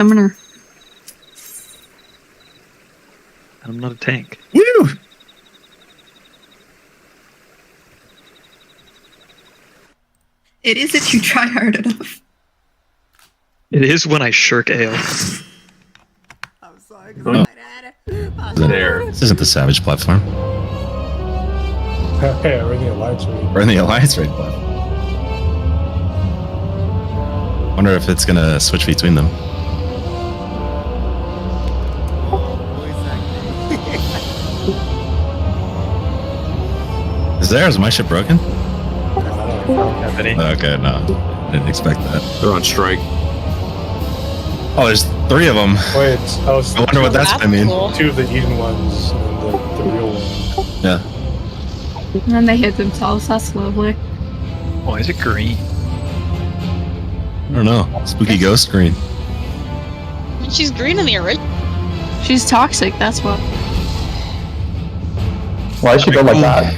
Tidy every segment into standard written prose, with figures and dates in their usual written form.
Summoner. I'm not a tank. Woo! It is if you try hard enough. It is when I shirk ale. I'm sorry, because there. This isn't the Savage platform. Yeah, we're in the Alliance raid. We're in the Alliance raid platform. Wonder if it's gonna switch between them. Is my ship broken? Okay, no. Didn't expect that. They're on strike. Oh, there's 3 of them. Wait, I wonder what that's gonna mean. Cool. 2 of the Eden ones and the real one. Yeah. And then they hit themselves. That's lovely. Why is it green? I don't know. Spooky ghost green. She's green in the original. She's toxic. That's what. Why is she built like that?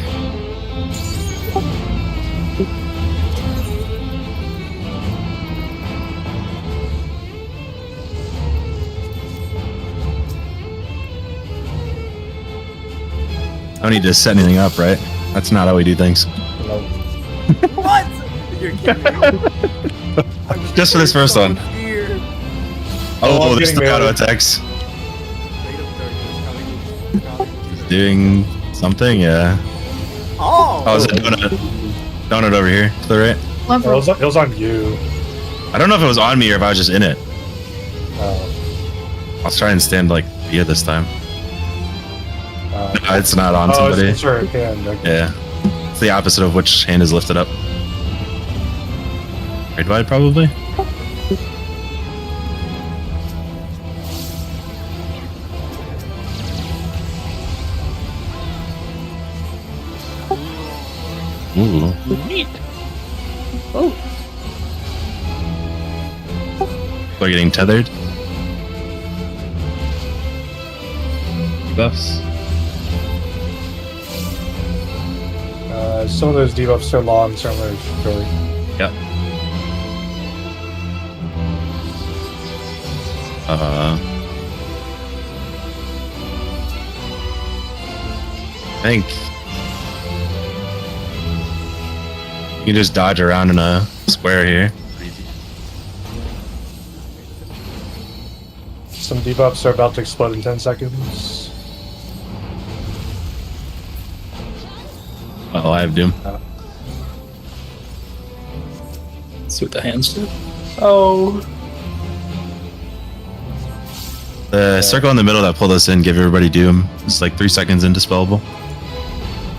I don't need to set anything up, right? That's not how we do things. What? You're kidding. Just for this first one. Oh, there's the auto melee. attacks. Doing something, yeah. Oh, is it donut? Donut over here to the right. Love It was on you. I don't know if it was on me or if I was just in it. Uh, I'll try and stand like here this time. uh, No, it's not on oh, somebody. it's her hand. Okay. Yeah. It's the opposite of which hand is lifted up. Right wide, probably? Ooh. Neat. Oh. We're getting tethered. Buffs. Some of those debuffs are long, some are short. Yep. I think you can just dodge around in a square here. Some debuffs are about to explode in 10 seconds. Oh, I have Doom. See what the hands do. Oh. The circle in the middle that pulled us in gave everybody Doom. It's like 3 seconds indispellable.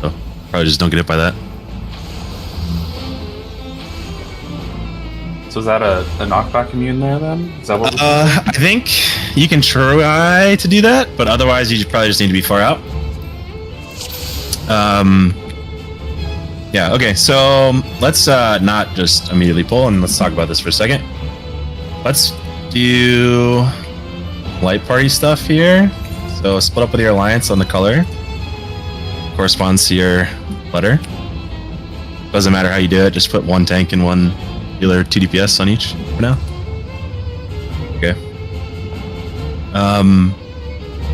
So probably just don't get hit by that. So is that a knockback immune there then? Is that what? I think you can try to do that, but otherwise you probably just need to be far out. Yeah, okay, so let's not just immediately pull, and let's talk about this for a second. Let's do light party stuff here. So split up with your alliance on the color. Corresponds to your letter. Doesn't matter how you do it, just put 1 tank and 1 healer 2 DPS on each for now. Okay. I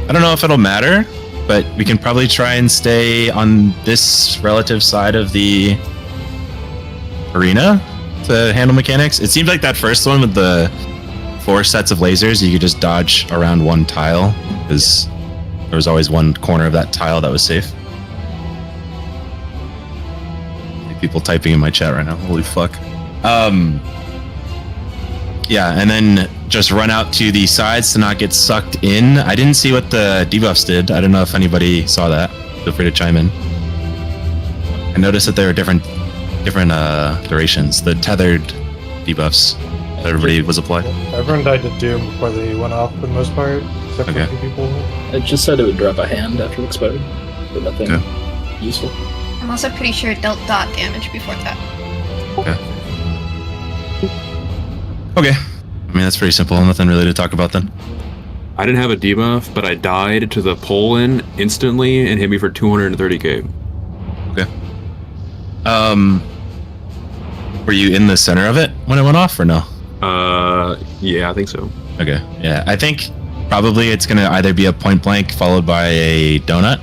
don't know if it'll matter, but we can probably try and stay on this relative side of the arena to handle mechanics. It seemed like that first one with the 4 sets of lasers, you could just dodge around 1 tile, because there was always 1 corner of that tile that was safe. People typing in my chat right now. Holy fuck. Yeah, and then just run out to the sides to not get sucked in. I didn't see what the debuffs did. I don't know if anybody saw that. Feel free to chime in. I noticed that there were different durations. The tethered debuffs that everybody was applied. Everyone died to Doom before they went off for the most part, except for a few people. It just said it would drop a hand after it exploded, but nothing useful. I'm also pretty sure it dealt dot damage before that. Okay. I mean, that's pretty simple. Nothing really to talk about then. I didn't have a debuff, but I died to the pull-in instantly and hit me for 230k. Okay. Were you in the center of it when it went off, or no? Yeah, I think so. Okay, yeah. I think probably it's gonna either be a point blank followed by a donut,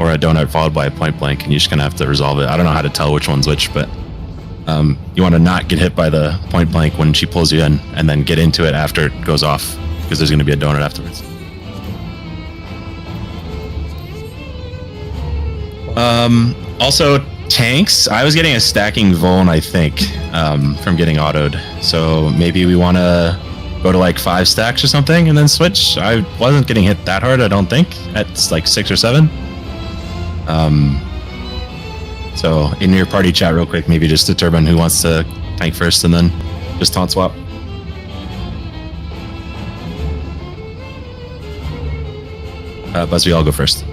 or a donut followed by a point blank, and you're just gonna have to resolve it. I don't know how to tell which one's which, but you want to not get hit by the point blank when she pulls you in, and then get into it after it goes off, because there's gonna be a donut afterwards. Also, tanks. I was getting a stacking Vuln, I think, from getting autoed. So maybe we want to go to like 5 stacks or something and then switch. I wasn't getting hit that hard, I don't think, at like 6 or 7. So in your party chat real quick, maybe just determine who wants to tank first and then just taunt swap. Busby, I'll go first.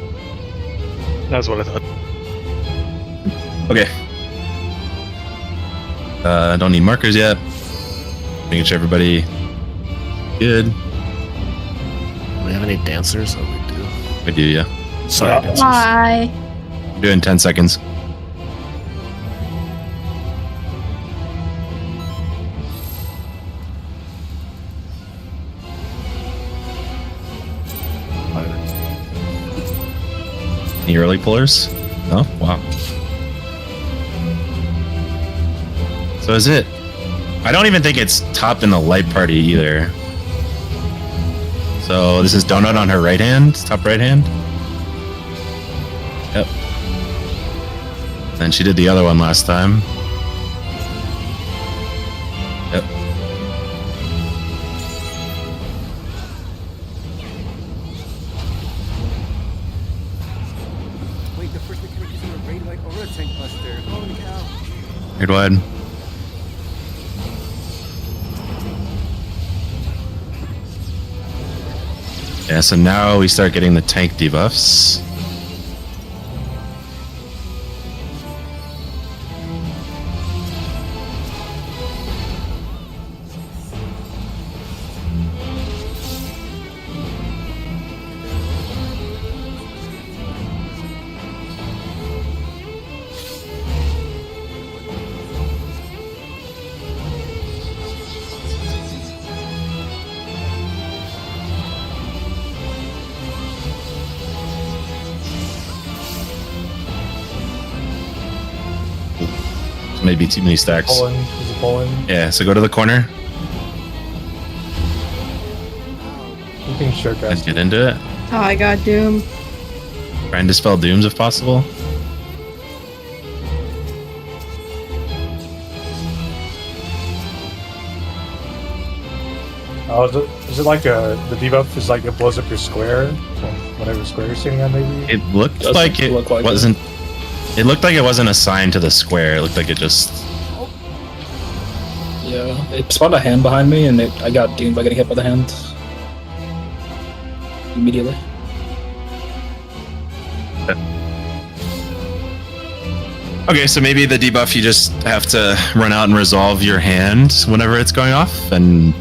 That's what I thought. Okay. Don't need markers yet. Making sure everybody good. Do we have any dancers? Oh, we do. We do, yeah. Sorry, dancers. Hi. I'm doing 10 seconds. Any early pullers? No? Wow. So is it? I don't even think it's top in the light party either. So this is Donut on her right hand, top right hand. Yep. And she did the other one last time. Yep. Wait, the first mechanic is in a raid light or a tank buster. Holy cow. Raid wide. Yeah, so now we start getting the tank debuffs. Maybe too many stacks. Pulling. There's a pulling. Yeah, so go to the corner You can sure and cast. get into it. Oh, I got Doom. Try and dispel dooms if possible. Oh, is it like the debuff is like it blows up your square from whatever square you're sitting on, maybe? It looked Doesn't like it look like it. wasn't. It looked like it wasn't assigned to the square. It looked like it just. Yeah, it spawned a hand behind me, and I got doomed by getting hit by the hand immediately. Okay, so maybe the debuff you just have to run out and resolve your hand whenever it's going off, and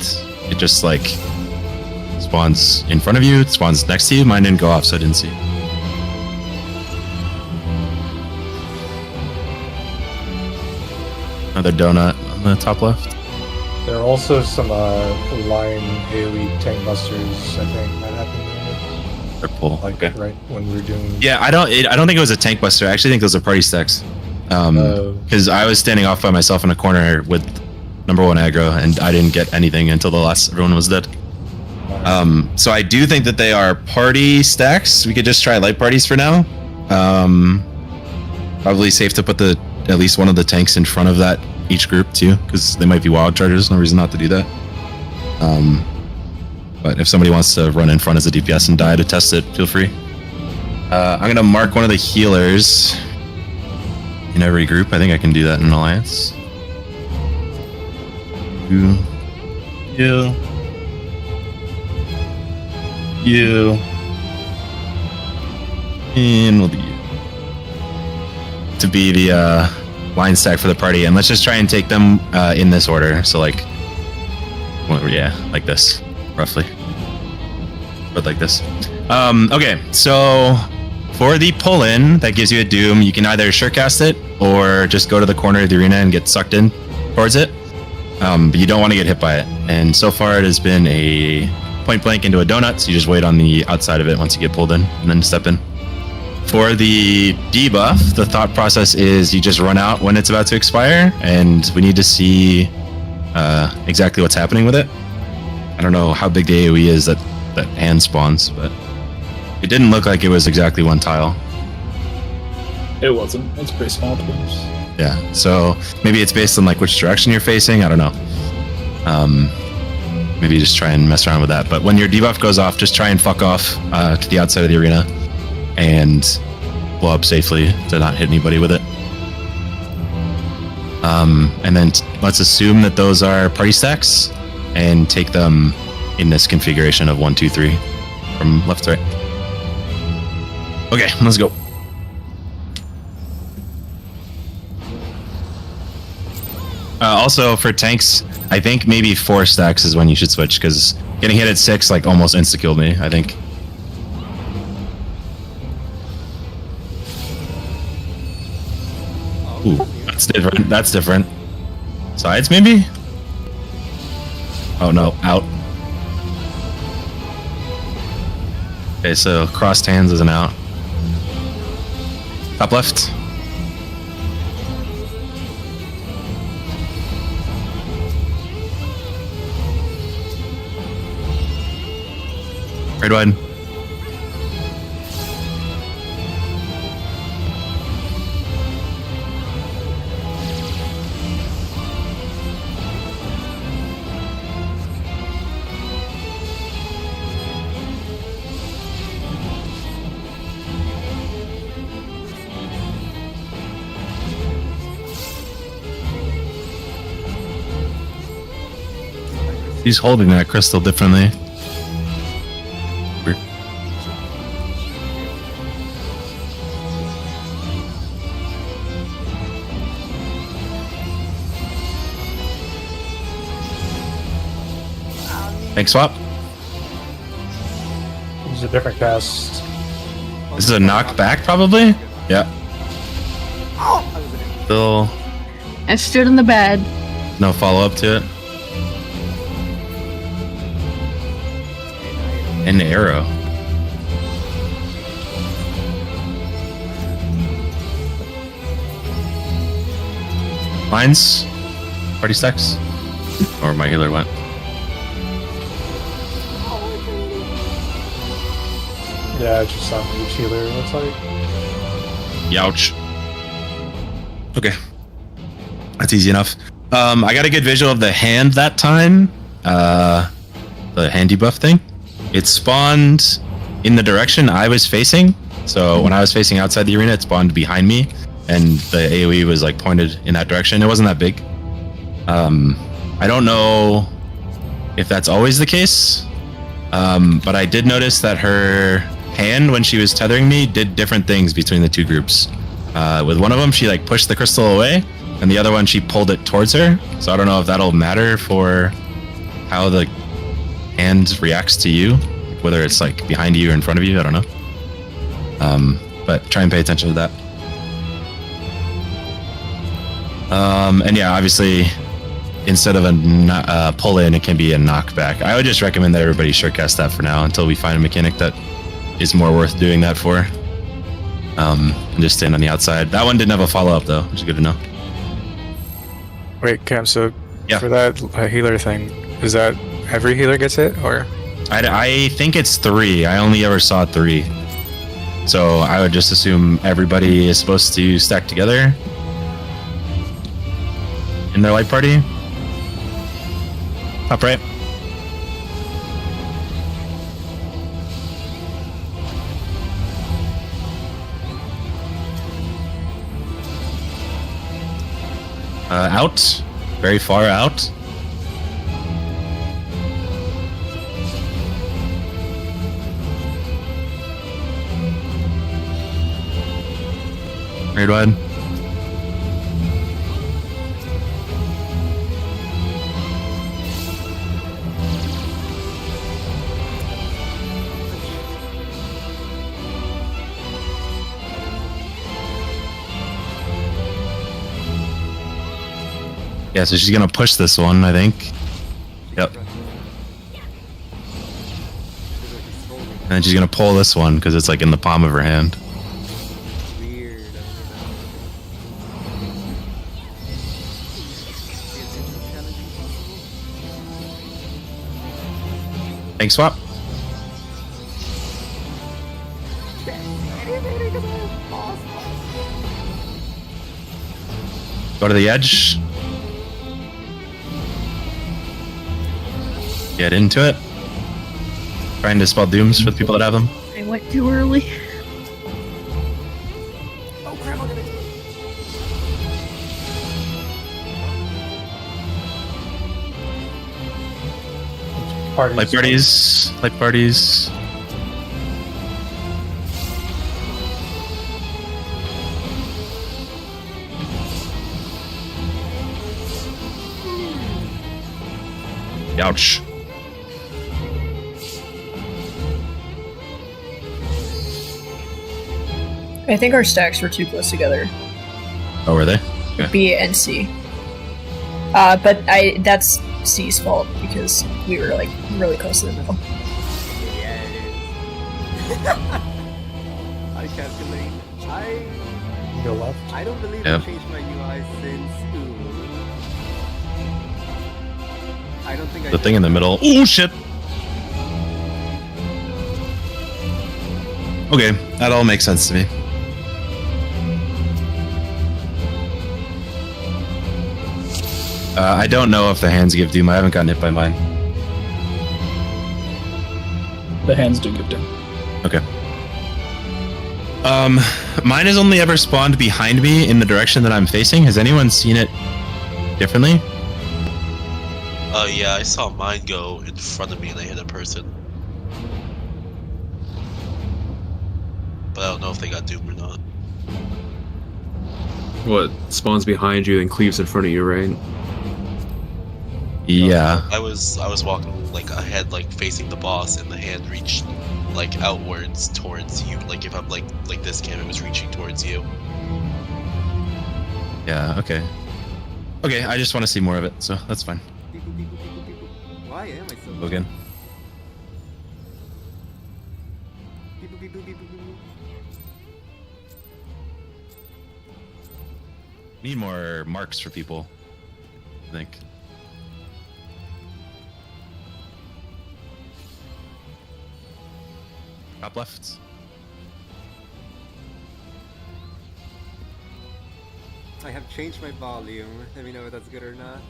it just like spawns in front of you, it spawns next to you. Mine didn't go off, so I didn't see. Another donut on the top left. There are also some line AoE tank busters, I think, that happened Or pull. like Okay. right when we were doing. Yeah, I don't think it was a tank buster. I actually think those are party stacks. Because I was standing off by myself in a corner with number 1 aggro, and I didn't get anything until everyone was dead. So I do think that they are party stacks. We could just try light parties for now. Probably safe to put at least one of the tanks in front of that each group too, because they might be wild chargers. No reason not to do that. But if somebody wants to run in front as a DPS and die to test it, feel free. I'm gonna mark one of the healers in every group. I think I can do that in an alliance. You. And we'll do you. To be the line stack for the party, and let's just try and take them in this order. So like, well, yeah, like this, roughly, but like this. Okay, so for the pull-in, that gives you a doom. You can either surecast it or just go to the corner of the arena and get sucked in towards it. but you don't want to get hit by it. And so far, it has been a point blank into a donut, so you just wait on the outside of it once you get pulled in, and then step in. For the debuff, the thought process is you just run out when it's about to expire, and we need to see exactly what's happening with it. I don't know how big the AoE is that hand spawns, but it didn't look like it was exactly one tile. It wasn't. It's pretty small, to be honest. Yeah, so maybe it's based on like which direction you're facing. I don't know. Maybe just try and mess around with that. But when your debuff goes off, just try and fuck off to the outside of the arena and blow up safely to not hit anybody with it. And then let's assume that those are party stacks and take them in this configuration of 1, 2, 3 from left to right. Okay, let's go. Also, for tanks, I think maybe 4 stacks is when you should switch, because getting hit at 6 like almost insta-killed me, I think. Ooh, that's different. That's different. Sides, maybe? Oh no, out. Okay, so crossed hands is an out. Top left. Right wide. He's holding that crystal differently. Weird. Thanks, swap. This is a different cast. This is a knockback, probably? Yeah. Still I stood in the bed. no follow up to it. An arrow. Mines? Party stacks? Or my healer went. Yeah, it's just on each healer, it looks like. Youch. Okay. That's easy enough. I got a good visual of the hand that time. The handy buff thing. It spawned in the direction I was facing. So when I was facing outside the arena, it spawned behind me, and the AoE was like pointed in that direction. It wasn't that big. I don't know if that's always the case, but I did notice that her hand, when she was tethering me, did different things between the two groups. With one of them, she like pushed the crystal away, and the other one, she pulled it towards her. So I don't know if that'll matter for how the hand reacts to you, whether it's like behind you or in front of you. I don't know. But try and pay attention to that. And yeah, obviously, instead of a pull in, it can be a knockback. I would just recommend that everybody shortcast that for now until we find a mechanic that is more worth doing that for. And just stand on the outside. That one didn't have a follow up though, which is good to know. Wait, Cam, so Yeah. for that healer thing, is that every healer gets it, or? I think it's 3. I only ever saw 3. So I would just assume everybody is supposed to stack together in their light party. Top right. Out. Very far out. Right wide. Yeah, so she's gonna push this one, I think. Yep. And then she's gonna pull this one because it's like in the palm of her hand. Weird. Thanks, swap. Go to the edge. Get into it. Try and dispel dooms for the people that have them. I went too early. Oh crap! I'm gonna. Parties. Light parties. Light parties. Ouch. I think our stacks were too close together. Oh, were they? Okay. B and C. But that's C's fault because we were like really close to the middle. Yeah, it is. I calculate. Go left. I don't believe Yep. I changed my UI since. Ooh. I don't think I The did. thing in the middle. Oh, shit. Okay, that all makes sense to me. I don't know if the hands give doom. I haven't gotten hit by mine. The hands do give doom. Okay. Mine has only ever spawned behind me in the direction that I'm facing. Has anyone seen it differently? Yeah, I saw mine go in front of me and I hit a person. But I don't know if they got doom or not. What spawns behind you and cleaves in front of you, right? Yeah. I was walking like ahead, like facing the boss, and the hand reached like outwards towards you. Like if I'm like this cam, it was reaching towards you. Yeah, okay. Okay, I just want to see more of it, so that's fine. Beep, boop, beep, boop, beep, boop, beep, boop. Why am I so Go again. Beep, boop, beep, boop, beep, boop, beep, boop. Need more marks for people, I think. Top left. I have changed my volume. Let me know if that's good or not.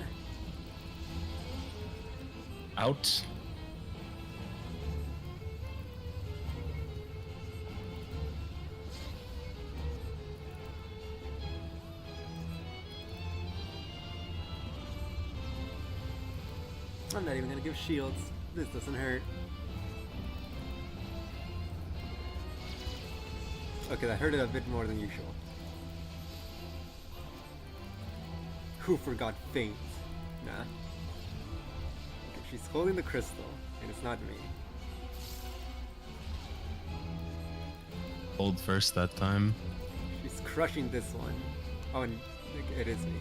Out. I'm not even gonna give shields. This doesn't hurt. Okay, that hurt it a bit more than usual. Who forgot faint? Nah. Okay, she's holding the crystal, and it's not me. Hold first that time. She's crushing this one. Oh, and it is me.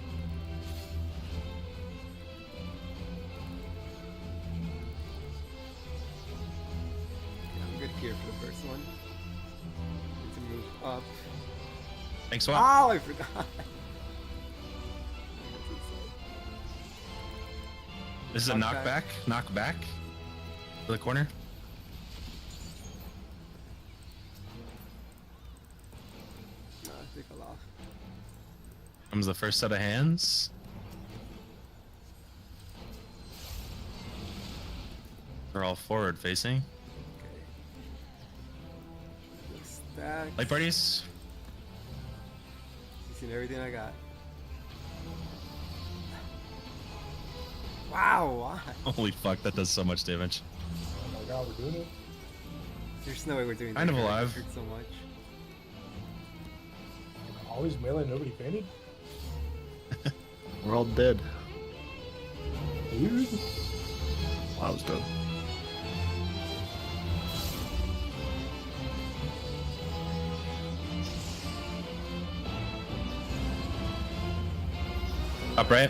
Okay, I'm good here for the first one. Need to move up. Thanks, Swap. Oh, I forgot. This is a knockback. Knockback. To the corner. Nah, they fell off. Comes the first set of hands. They're all forward facing. Okay. Stack. Light parties. You seen everything I got. Wow, why? Holy fuck, that does so much damage. Oh my god, we're doing it. There's no way we're doing Kind that. of It alive. hurt so much. Always melee, nobody fainted? We're all dead. Weird. Wow, I was dead. Up right.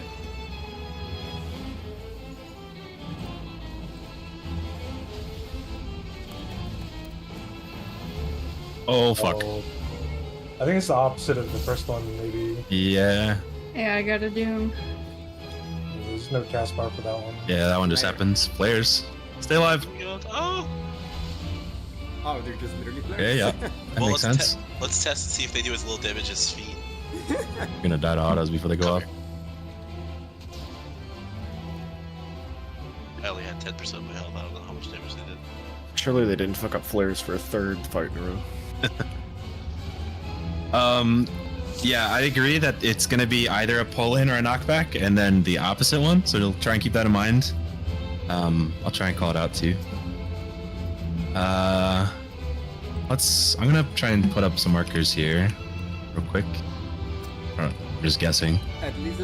Oh, fuck. Oh. I think it's the opposite of the first one, maybe. Yeah. Yeah, I got a Doom. There's no cast bar for that one. Yeah, that one just happens. Flares. Stay alive. Oh! Oh, they're just literally flares. Yeah, yeah. That Well, makes sense. let's test and see if they do as little damage as feet. You're gonna die to autos before they go off. I only had 10% of my health. I don't know how much damage they did. Surely they didn't fuck up flares for a third fight in a row. Yeah, I agree that it's gonna be either a pull-in or a knockback, and then the opposite one. So you'll try and keep that in mind. I'll try and call it out too. I'm gonna try and put up some markers here, real quick. I'm just guessing. At least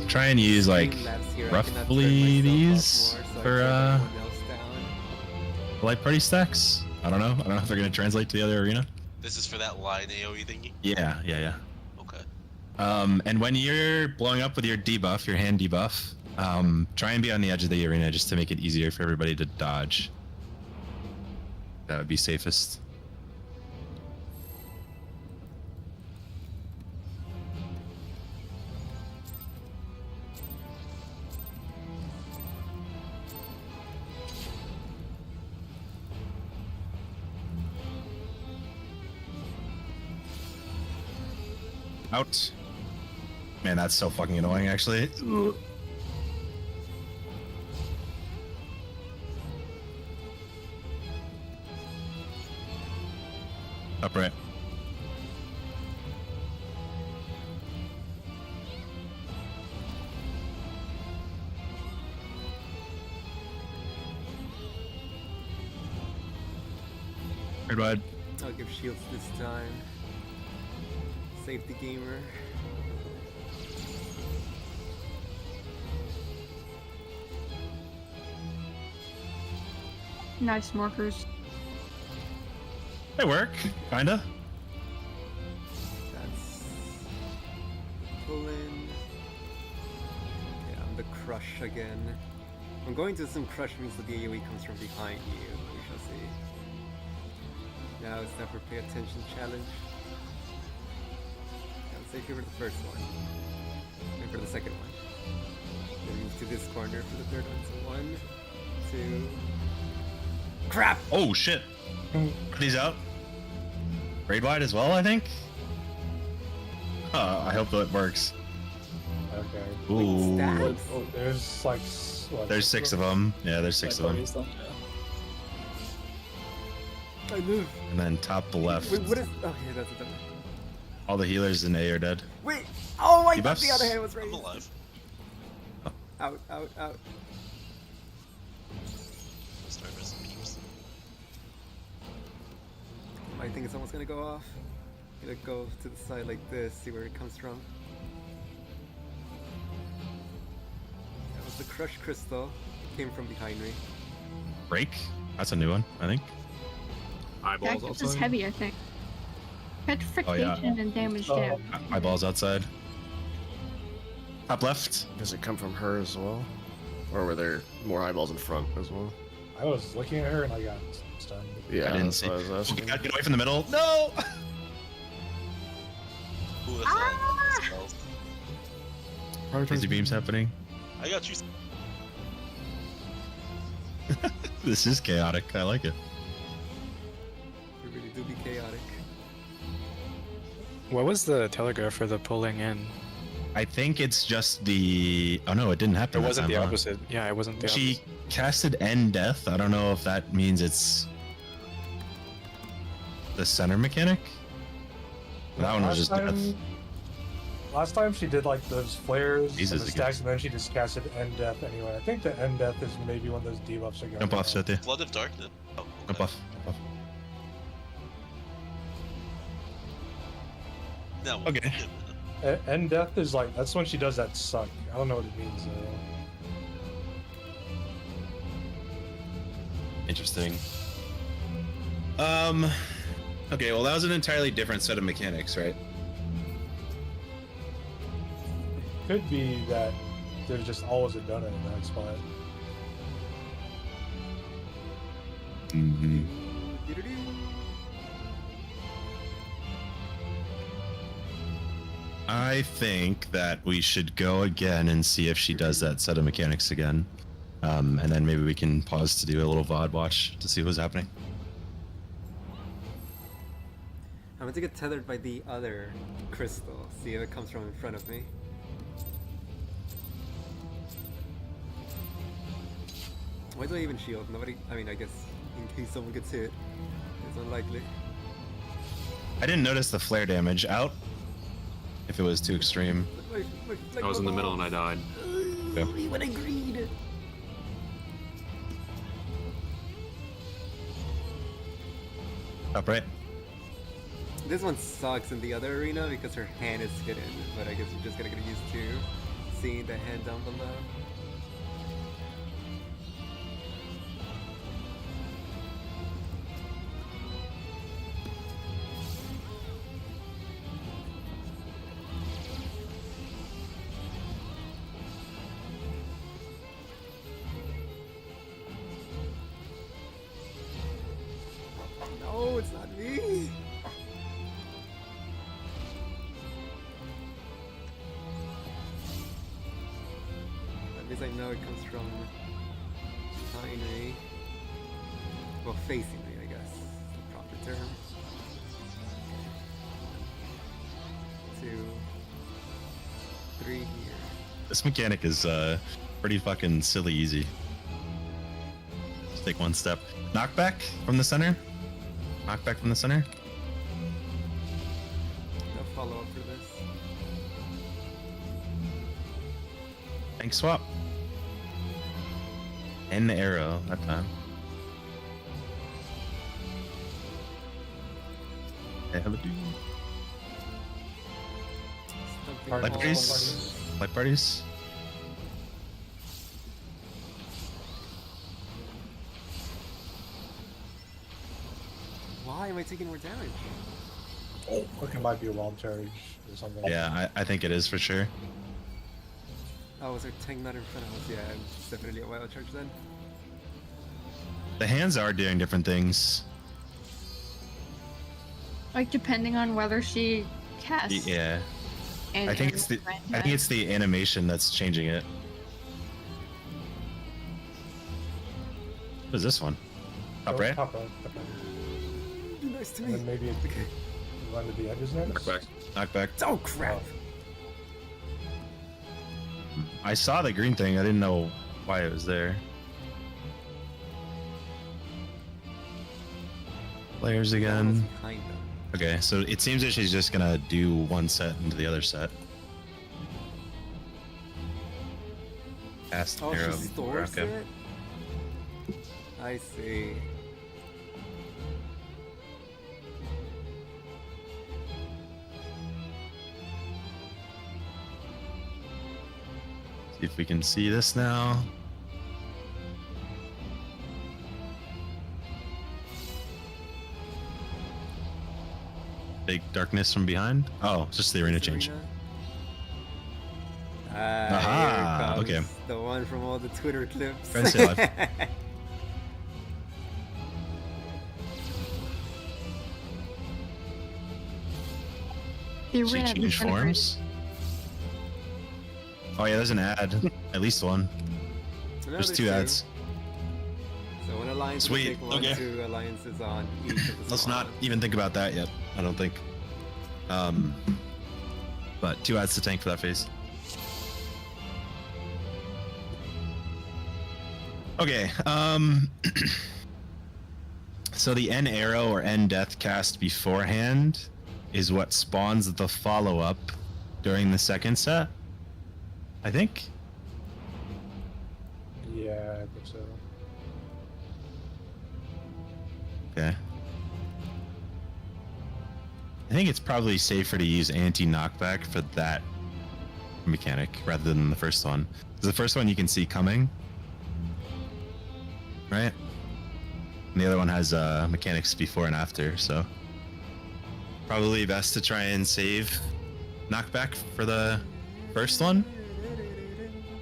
Try and use like last here, I cannot turn roughly myself these off more, so I for turn everyone else down. light party stacks. I don't know if they're gonna translate to the other arena. This is for that line AoE thingy? Yeah. Okay. And when you're blowing up with your debuff, your hand debuff, try and be on the edge of the arena just to make it easier for everybody to dodge. That would be safest. Out. Man, that's so fucking annoying, actually. Upright. Red wide. I'll give shields this time. Save the gamer. Nice markers. They work, kinda. That's pull in. Yeah, I'm the crush again. I'm going to assume crush means that the AoE comes from behind you. We shall see. Now it's time for pay attention challenge. I'm safe here for the first one. And for the second one. Then move to this corner for the third one. So 1, 2. Crap! Oh shit. These out. Raid wide as well, I think. I hope that works. Okay. Ooh. Stacks? Oh, there's like what? There's 6 of them. Yeah, there's 6 of them. I move. And then top left. Wait, what is? Okay, that's a done. All the healers in A are dead. Wait! Oh, I thought Debuffs? the other hand was I'm raised. alive. Out, out, out. Start pressing peeps. I think it's almost gonna go off. I'm gonna go to the side like this, see where it comes from. That was the crushed crystal. It came from behind me. Break. That's a new one, I think. Eyeballs That is outside. heavy, I think. Petrification and damage down. Eyeballs outside. Top left. Does it come from her as well? Or were there more eyeballs in front as well? I was looking at her and I got stunned. Yeah, I didn't that's see. what I was Oh asking. god, get away from the middle. No! Who was that? Laser beams happening. I got you. This is chaotic. I like it. You really do be chaotic. What was the telegraph for the pulling in? I think it's just the. Oh no, it didn't happen. It that wasn't time, the huh? opposite. Yeah, it wasn't the She opposite. casted End Death. I don't know if that means it's the center mechanic. That one was just death. Last time she did like those flares Jesus, and the again. stacks, and then she just casted End Death anyway. I think the End Death is maybe one of those debuffs that got. Jump off, Sothia. Flood of Darkness. Oh, okay. Jump off. Jump off. No. Okay. End Death is like that's when she does that suck. I don't know what it means though. Interesting. Okay, well that was an entirely different set of mechanics, right? Could be that there's just always a donut in that spot. Mm-hmm. I think that we should go again and see if she does that set of mechanics again. And then maybe we can pause to do a little VOD watch to see what's happening. I'm going to get tethered by the other crystal. See if it comes from in front of me. Why do I even shield? Nobody. I mean, I guess in case someone gets hit, it's unlikely. I didn't notice the flare damage out. If it was too extreme. I was in the middle and I died. Okay. When I agreed. Up right. This one sucks in the other arena because her hand is hidden, but I guess we're just gonna get used to seeing the hand down below. No, it's not me! At least I know it comes from behind me. Well, facing me, I guess. Is the proper term. 2, 3 here. This mechanic is pretty fucking silly easy. Just take one step. Knockback from the center. Knockback from the center. No follow up for this. Tank swap. And the arrow that time. They have a dude. Light parties. Light parties. Why am I taking more damage? Oh, look, it might be a wild charge or something. Yeah, I think it is for sure. Oh, was our tank not in front of us? Yeah, it's definitely a wild charge then. The hands are doing different things. Like depending on whether she casts. Yeah. And, I think it's the animation that's changing it. What is this one? Top right? Top right. Top right. Nice to And me. then maybe it run to the edges next. Knockback. Knockback. Oh crap! I saw the green thing. I didn't know why it was there. Players again. Behind them. Okay, so it seems that she's just gonna do one set into the other set. Cast Oh, arrow. she stores Okay. it? I see. See if we can see this now. Big darkness from behind. Oh, it's just the arena change. Aha, Here comes okay. the one from all the Twitter clips. Try to stay alive. The She arena changed disintegrated. forms. Oh yeah, there's an ad. At least one. No, There's two ads. So one alliance will Sweet, take one, okay. 2 alliances on each of the Let's not spawns. even think about that yet. I don't think. But 2 ads to tank for that phase. Okay. So the N arrow or N death cast beforehand is what spawns the follow up during the second set. I think. Yeah, I think so. Okay. I think it's probably safer to use anti-knockback for that mechanic rather than the first one. 'Cause the first one you can see coming, right? And the other one has mechanics before and after, so probably best to try and save knockback for the first one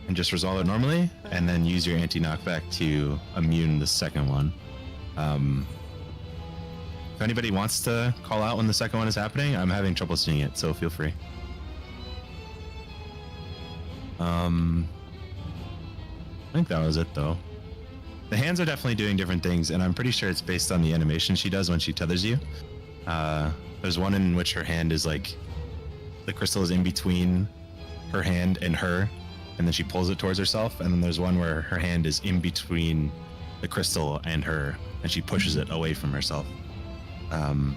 and just resolve it normally, and then use your anti-knockback to immune the second one. If anybody wants to call out when the second one is happening, I'm having trouble seeing it, so feel free. I think that was it though. The hands are definitely doing different things, and I'm pretty sure it's based on the animation she does when she tethers you. There's one in which her hand is like, the crystal is in between her hand and her, and then she pulls it towards herself, and then there's one where her hand is in between the crystal and her, and she pushes it away from herself. I'm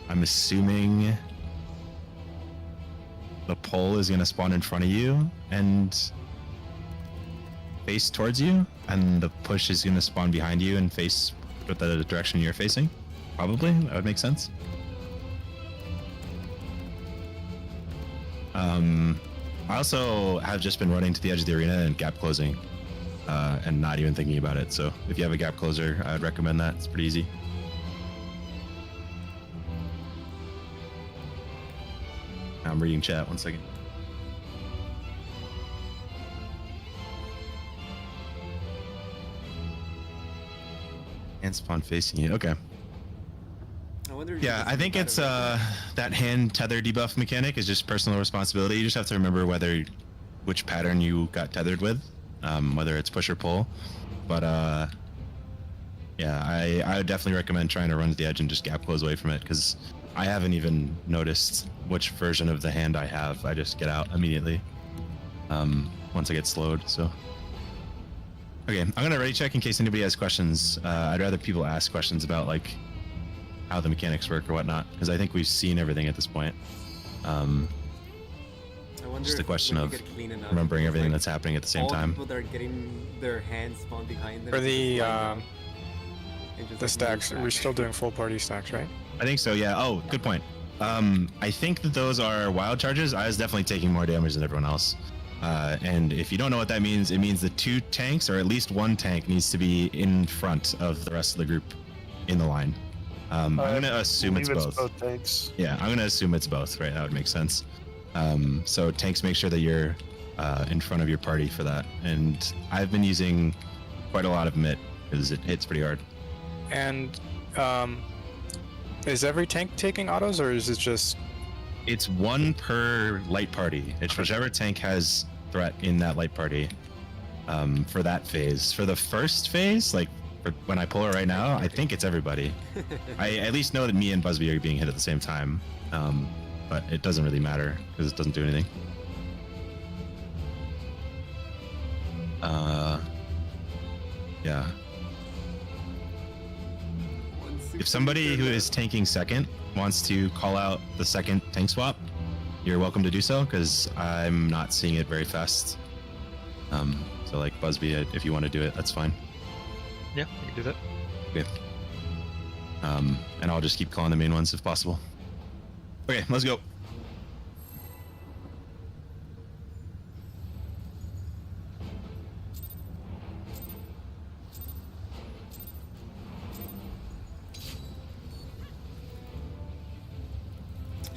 assuming the pole is going to spawn in front of you and face towards you, and the push is going to spawn behind you and face with the direction you're facing. Probably, that would make sense. I also have just been running to the edge of the arena and gap closing, and not even thinking about it. So if you have a gap closer, I would recommend that. It's pretty easy. I'm reading chat. 1 second. Hand spawn facing you. Okay. Yeah, I think it's that hand tether debuff mechanic is just personal responsibility. You just have to remember which pattern you got tethered with, whether it's push or pull. But yeah, I would definitely recommend trying to run to the edge and just gap close away from it, because I haven't even noticed which version of the hand I have. I just get out immediately once I get slowed. So okay, I'm gonna ready check in case anybody has questions. I'd rather people ask questions about like how the mechanics work or whatnot, because I think we've seen everything at this point. Just a question of remembering everything that's happening at the same time. People that are getting their hands spawned behind them. For the stacks, we're still doing full party stacks, right? I think so, yeah. Oh, good point. I think that those are wild charges. I was definitely taking more damage than everyone else. And if you don't know what that means, it means the 2 tanks, or at least 1 tank, needs to be in front of the rest of the group in the line. I'm going to assume it's both. Tanks. Yeah, I'm going to assume it's both, right? That would make sense. So tanks, make sure that you're in front of your party for that. And I've been using quite a lot of MIT because it hits pretty hard. And is every tank taking autos, or is it just... It's 1 per light party. It's whichever tank has threat in that light party for that phase. For the first phase, like when I pull it right now, I think it's everybody. I at least know that me and Busby are being hit at the same time, but it doesn't really matter because it doesn't do anything. Yeah. If somebody who is tanking second wants to call out the second tank swap, you're welcome to do so, because I'm not seeing it very fast. So like Busby, if you want to do it, that's fine. Yeah, you can do that. Okay. And I'll just keep calling the main ones if possible. Okay, let's go.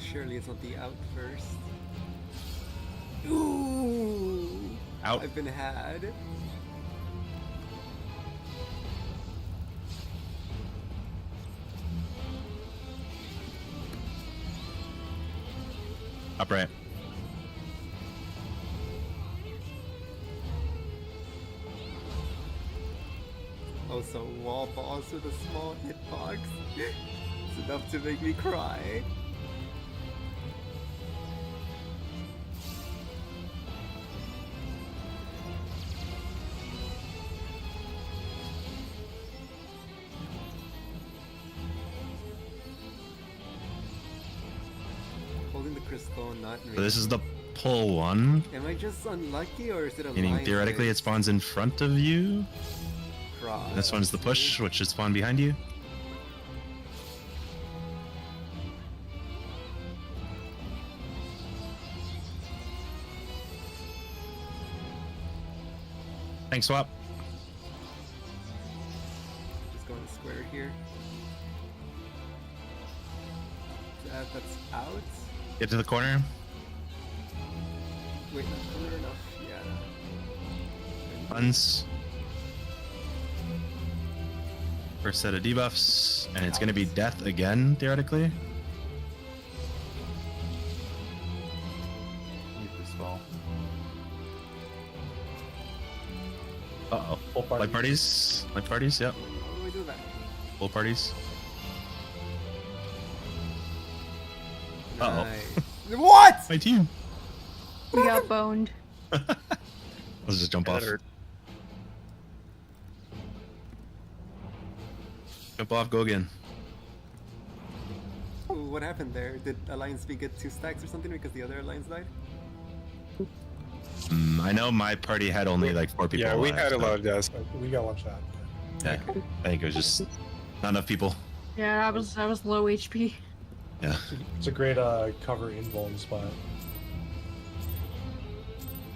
Surely it's not the out first. Ooh! Out. I've been had. Upright. Oh, so wall balls with a small hitbox. It's enough to make me cry. Holding the crystal, not So this is the pull one. Am I just unlucky, or is it a Meaning line theoretically where it spawns in front of you. cross? This one's the push, which should spawn behind you. Tank swap. Just going square here. That's out. Get to the corner. Wait, not clear enough. Yeah. Runs. First set of debuffs, and it's going to be death again, theoretically. Need this spell. Oh, Full party. light parties. Light parties. Yep. How do we do that? Full parties. Uh-oh. Nice. What? My team. We got boned. Let's just jump off. Jump off. Go again. Oh, what happened there? Did Alliance B get 2 stacks or something because the other Alliance died? I know my party had only like 4 people. Yeah, we alive, had a so- lot of deaths. We got one shot. Yeah, I think it was just not enough people. Yeah, I was low HP. Yeah. It's a great cover invuln spot.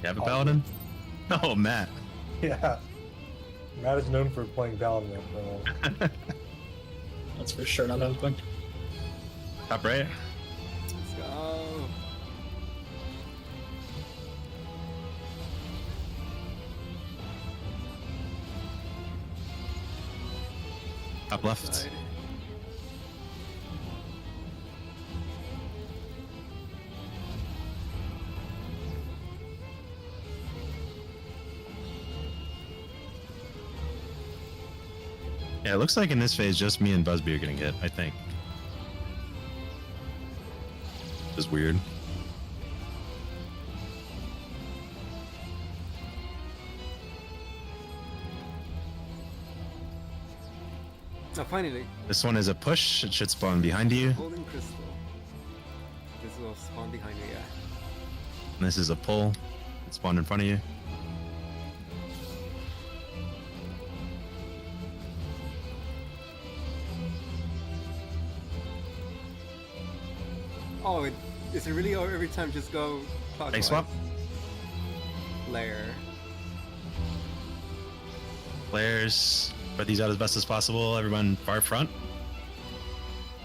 You have a paladin? Oh, Matt. Yeah. Matt is known for playing paladin for a while. That's for sure not how it's going. Top right. Let's go. Top left. Side. Yeah, it looks like in this phase just me and Busby are getting hit, I think. Just weird. Oh, finally. This one is a push. It should spawn behind you. Golden crystal. This will spawn behind me, yeah. And this is a pull. It spawned in front of you. Oh, is it really, or every time just go clockwise? Egg swap. Layer. Players. Spread these out as best as possible. Everyone far front.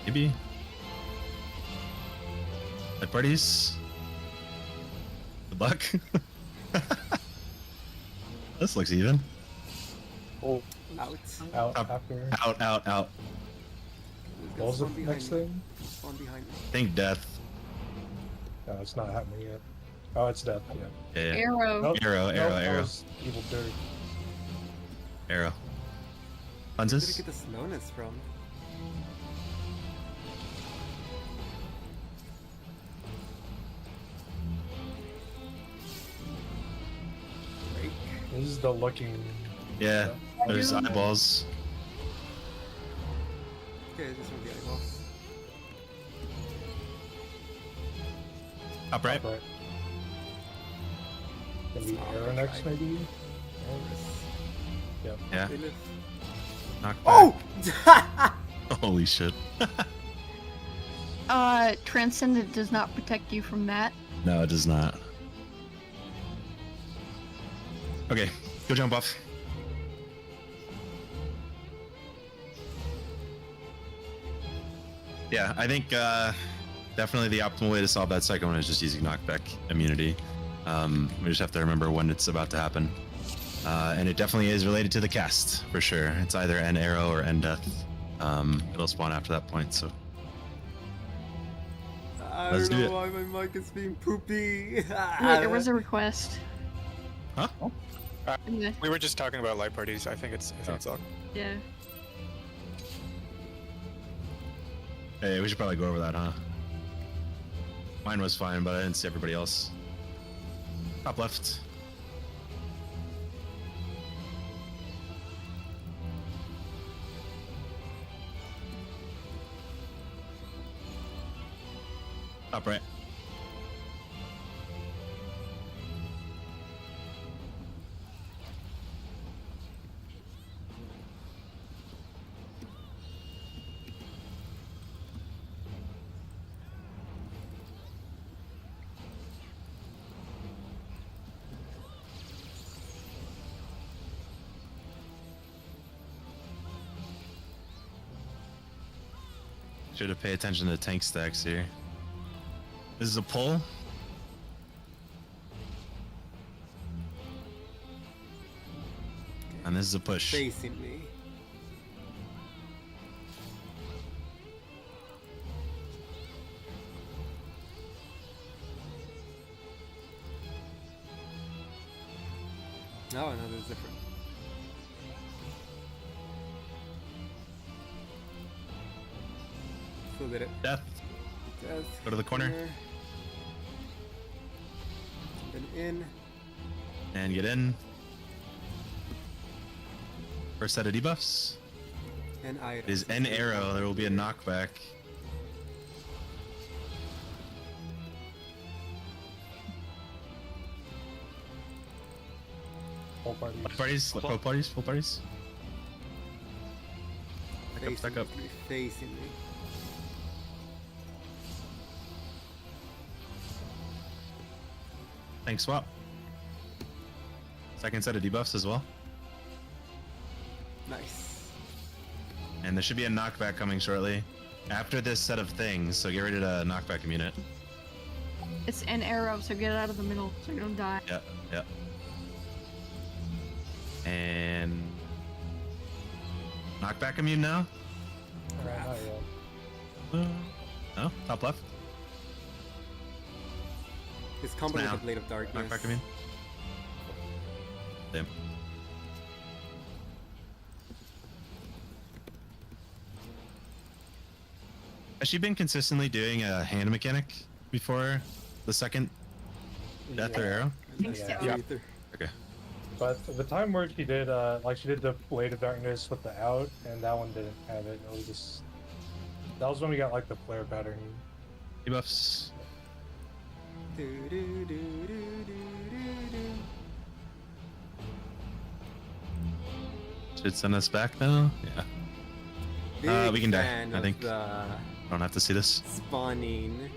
Maybe. At parties. Good luck. This looks even. Oh, Out. out Up. after. Out. Who's What was the spawn behind next me? thing? Spawn behind me. Think death. No, it's not happening yet. Oh, it's death. Yeah. Yeah. Arrow. Nope. Arrow, Nope, that arrow. was evil dirt. Arrow. Where did I Hunsus? get the slowness from? Break. This is the looking. Yeah. There's eyeballs. Okay, this one the eyeballs. Upright. Right. Gonna be Oh, arrow next, right. maybe. Yeah. They live. Knock back. Oh! Holy shit. Transcendent does not protect you from that. No, it does not. Okay, go jump off. Yeah, I think definitely the optimal way to solve that second one is just using knockback immunity. We just have to remember when it's about to happen. And it definitely is related to the cast, for sure. It's either end arrow or end death. It'll spawn after that point, so. I Let's don't do know it. why my mic is being poopy. Wait, there was a request. Huh? Yeah. We were just talking about light parties. I think it's all. Yeah. Hey, we should probably go over that, huh? Mine was fine, but I didn't see everybody else. Top left. Top right. Should have paid attention to the tank stacks here. This is a pull. And this is a push. Facing me. Oh, no, that's different. Still did it. Death. Death. Go to the corner. Then in. And get in. First set of debuffs. And I. It is N arrow. There will be a knockback. Full parties. Full parties. Full parties. Full parties. Back up. Facing me. Thanks, swap. Second set of debuffs as well. Nice. And there should be a knockback coming shortly. After this set of things, so get ready to knockback a unit. It's an arrow, so get it out of the middle so you don't die. Yeah, yeah. And knockback immune now? Not yet. No, top left. It's combo with Now. the Blade of Darkness. Knockback immune. Damn. Has she been consistently doing a hand mechanic before the second death or arrow? Yeah. Okay. But the time where she did, like she did the Blade of Darkness with the out, and that one didn't have it. It was just that was when we got like the flare pattern. Debuffs. Do, do, do, do, do, do, do. Should send us back now? Yeah. Big We can die, fan I of think. the Don't have to see this. spawning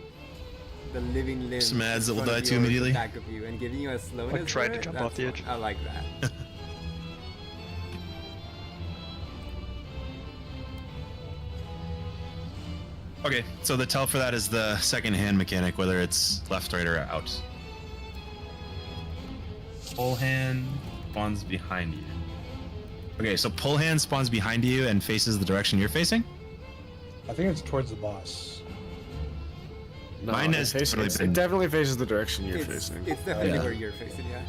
the living limb. Some ads that will in front die of too you or immediately. the Back of you and giving you a slowness. I tried to for it, jump that's off the edge. fun. I like that. Okay, so the tell for that is the second hand mechanic, whether it's left, right, or out. Pull hand spawns behind you. Okay, so pull hand spawns behind you and faces the direction you're facing? I think it's towards the boss. No, Mine it has faces- totally it been- definitely faces the direction you're It's facing. definitely Yeah. where you're facing, yeah.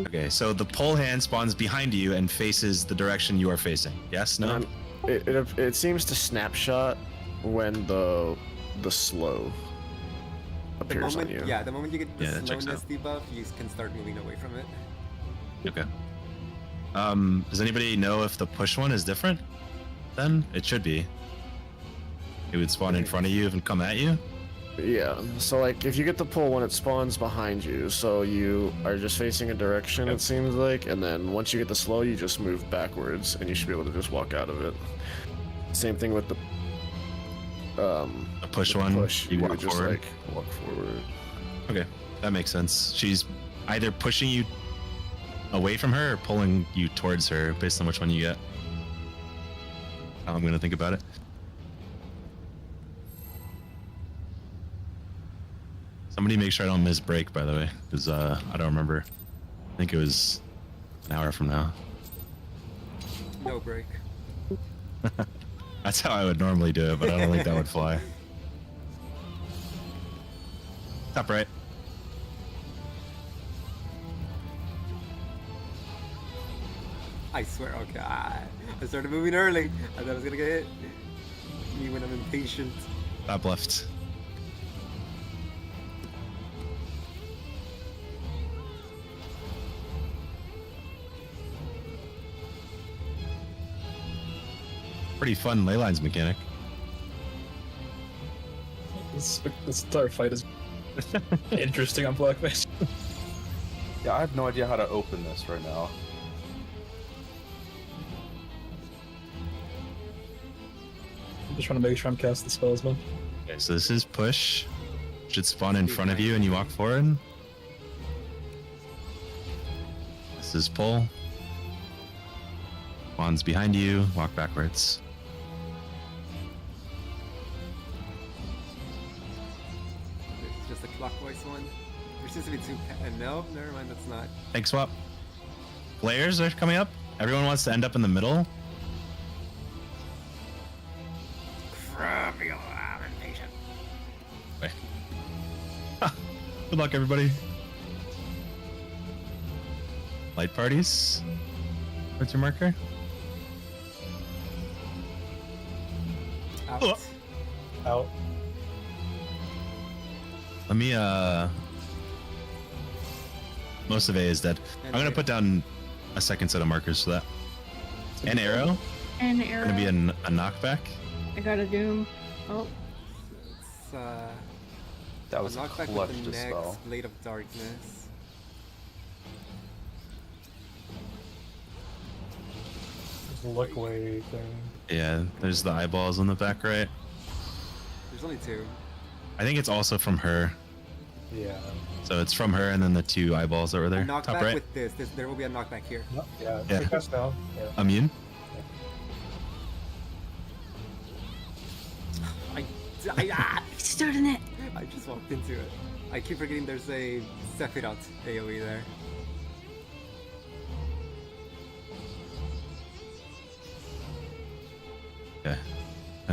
Okay, so the pull hand spawns behind you and faces the direction you are facing. Yes? No? It seems to snapshot when the slow The appears on moment, you. yeah, the moment you get the Yeah, that checks slowness out. debuff, you can start moving away from it. Okay. Does anybody know if the push one is different? Then it should be. It would spawn in front of you and come at you. Yeah, so like if you get the pull when it spawns behind you, so you are just facing a direction, it seems like, and then once you get the slow, you just move backwards and you should be able to just walk out of it. Same thing with the push with one, push, you walk would just forward. like walk forward. Okay, that makes sense. She's either pushing you away from her or pulling you towards her based on which one you get. How I'm gonna think about it. Somebody make sure I don't miss break, by the way, because I don't remember. I think it was an hour from now. No break. That's how I would normally do it, but I don't think that would fly. Top right. I swear, okay. I started moving early. I thought I was gonna get hit. Me when I'm impatient. Top left. Pretty fun ley lines mechanic. This entire fight is interesting on Blackfish. Yeah, I have no idea how to open this right now. I'm just trying to make sure I'm casting the spells, man. Okay, so this is push. Should spawn in front of you and you walk forward. This is pull. Spawns behind you, walk backwards. It's just a clockwise one. There seems to be two. No, never mind. That's not. Tank swap. Flares are coming up. Everyone wants to end up in the middle. I'm impatient. Wait. Good luck, everybody. Light parties. What's your marker? Out. Oh. Out. Let me most of A is dead. I'm gonna put down a second set of markers for that. An arrow. And arrow. Gonna be a knockback. I got a doom. Oh. It's That was a knockback clutch with the dispel. next Blade of Darkness. There's a look away thing. Yeah, there's the eyeballs on the back right. There's only 2. I think it's also from her. Yeah. So it's from her and then the 2 eyeballs that were there. Top Knockback right. with this. There will be a knockback here. No, yeah. Yeah. Take us now. Yeah. Immune. I Stood in it. I just walked into it. I keep forgetting there's a Sephiroth AoE there. Okay.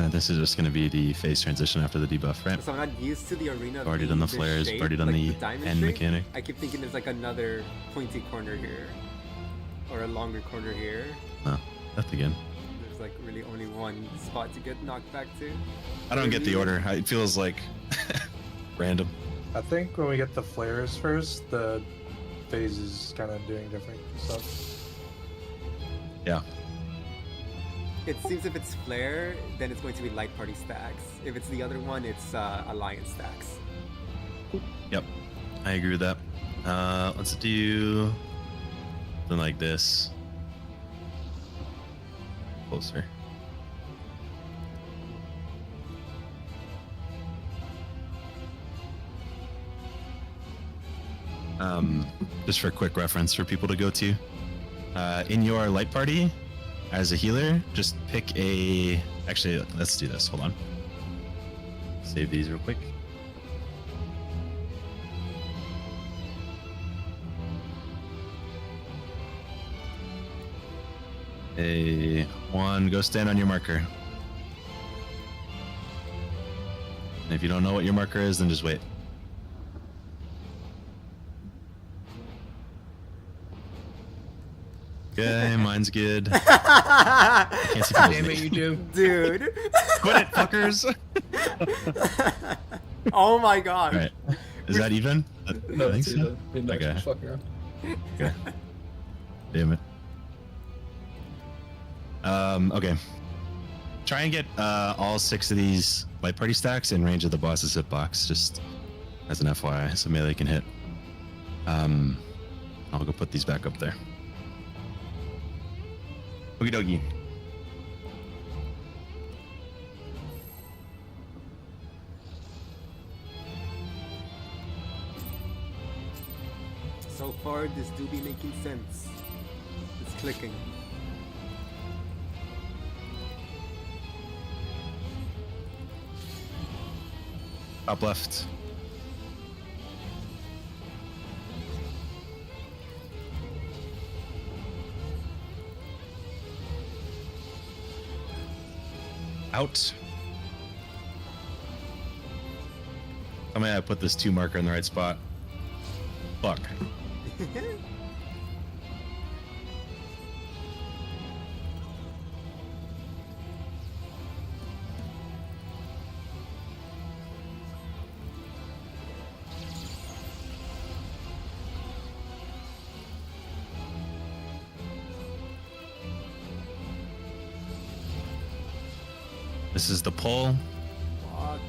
This is just gonna be the phase transition after the debuff, right? So I'm not used to the arena. I've already done the being this flares, shape, already done like the diamond end shape. mechanic. I keep thinking there's like another pointy corner here, or a longer corner here. No, left again. There's like really only one spot to get knocked back to. I don't get the order. It feels like random. I think when we get the flares first, the phase is kind of doing different stuff. Yeah. It seems if it's flare, then it's going to be light party stacks. If it's the other one, it's alliance stacks. Yep. I agree with that. Let's do something like this. Closer. Just for quick reference for people to go to. In your light party, as a healer, just pick a... Actually, let's do this. Hold on. Save these real quick. Go stand on your marker. And if you don't know what your marker is, then just wait. Okay, mine's good. Can't see Damn it, you do. Dude. Quit it, fuckers! Oh my god. Alright. Is that even? No, I think it's so. either. Midnight's Okay. just fucking around. Okay. Damn it. Okay. Try and get all 6 of these light party stacks in range of the boss's hitbox, just as an FYI, so melee can hit. I'll go put these back up there. Okie dokie. So far, this do be making sense. It's clicking. Top left. Out. Tell me I put this 2 marker in the right spot. Fuck. This is the pull. Walk.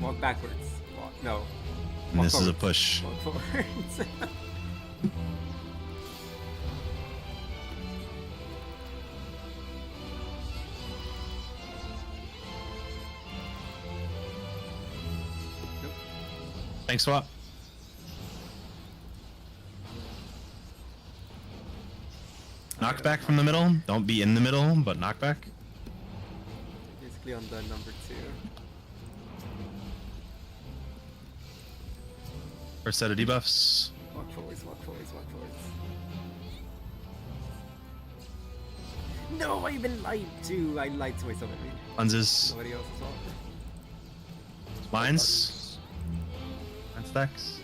Walk backwards. Walk. No. And Walk this is a forwards. push. Walk forwards. Thanks, swap. Knockback from the middle. Don't be in the middle, but knockback. Basically on the number 2. First set of debuffs. Walk forwards, walk forwards, walk forwards. No, I even lied to. I lied to myself. I mean, Cleanses. nobody else as well. Mines. Mine stacks.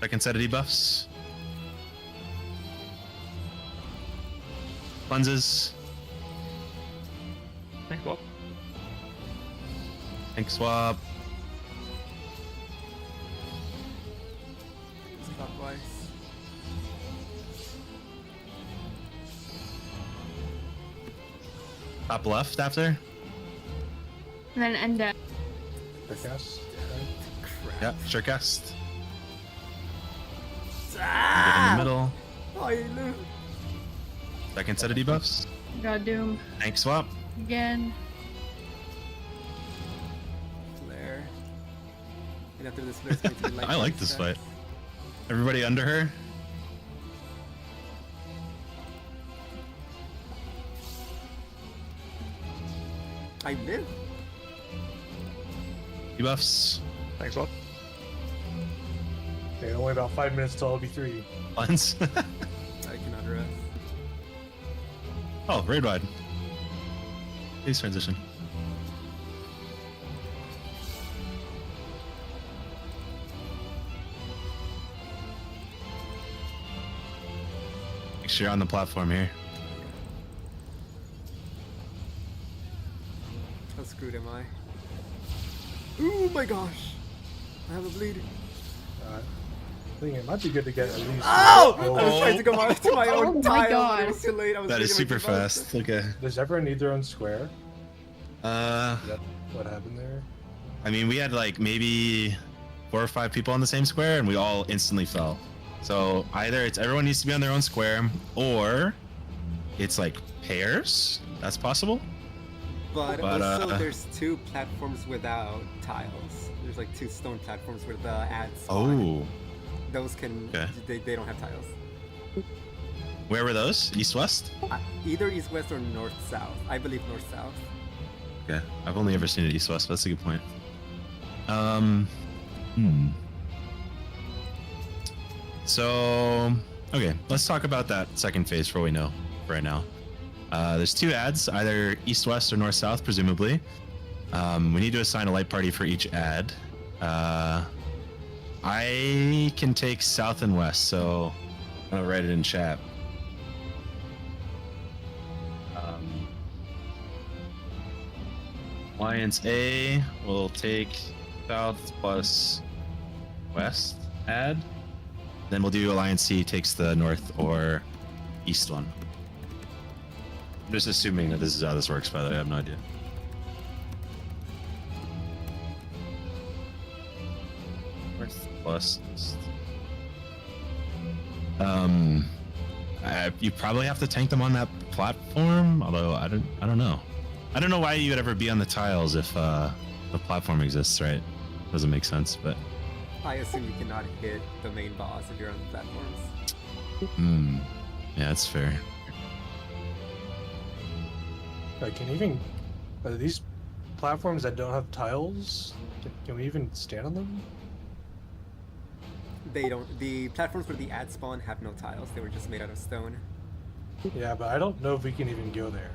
Second set of debuffs. Cleanses. Thanks, Bob. Tank swap. Clockwise. Top left after. And then end up. Yes. Crap. Yeah, sure cast. Ah! In the middle. Oh, you lose. Second set of debuffs. Got Doom Tank swap. again. Flare. And after this, flare's going to be I like this fight. Everybody under her. I live. Debuffs. Thanks, Bob. Okay, only about 5 minutes till LB3. Cleanse. I cannot rest. Oh, raid wide. Please transition. Make sure you're on the platform here. How screwed am I? Oh my gosh! I have a bleed. I think it might be good to get at least. Oh! I was trying to go to my Oh own my tile. God. It was too late. I was That is bleeding way super too much. fast. Okay. Does everyone need their own square? Is that what happened there? I mean, we had like maybe 4 or 5 people on the same square, and we all instantly fell. So either it's everyone needs to be on their own square, or it's like pairs. That's possible. But also, there's 2 platforms without tiles. There's like 2 stone platforms where the ads. Oh. Those can. Okay. They don't have tiles. Where were those? East west? Either east west or north south. I believe north south. Okay. I've only ever seen it east west. But that's a good point. So okay, let's talk about that second phase for what we know right now. There's 2 ads, either east west or north south, presumably. We need to assign a light party for each ad. I can take south and west, so I'm gonna write it in chat. Alliance A will take south plus west ad. Then we'll do Alliance C takes the north or east one. I'm just assuming that this is how this works, by the way. I have no idea. North plus east. You probably have to tank them on that platform, although I don't know. I don't know why you would ever be on the tiles if the platform exists, right? Doesn't make sense, but I assume you cannot hit the main boss if you're on the platforms. yeah, that's fair. Are these platforms that don't have tiles? Can we even stand on them? They don't. The platforms for the ad spawn have no tiles. They were just made out of stone. Yeah, but I don't know if we can even go there.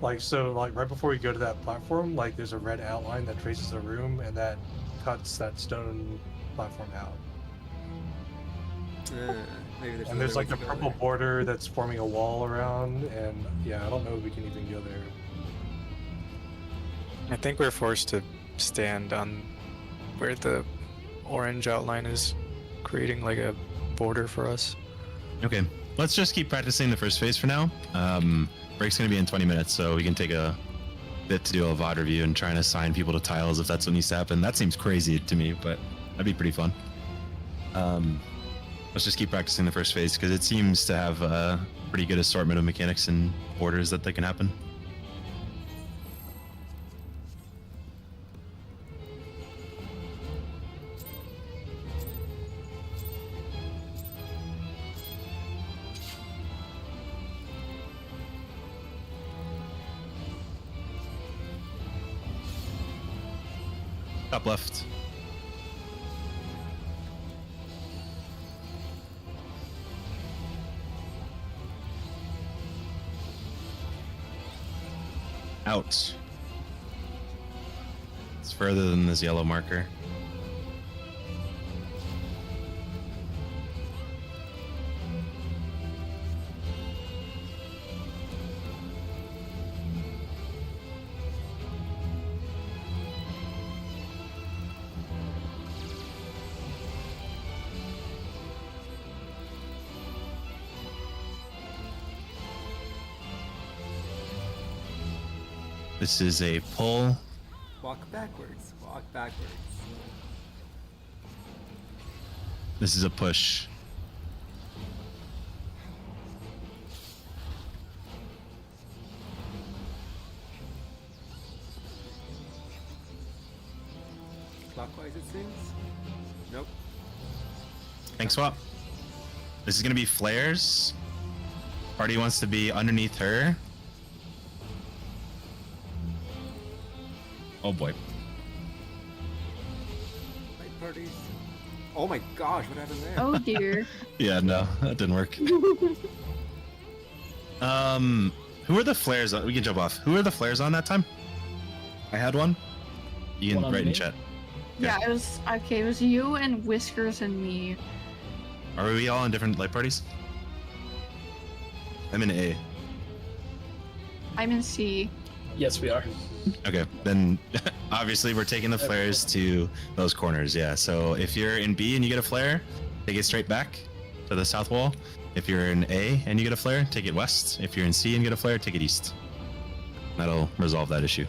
Right before we go to that platform, like there's a red outline that traces the room and that cuts that stone platform out. Maybe And there's like a purple border that's forming a wall around, and yeah, I don't know if we can even go there. I think we're forced to stand on where the orange outline is creating like a border for us. Okay, let's just keep practicing the first phase for now. Break's gonna be in 20 minutes, so we can take a bit to do a VOD review and try and assign people to tiles if that's what needs to happen. That seems crazy to me, but that'd be pretty fun. Let's just keep practicing the first phase because it seems to have a pretty good assortment of mechanics and orders that can happen. Top left. Out. It's further than this yellow marker. This is a pull. Walk backwards. Walk backwards. This is a push. Clockwise it seems. Nope. Tank swap. This is gonna be flares. Party wants to be underneath her. Oh boy. Light parties. Oh my gosh, what happened there? Oh dear. Yeah, no, that didn't work. Who are the flares on? We can jump off. Who are the flares on that time? I had one. You One can on write in me? chat. Yeah, it was okay. It was you and Whiskers and me. Are we all in different light parties? I'm in A. I'm in C. Yes, we are. Okay, then obviously we're taking the flares to those corners, yeah. So if you're in B and you get a flare, take it straight back to the south wall. If you're in A and you get a flare, take it west. If you're in C and get a flare, take it east. That'll resolve that issue.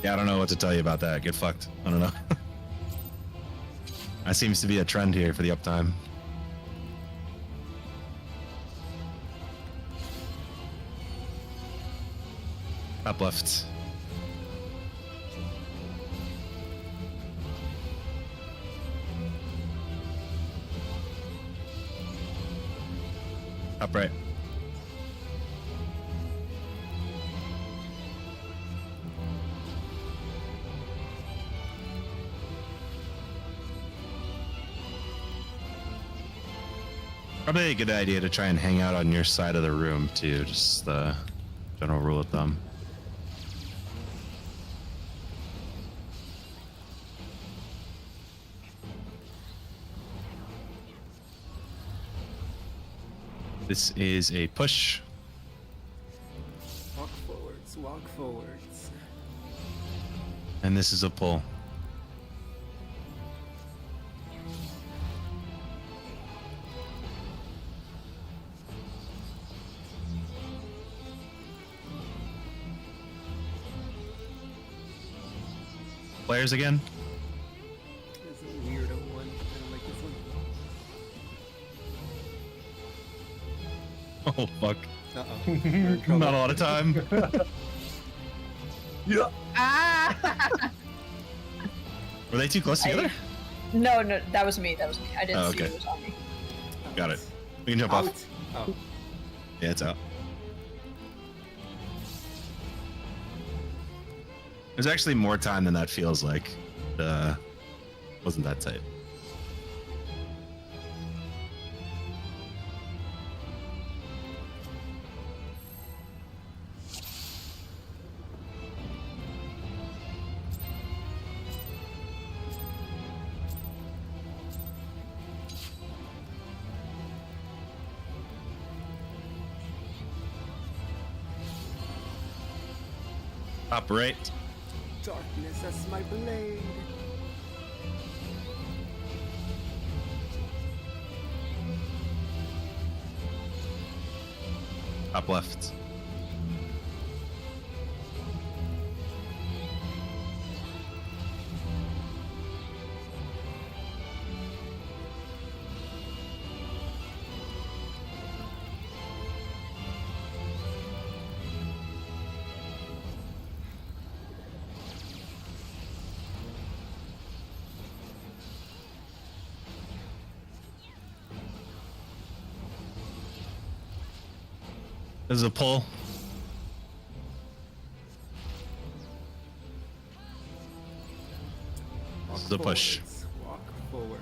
Yeah, I don't know what to tell you about that. Get fucked. I don't know. That seems to be a trend here for the uptime. Up left. Up right. Probably a good idea to try and hang out on your side of the room too, just the general rule of thumb. This is a push. Walk forwards, walk forwards. And this is a pull. Players again. This is a weirdo one. I don't like this one. Oh fuck. Uh-oh. We're in trouble. Not a lot of time. Yeah. Ah! Were they too close together? No, that was me. That was me. I didn't Oh, see okay. it was on me. Got it. We can jump Out. off. Oh. Yeah, it's out. There's actually more time than that feels like. Wasn't that tight. Up right. Darkness as my blade. Up left. This is a pull. This is a push. Walk forwards.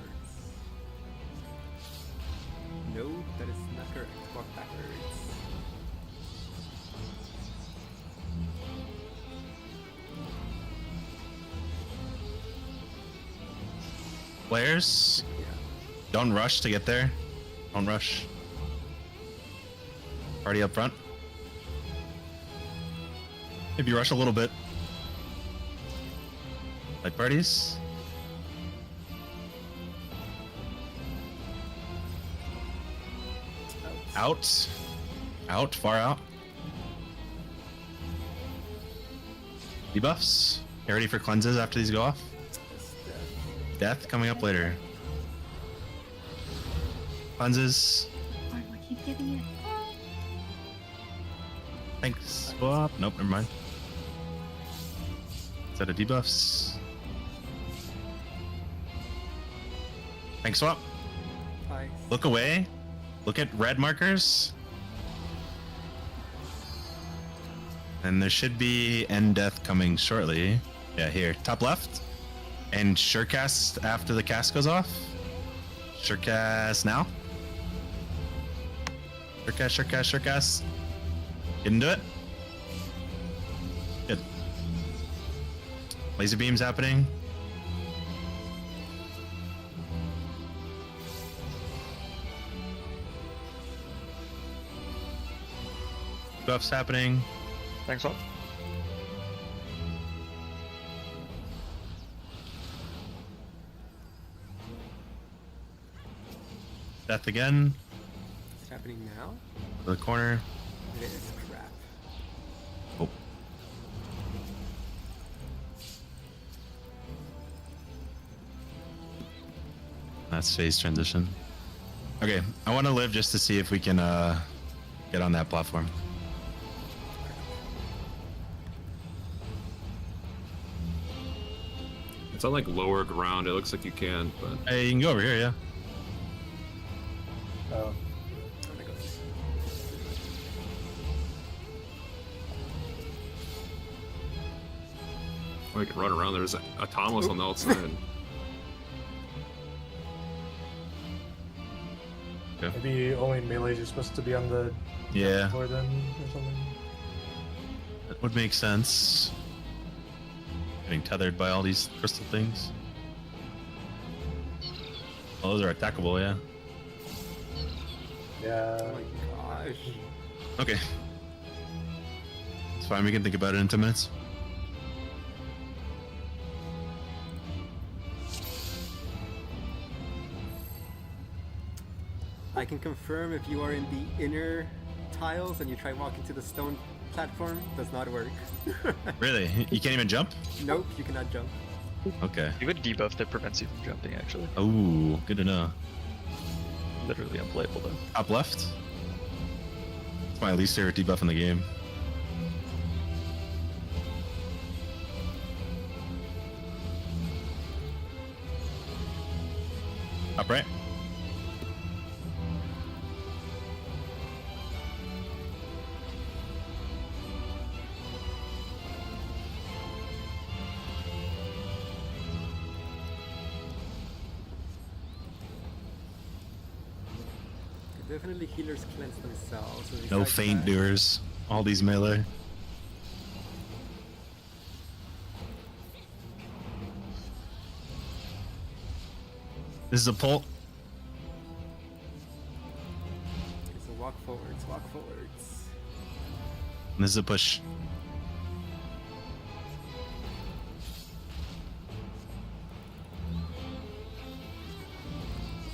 No, that is not correct. Walk backwards. Players, Yeah. don't rush to get there. Don't rush. Party up front. Maybe rush a little bit. Like parties. Out. Out. Far out. Debuffs. Get ready for cleanses after these go off. Death coming up later. Cleanses. Why do I keep getting it? Thanks. Swap. Nope, never mind. Set of debuffs. Thanks, swap. Nice. Look away. Look at red markers. And there should be end death coming shortly. Yeah, here. Top left. And sure cast after the cast goes off. Sure cast now. Sure cast, sure cast, sure cast. Get into it. Good. Laser beams happening. Buffs happening. Thanks, Swap. Death again. Is it happening now? To the corner. It is crap. Oh. That's phase transition. Okay, I want to live just to see if we can get on that platform. It's on like lower ground. It looks like you can, but Hey, you can go over here, yeah. Oh. Oh my god. or you can run around. There's a Thomas on the outside. Maybe only melees are supposed to be on the Yeah, floor then, or something. that would make sense. Getting tethered by all these crystal things. Oh, those are attackable, yeah. Yeah. Oh my gosh. Okay. It's fine, we can think about it in 10 minutes. I can confirm if you are in the inner tiles and you try walking to the stone platform, does not work. Really? You can't even jump? Nope, you cannot jump. Okay. You have a debuff that prevents you from jumping, actually. Oh, good to know. Literally unplayable, though. Top left? It's my least favorite debuff in the game. Top right? Definitely healers cleanse themselves. So No besides feint that- doers. All these melee. This is a pull. Okay, so walk forwards, walk forwards. And this is a push.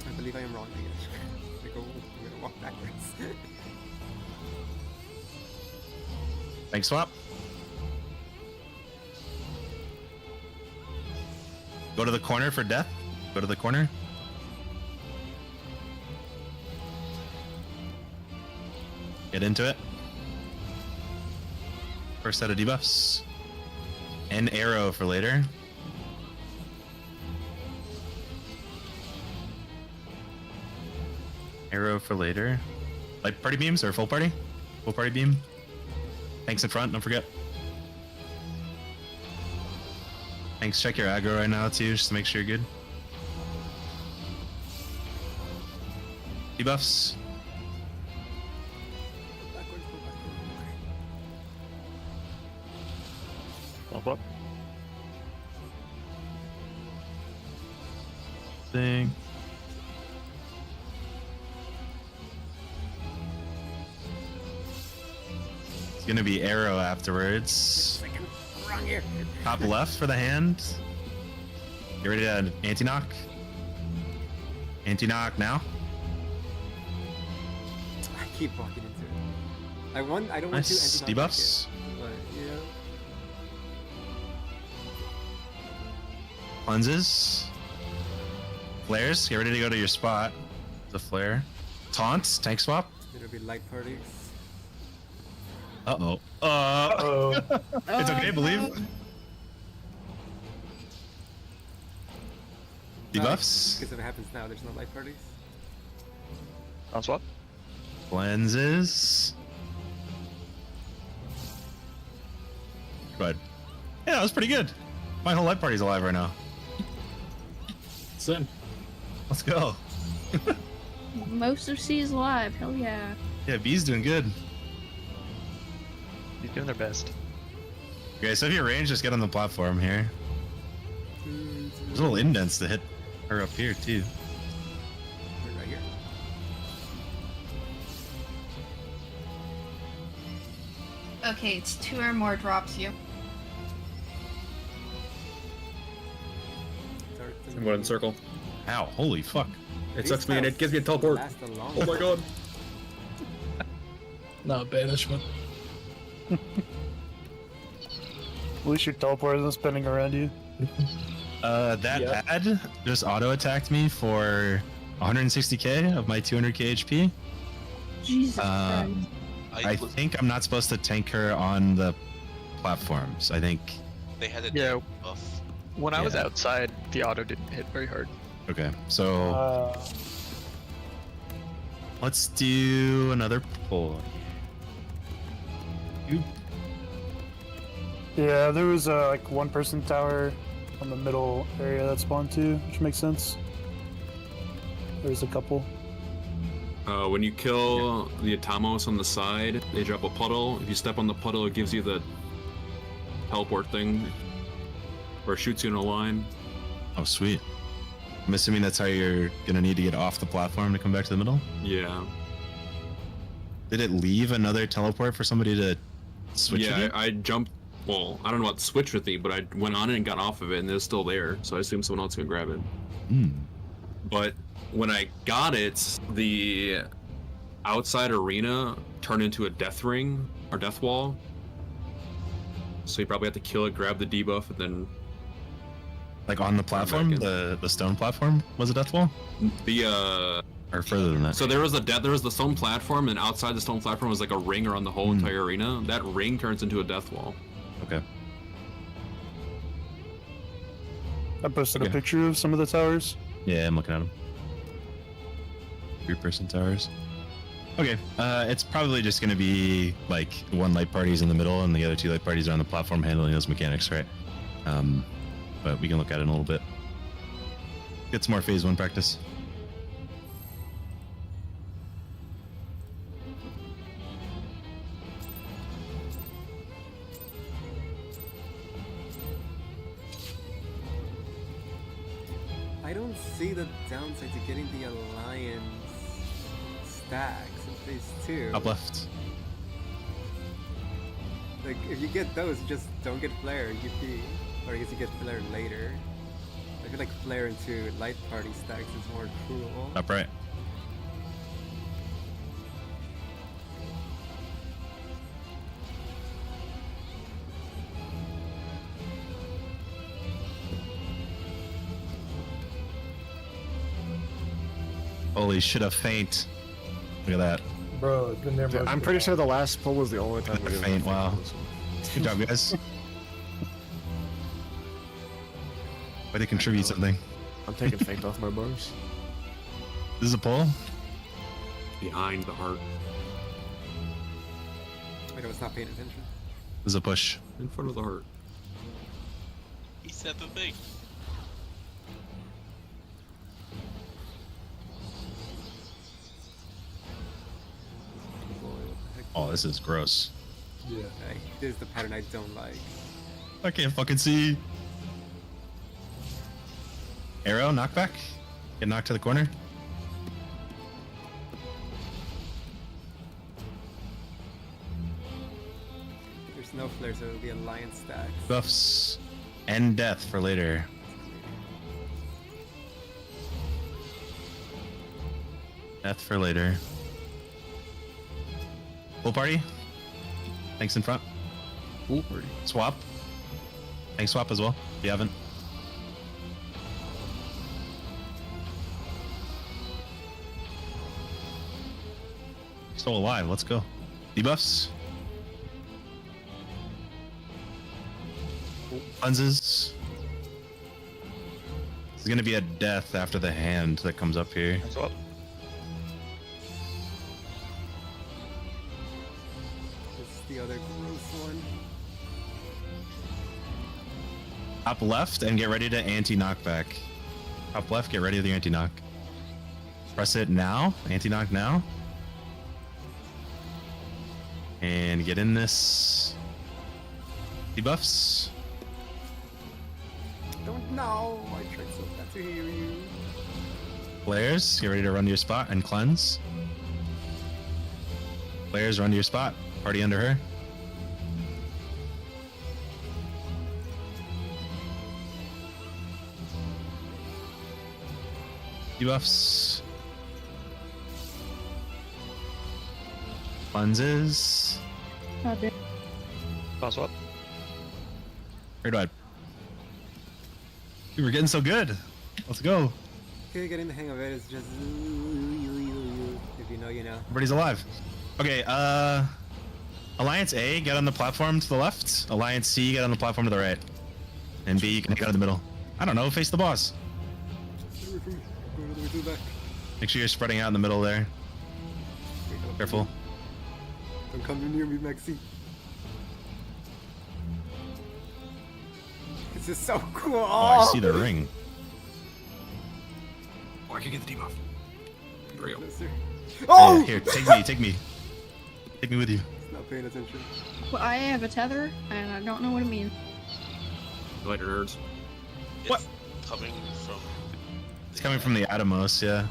I believe I am wrong again. I'm gonna walk backwards. Thanks, swap. Go to the corner for death. Go to the corner. Get into it. First set of debuffs. And arrow for later. Arrow for later. Light party beams or full party? Full party beam. Tanks in front, don't forget. Tanks, check your aggro right now too, just to make sure you're good. Debuffs. Backwards, go backwards. Bump up. Thing. It's gonna be arrow afterwards. Second, wrong here. Top left for the hand. Get ready to anti-knock. Anti-knock now. I keep walking into it. I don't want Nice to debuffs. but yeah. Cleanses. Flares. Get ready to go to your spot. The flare. Taunts. Tank swap. It'll be light parties. Uh-oh. It's okay, believe. Debuffs. Because if it happens now, there's no light parties. On swap. Cleanses. But yeah, that was pretty good. My whole light party's alive right now. Same. Let's go. Most of C is alive. Hell yeah. Yeah, B's doing good. He's doing their best. Okay, so if you're ranged, just get on the platform here. There's little indents to hit her up here too. Right here. Okay, it's 2 or more drops you. I'm going in circle. Ow, holy fuck. It sucks me and it gives me a teleport. Oh my god. No, banishment. At least your teleport isn't spinning around you. That pad just auto attacked me for 160k of my 200k HP. Jesus Christ. I think I'm not supposed to tank her on the platforms. I think. They had a buff. When I was outside, the auto didn't hit very hard. Okay, so let's do another pull. Yeah, there was like one person tower on the middle area that spawned too, which makes sense. There's a couple. When you kill the Atamos on the side, they drop a puddle. If you step on the puddle, it gives you the teleport thing, or shoots you in a line. Oh, sweet. I'm assuming that's how you're gonna need to get off the platform to come back to the middle? Yeah. Did it leave another teleport for somebody to switch Yeah, with? I jumped. Well, I don't know about switch with me, but I went on it and got off of it, and it's still there. So I assume someone else can grab it. But when I got it, the outside arena turned into a death ring or death wall. So you probably have to kill it, grab the debuff, and then. Like on the platform, the stone platform was a death wall. Or further than that. So there was the stone platform, and outside the stone platform was like a ring around the whole entire arena. That ring turns into a death wall. Okay. I posted a picture of some of the towers. Yeah, I'm looking at them. 3-person towers. Okay, it's probably just gonna be like one light party's in the middle and the other 2 light parties are on the platform handling those mechanics, right? But we can look at it in a little bit. Get some more phase 1 practice. I don't see the downside to getting the alliance stacks in phase 2. Up left. Like, if you get those, you just don't get flare, UP. Or I guess you get flare later. I feel like flare into light party stacks is more cool. Upright. Holy shit, a feint. Look at that. Bro, it's been there. Yeah, I'm pretty sure the last pull was the only time we did Feint, wow. Good job, guys. Way to contribute something. I'm taking feint off my bars. This is a pull? Behind the heart. Wait, I was not paying attention. This is a push. In front of the heart. He said the thing. Oh, this is gross. Yeah. Like, this is the pattern I don't like. I can't fucking see. Arrow, knockback. Get knocked to the corner. There's no flare, so it'll be alliance stacks. Buffs and death for later. Death for later. Full party. Thanks in front. Full party. Swap. Thanks swap as well. If you haven't. Still alive. Let's go. Debuffs. Cleanses. This is gonna be a death after the hand that comes up here. Swap. This is the other gross one. Top left and get ready to anti-knockback. Top left, get ready to the anti-knock. Press it now. Anti-knock now. And get in this. Debuffs. Don't know. I tried so bad to hear you. Flares, get ready to run to your spot and cleanse. Flares, run to your spot. Party under her. Debuffs. Cleanses. Boss swap. Where do I? We were getting so good. Let's go. Okay, getting the hang of it is just if you know, you know. Everybody's alive. Okay, Alliance A, get on the platform to the left. Alliance C, get on the platform to the right. And B, you can get in the middle. I don't know, face the boss. Stay away from me. Go all the way to the back. Make sure you're spreading out in the middle there. Careful. Don't come near me, Maxi. This is so cool. Oh, I see the ring. Oh, I can get the debuff. There we go. Oh! Yeah, here, take me. Take me with you. It's not paying attention. Well, I have a tether, and I don't know what it means. Later, nerds. What? Coming from. It's coming from the Atomos, yeah.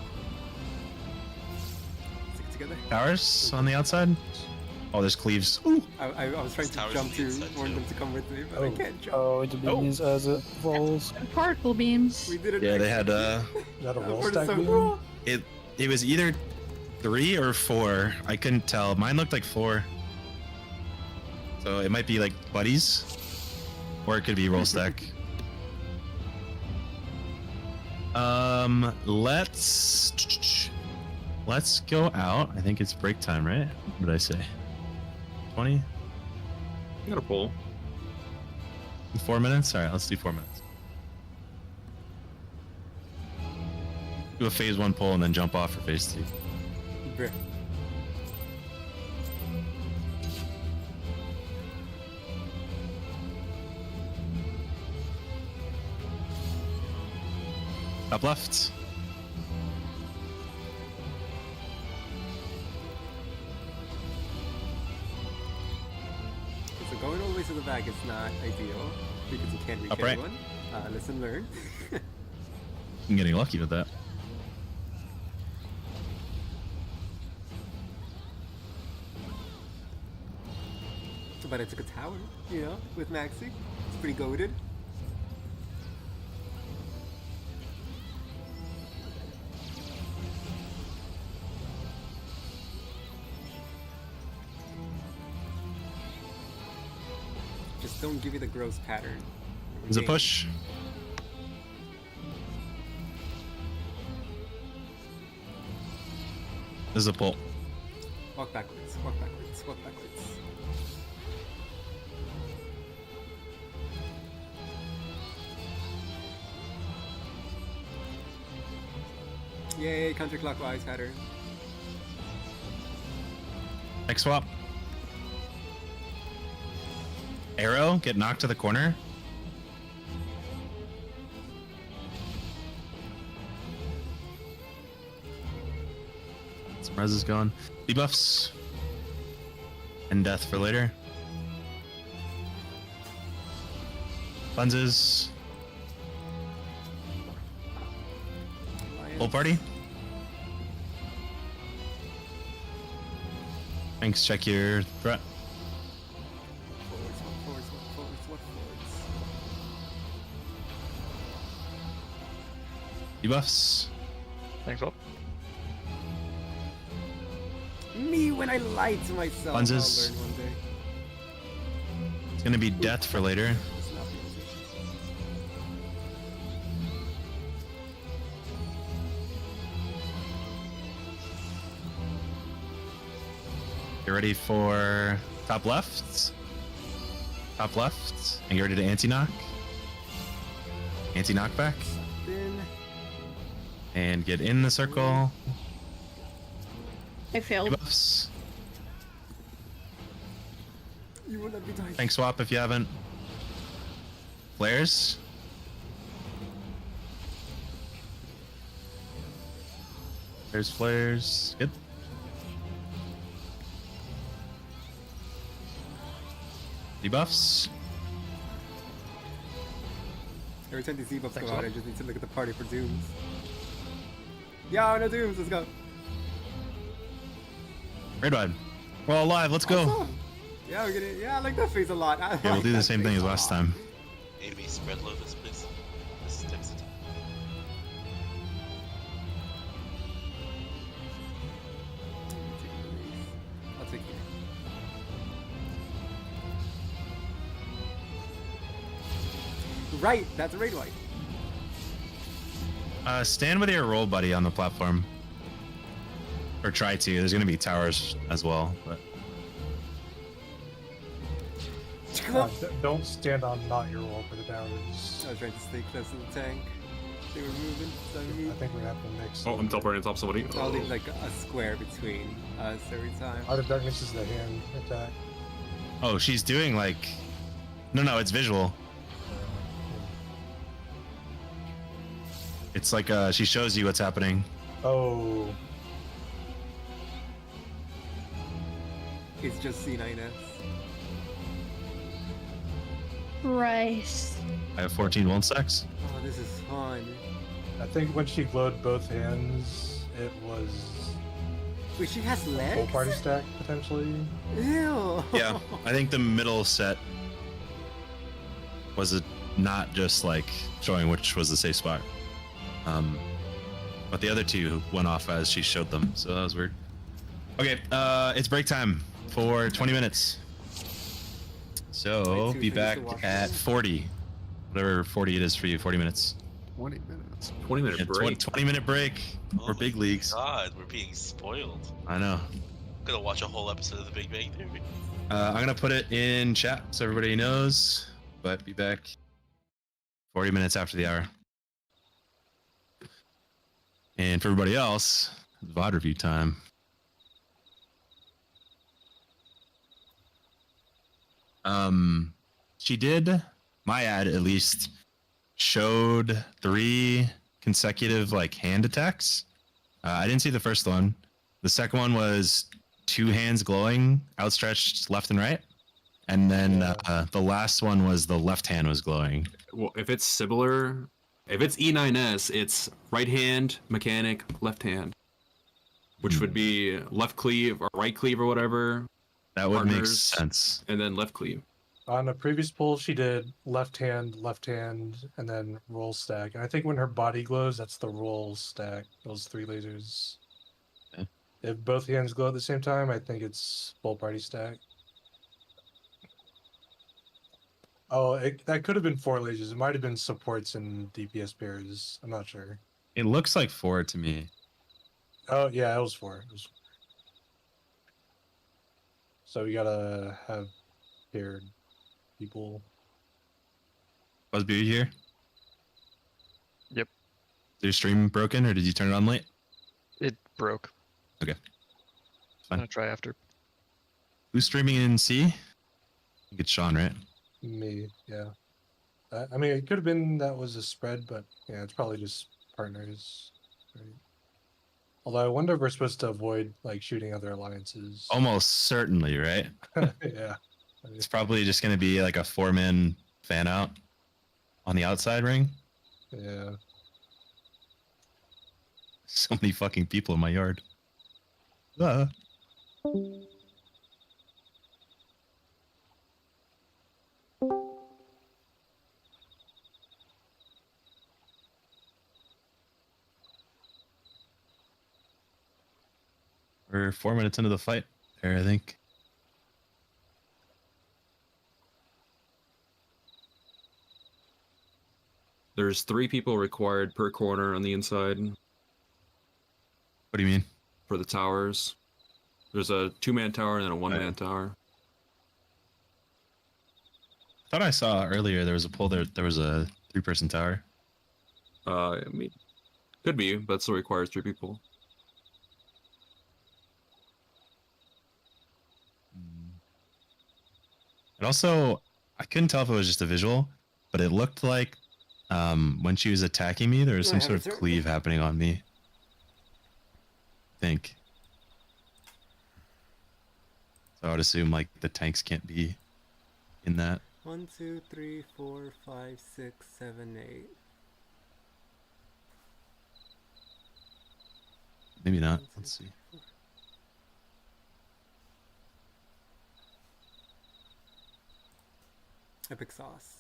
Stick together. Towers on the outside? Oh, there's cleaves. Ooh. I was trying to Towers jump on the to inside, warn too. them to come with me, but I can't jump. Oh, it begins as it falls. Particle beams. We did it. Yeah, they had Is that a That roll part is stack so beam? cool. it was either 3 or 4. I couldn't tell. Mine looked like 4. So it might be like buddies. Or it could be roll stack. Let's go out. I think it's break time, right? What did I say? 20? You got a pull. 4 minutes? Alright, let's do 4 minutes. Do a phase 1 pull and then jump off for phase 2. Bruh. Top left. So going all the way to the back is not ideal because you can't reach Upright. anyone. Listen, learn. I'm getting lucky with that. But I took a tower, you know, with Maxi. It's pretty goated. Just don't give you the gross pattern. There's a push. There's a pull. Walk backwards, walk backwards, walk backwards. Yay, counterclockwise pattern. Next swap. Arrow, get knocked to the corner. Some res is gone. Debuffs. And death for later. Cleanses. Full party. Thanks, check your threat. Forwards, walk forwards, walk forwards, walk forwards. Debuffs. Thanks, Bob. Me when I lie to myself. Lenses. I'll learn one day. It's gonna be death for later. It's not easy. Get ready for top left. Top left. And get ready to anti-knock. Anti-knockback. Then And get in the circle. I failed. Buffs. you will let me die. Tank swap if you haven't. Flares. There's flares. Good. Debuffs. Every time these debuffs Thanks go out, a lot. I just need to look at the party for dooms. Yeah, no dooms. Let's go. Red Wide. We're all alive. Let's go. Awesome. Yeah, we're gonna. Yeah, I like that phase a lot. I Yeah, we'll like do the that same thing phase as a last lot. time. Amy, spread lotus, please. This is next. I'll take you. Right, that's a raid white. Stand with your roll buddy on the platform. Or try to. There's going to be towers as well. But Don't stand on not your roll for the towers. I was trying to stay close to the tank. They were moving, so I I moved. think we have to mix. Oh, I'm teleporting on top of somebody. I'll leave like a square between us every time. Art of Darkness is the hand attack. oh, she's doing like. No, it's visual. It's like she shows you what's happening. Oh, It's just C9S. Christ. I have 14 won't stacks. Oh, this is fun. I think when she glowed both hands, it was Wait, she has full legs? party stack potentially. Ew. Yeah, I think the middle set was it not just like showing which was the safe spot. But the other two went off as she showed them, so that was weird. Okay, it's break time for 20 minutes. So Wait, two be things back to watch. at 40, whatever 40 it is for you. 40 minutes. 20 minutes. 20-minute Yeah, break. 20-minute break for big leagues. God, we're being spoiled. I know. I'm gonna watch a whole episode of The Big Bang Theory. I'm gonna put it in chat so everybody knows. But be back 40 minutes after the hour. And for everybody else, it's VOD review time. She did, my ad at least, showed 3 consecutive like hand attacks. I didn't see the first one. The second one was 2 hands glowing, outstretched left and right. And then the last one was the left hand was glowing. Well, if it's similar, if it's E9S, it's right hand, mechanic, left hand. Which would be left cleave or right cleave or whatever. That would make Partners, sense. And then left cleave. On a previous pull, she did left hand, and then roll stack. And I think when her body glows, that's the roll stack. Those 3 lasers. Okay. If both hands glow at the same time, I think it's full party stack. Oh, that could have been 4 lasers. It might have been supports and DPS pairs. I'm not sure. It looks like 4 to me. Oh, yeah, it was 4. So we gotta have paired people. Buzzbeard here? Yep. Is your stream broken or did you turn it on late? It broke. Okay. I'm gonna try after. Who's streaming in C? I think it's Sean, right? Me, yeah. I mean, it could have been that was a spread, but yeah, it's probably just partners. Right? Although I wonder if we're supposed to avoid like shooting other alliances. Almost certainly, right? Yeah. It's probably just going to be like a 4-man fan out on the outside ring. Yeah. So many fucking people in my yard. Ah. We're 4 minutes into the fight there, I think. There's 3 people required per corner on the inside. What do you mean? For the towers. There's a 2-man tower and then a 1-man tower. I thought I saw earlier there was a pull there was a 3-person tower. I mean, could be, but it still requires 3 people. And also, I couldn't tell if it was just a visual, but it looked like when she was attacking me, there was some sort of cleave happening on me. I think. So I would assume like the tanks can't be in that. 1, 2, 3, 4, 5, 6, 7, 8. Maybe not. Let's see. Epic sauce.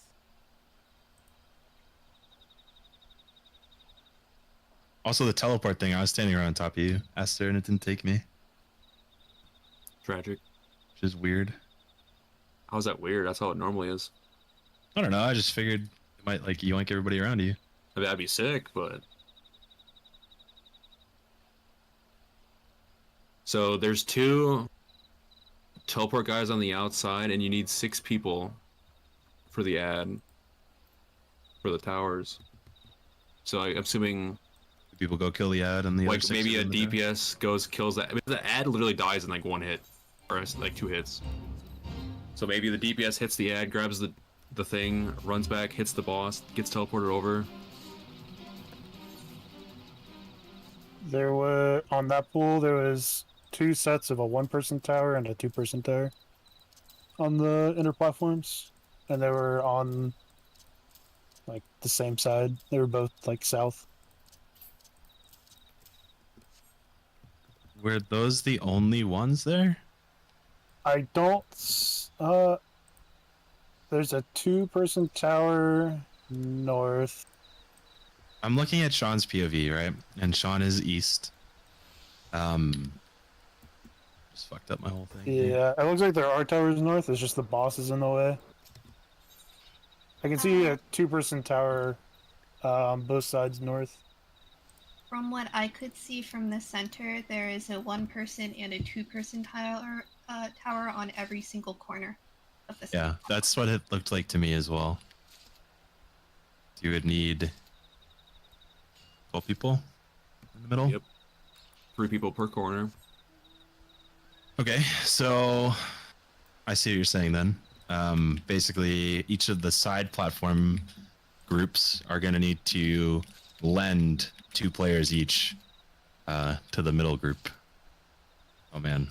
Also, the teleport thing, I was standing right on top of you, Aster, and it didn't take me. Tragic. Which is weird. How's that weird? That's how it normally is. I don't know, I just figured it might, like, yoink everybody around you. I mean, that'd be sick, but... So, there's 2 teleport guys on the outside, and you need 6 people for the ad. For the towers. So, I'm assuming... People go kill the ad and the like other 6 maybe a in the DPS goes kills that. I mean, the ad literally dies in like 1 hit, or like 2 hits. So maybe the DPS hits the ad, grabs the thing, runs back, hits the boss, gets teleported over. There were on that pool. There was 2 sets of a 1-person tower and a 2-person tower on the inner platforms, and they were on like the same side. They were both like south. Were those the only ones there? I don't. There's a 2-person tower north. I'm looking at Sean's POV, right? And Sean is east. Just fucked up my whole thing. Yeah, it looks like there are towers north. It's just the boss is in the way. I can see a 2-person tower on both sides north. From what I could see from the center, there is a 1-person and a 2-person tower on every single corner of the center. Yeah, that's what it looked like to me as well. You would need 12 people in the middle? Yep. 3 people per corner. Okay, so I see what you're saying then. Basically, each of the side platform groups are going to need to lend 2 players each to the middle group. Oh man.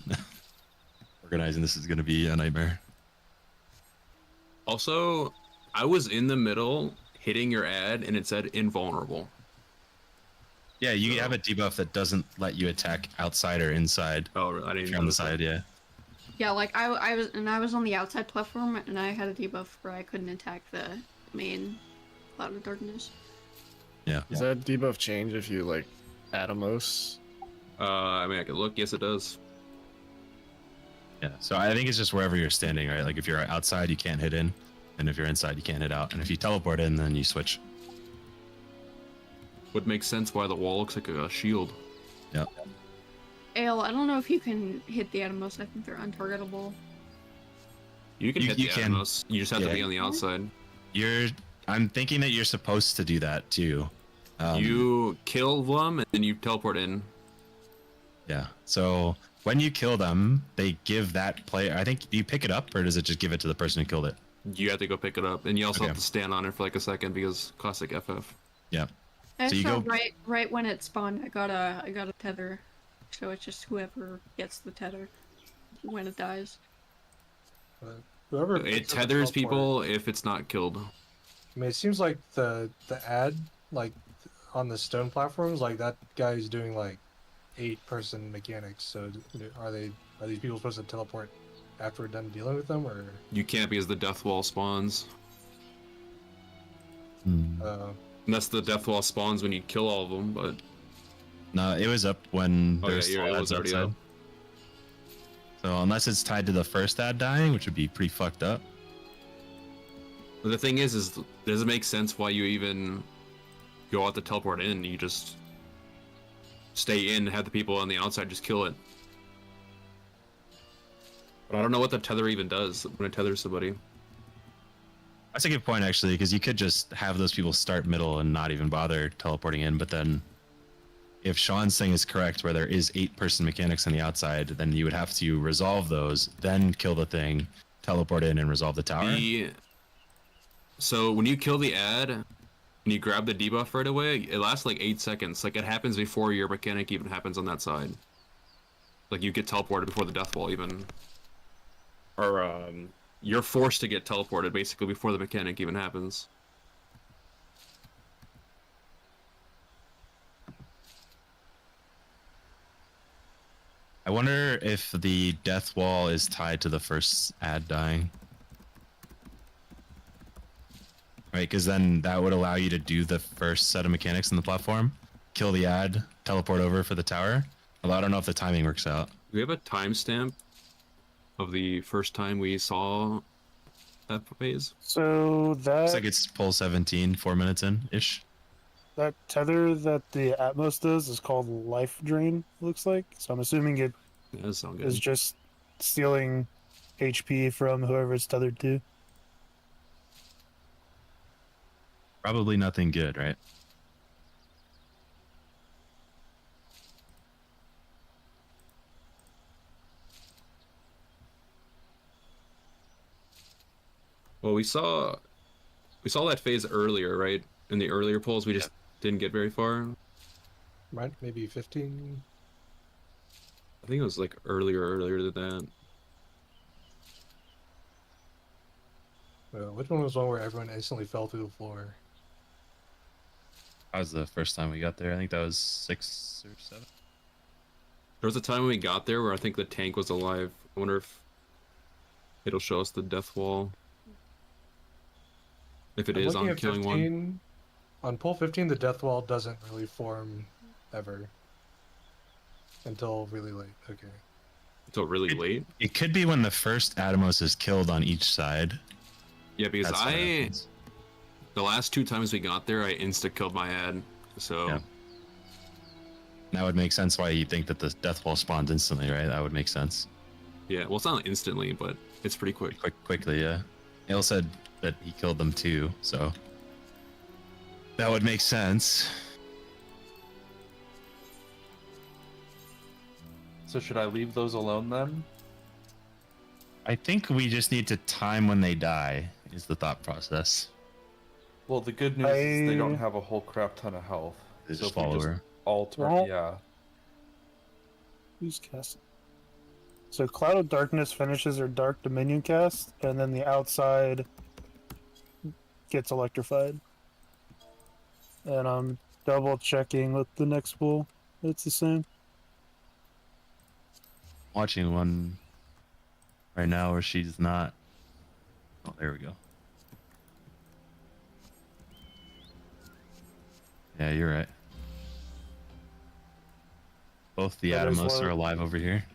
Organizing this is going to be a nightmare. Also, I was in the middle hitting your ad and it said invulnerable. Yeah, you have a debuff that doesn't let you attack outside or inside. Oh, I didn't if you're on the side, yeah. Yeah, like I was on the outside platform and I had a debuff where I couldn't attack the main Cloud of Darkness. Yeah. Does that debuff change if you like Atomos? I mean, I could look. Yes, it does. Yeah, so I think it's just wherever you're standing, right? Like if you're outside, you can't hit in, and if you're inside, you can't hit out. And if you teleport in, then you switch. Would make sense why the wall looks like a shield. Yeah. Ale, I don't know if you can hit the Atomos. I think they're untargetable. You can hit the Atomos. You just have to be on the outside. I'm thinking that you're supposed to do that too. You kill them and then you teleport in. Yeah. So when you kill them, they give that player. I think, do you pick it up or does it just give it to the person who killed it? You have to go pick it up, and you also have to stand on it for like a second because classic FF. Yeah. So you go right when it spawned. I got a tether, so it's just whoever gets the tether when it dies. Whoever it tethers people if it's not killed. I mean, it seems like the ad, like on the stone platforms, like that guy's doing like 8-person mechanics. So are these people supposed to teleport after we're done dealing with them, or you can't because the death wall spawns. Unless the death wall spawns when you kill all of them, but no, it was up when it was already up. So unless it's tied to the first ad dying, which would be pretty fucked up. But the thing is does it make sense why you even go out to teleport in? You just stay in, have the people on the outside just kill it. But I don't know what the tether even does when it tethers somebody. That's a good point, actually, because you could just have those people start middle and not even bother teleporting in. But then, if Sean's thing is correct, where there is 8-person mechanics on the outside, then you would have to resolve those, then kill the thing, teleport in, and resolve the tower. So when you kill the ad, and you grab the debuff right away, it lasts like 8 seconds. Like, it happens before your mechanic even happens on that side. Like, you get teleported before the death wall even. Or, you're forced to get teleported, basically, before the mechanic even happens. I wonder if the death wall is tied to the first ad dying. Right, because then that would allow you to do the first set of mechanics in the platform, kill the ad, teleport over for the tower. Although I don't know if the timing works out. Do we have a timestamp of the first time we saw that phase? So that Looks like it's pull 17, 4 minutes in-ish. that tether that the Atmos does is called Life Drain, looks like. So I'm assuming it Yeah, that sounds good. is just stealing HP from whoever it's tethered to. Probably nothing good, right? Well, we saw that phase earlier, right? In the earlier polls, we just didn't get very far. Right, maybe 15. I think it was like earlier than that. Which one was one where everyone instantly fell through the floor? That was the first time we got there. I think that was 6 or 7. There was a time when we got there where I think the tank was alive. I wonder if it'll show us the death wall. If it I'm is looking on at killing 15. one. On pull 15, the death wall doesn't really form ever. Until really late. Okay. Until really late? It could be when the first Atomos is killed on each side. Yeah, because That's what happens. the last 2 times we got there, I insta-killed my ad. So... Yeah. That would make sense why you think that the death wall spawned instantly, right? That would make sense. Yeah, well, it's not instantly, but it's pretty quick. Quickly, yeah. Ale said that he killed them too, so that would make sense. So should I leave those alone then? I think we just need to time when they die, is the thought process. Well, the good news is they don't have a whole crap ton of health. They So just if we fall just over. alter, Well- yeah. Who's casting? So Cloud of Darkness finishes her Dark Dominion cast, and then the outside gets electrified. And I'm double checking with the next pool. It's the same. Watching one right now where she's not. Oh, there we go. Yeah, you're right. Both the Oh, there's Atomos one. are alive over here.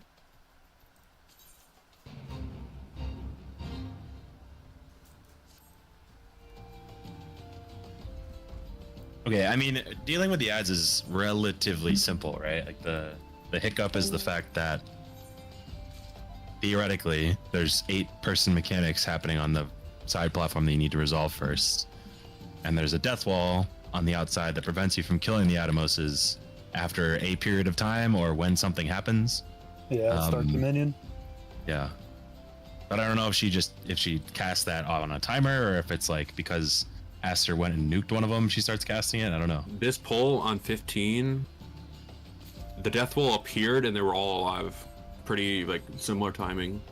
Okay, I mean, dealing with the ads is relatively simple, right? Like the hiccup is the fact that theoretically there's 8-person mechanics happening on the side platform that you need to resolve first, and there's a death wall on the outside that prevents you from killing the Atomoses after a period of time or when something happens. Yeah, it's Dark Dominion. Yeah, but I don't know if she cast that on a timer or if it's like because Aster went and nuked one of them, she starts casting it. I don't know. This poll on 15, the death wall appeared and they were all alive. Pretty, like, similar timing.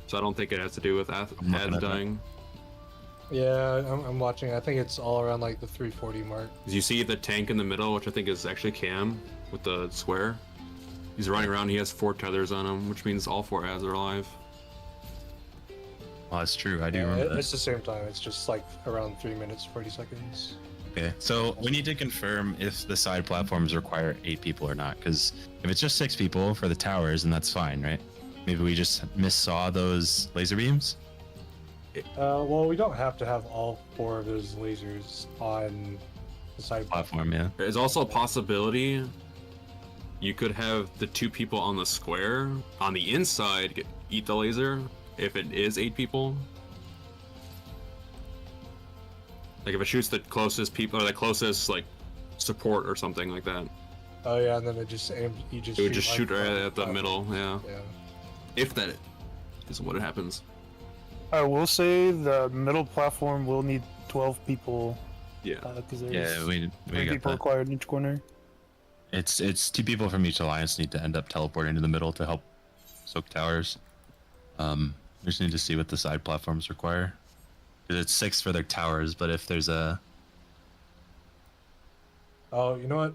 So I don't think it has to do with ads dying. Yeah, I'm watching. I think it's all around like the 340 mark. You see the tank in the middle, which I think is actually Cam with the square. He's running around. He has 4 tethers on him, which means all 4 ads are alive. Oh, that's true. I do remember that. It's the same time. It's just like around 3 minutes, 40 seconds. Okay, so we need to confirm if the side platforms require 8 people or not, because if it's just 6 people for the towers, then that's fine, right? Maybe we just missaw those laser beams? Well, we don't have to have all 4 of those lasers on the side Platform, yeah. There's also a possibility you could have the 2 people on the square on the inside eat the laser if it is 8 people. Like if it shoots the closest people or the closest like support or something like that. Oh yeah, and then it just aims. You just. It would just like, shoot right from at the middle. Yeah. Yeah. If that is what happens. I will say the middle platform will need 12 people. Yeah. Because there's Yeah, we 3 got people that. required in each corner. It's 2 people from each alliance need to end up teleporting to the middle to help soak towers. We just need to see what the side platforms require. Because it's 6 for their towers, but if there's a... Oh, you know what?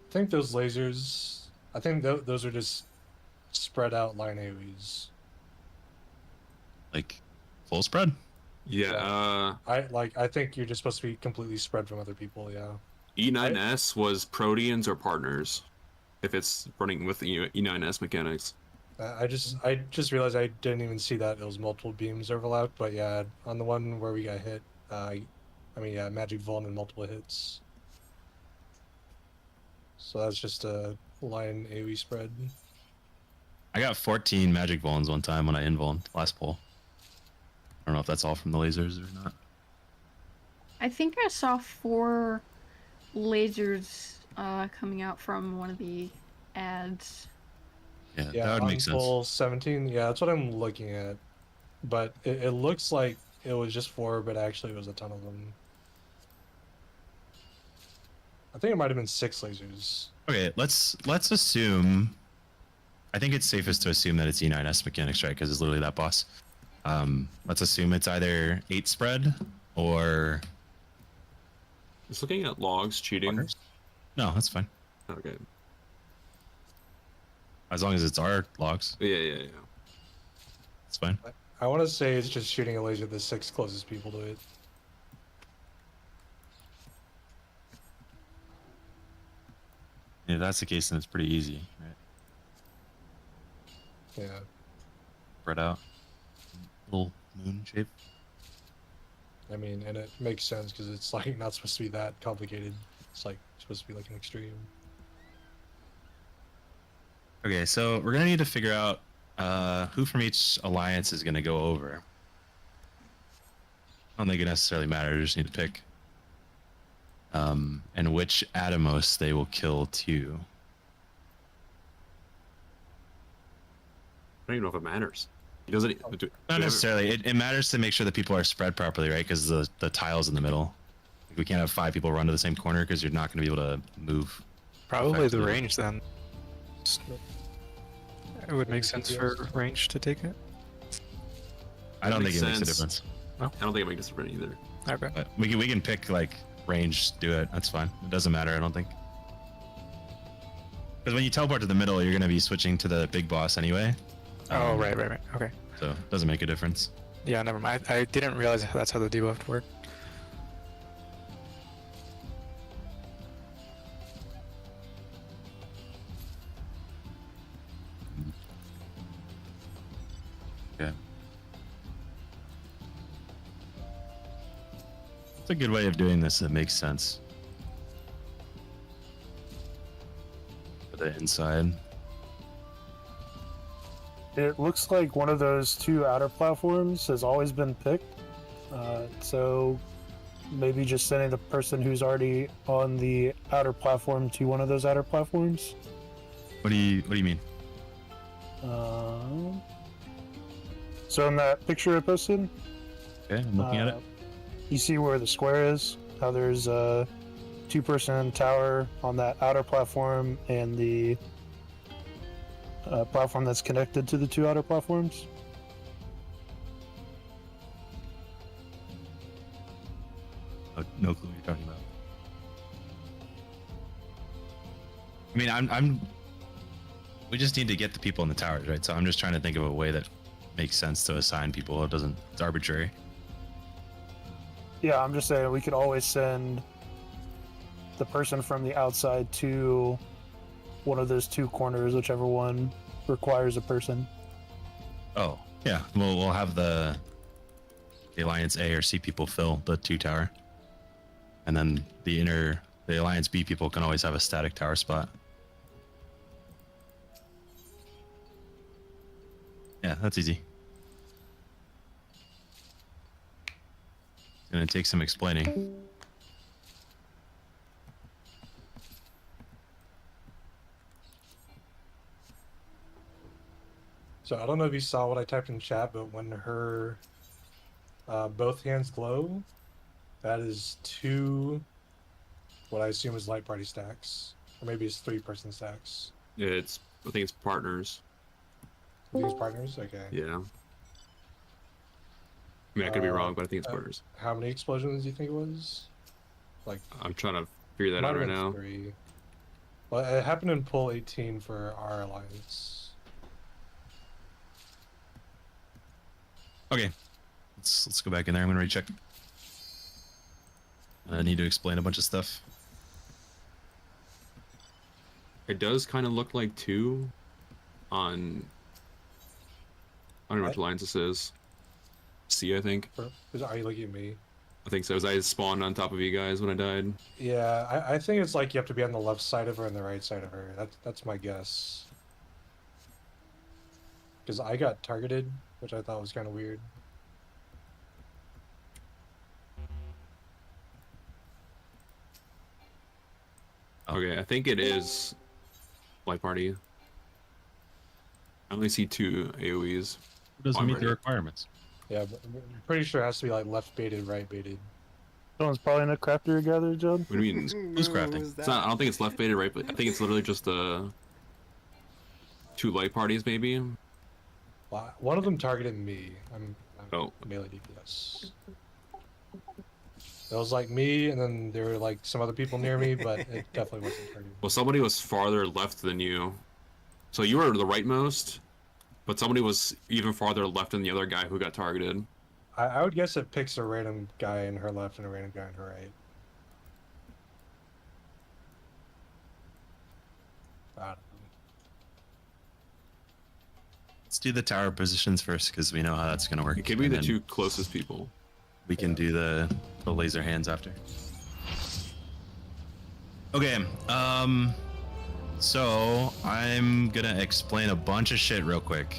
I think those lasers. I think those are just spread out line AoEs. Like full spread? Yeah. I think you're just supposed to be completely spread from other people. Yeah. E9S was Proteans or partners, if it's running with E9S mechanics. I just realized I didn't even see that it was multiple beams overlap, but yeah, on the one where we got hit, Magic Vuln and multiple hits. So that's just a line AoE spread. I got 14 magic Vulns one time when I invulned last pull. I don't know if that's all from the lasers or not. I think I saw 4 lasers coming out from one of the ads. Yeah, Yeah, that would on make sense. full 17. Yeah, that's what I'm looking at. But it looks like it was just 4, but actually it was a ton of them. I think it might have been 6 lasers. Okay, let's assume. I think it's safest to assume that it's E9S mechanics, right? Because it's literally that boss. Let's assume it's either 8 spread or. Just looking at logs cheating. No, that's fine. Okay. As long as it's our logs, Yeah. it's fine. I want to say it's just shooting a laser at the 6 closest people to it. If that's the case, then it's pretty easy, right? Yeah. Spread out, little moon shape. I mean, and it makes sense because it's like not supposed to be that complicated. It's like supposed to be like an extreme. Okay, so we're gonna need to figure out who from each alliance is gonna go over. I don't think it necessarily matters. We just need to pick. And which Atomos they will kill too. I don't even know if it matters. It doesn't. Not necessarily. It matters to make sure that people are spread properly, right? Because the tile's in the middle. We can't have 5 people run to the same corner because you're not going to be able to move. Probably the effectively. range then. It would make sense for range to take it. I don't think makes it makes a sense. difference. I don't think it makes a difference either. Okay. But we can pick like range, do it. That's fine. It doesn't matter, I don't think. Because when you teleport to the middle, you're going to be switching to the big boss anyway. Oh, right. Okay. So it doesn't make a difference. Yeah, never mind. I didn't realize that's how the debuff worked. Yeah. It's a good way of doing this that makes sense. For the inside. It looks like one of those 2 outer platforms has always been picked. So maybe just sending the person who's already on the outer platform to one of those outer platforms. What do you mean? So in that picture I posted, Okay, I'm looking at it. you see where the square is, how there's a 2-person tower on that outer platform and the platform that's connected to the 2 outer platforms. No clue what you're talking about. I mean, we just need to get the people in the towers, right? So I'm just trying to think of a way that makes sense to assign people. It's arbitrary. Yeah, I'm just saying we could always send the person from the outside to one of those two corners, whichever one requires a person. Oh, yeah. We'll have the Alliance A or C people fill the 2 tower. And then the Alliance B people can always have a static tower spot. Yeah, that's easy. It's gonna take some explaining. So I don't know if you saw what I typed in chat, but when her both hands glow, that is 2 what I assume is light party stacks. Or maybe it's 3-person stacks. Yeah, I think it's partners. I think it's partners? Okay. Yeah. I mean, I could be wrong, but I think it's partners. How many explosions do you think it was? Like, I'm trying to figure that out right now. 3. Well, it happened in pool 18 for our alliance. Okay, let's go back in there. I'm gonna recheck. I need to explain a bunch of stuff. It does kind of look like 2 on... I don't know which alliance this is. C, I think. Are you looking at me? I think so. As I spawned on top of you guys when I died. Yeah, I think it's like you have to be on the left side of her and the right side of her. That's my guess. Because I got targeted, which I thought was kind of weird. Okay, I think it is light party. I only see 2 AoEs. Who doesn't meet the requirements? Yeah, but I'm pretty sure it has to be like left baited, right baited. Someone's probably not crafter together, John. What do you mean? Who's crafting? It's not, I don't think it's left baited, right? But I think it's literally just 2 light parties, maybe. Well, one of them targeted me. I'm oh. melee DPS. It was like me, and then there were like some other people near me, but it definitely wasn't targeted. Well, somebody was farther left than you. So you were the rightmost, but somebody was even farther left than the other guy who got targeted. I would guess it picks a random guy in her left and a random guy in her right. I don't know. Let's do the tower positions first, because we know how that's gonna work. It could be the 2 closest people. We can do the laser hands after. Okay, so I'm gonna explain a bunch of shit real quick.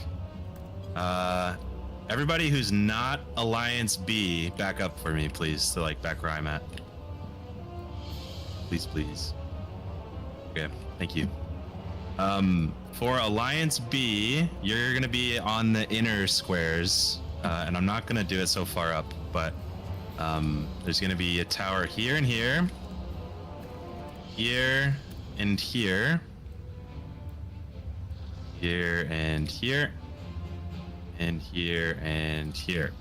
Everybody who's not Alliance B, back up for me, please, to like back where I'm at. Please, please. Okay, thank you. For Alliance B, you're gonna be on the inner squares, and I'm not gonna do it so far up, but there's gonna be a tower here and here, here and here, here and here, and here and here.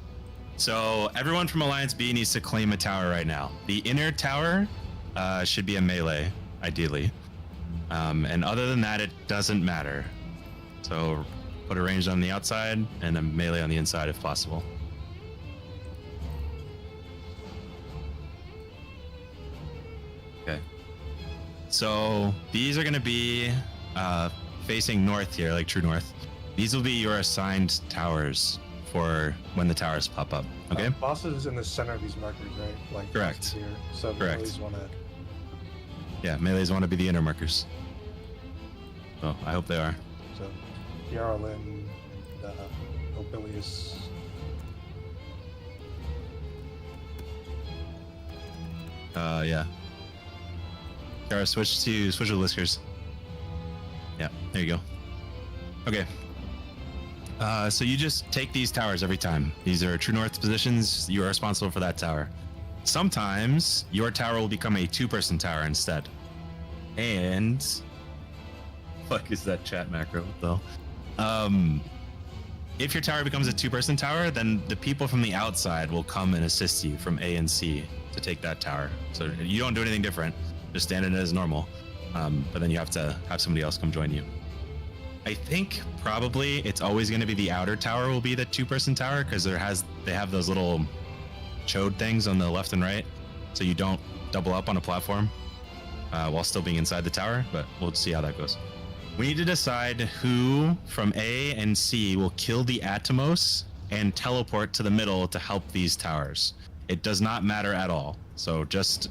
So everyone from Alliance B needs to claim a tower right now. The inner tower should be a melee, ideally. And other than that, it doesn't matter. So put a ranged on the outside and a melee on the inside if possible. Okay. So these are going to be facing north here, like true north. These will be your assigned towers for when the towers pop up. Okay. Bosses is in the center of these markers, right? Like correct. Here. So correct. Melees want to. Yeah, melees want to be the inner markers. Oh, I hope they are. So, Yarlin, Obilius. Yeah. Kara, switch to whiskers. Yeah, there you go. Okay. So you just take these towers every time. These are true north positions. You are responsible for that tower. Sometimes your tower will become a 2-person tower instead. And fuck is that chat macro though? If your tower becomes a 2-person tower, then the people from the outside will come and assist you from A and C to take that tower. So you don't do anything different, just stand in it as normal. But then you have to have somebody else come join you. I think probably it's always going to be the outer tower will be the 2-person tower because they have those little chode things on the left and right, so you don't double up on a platform while still being inside the tower, but we'll see how that goes. We need to decide who from A and C will kill the Atomos and teleport to the middle to help these towers. It does not matter at all. So just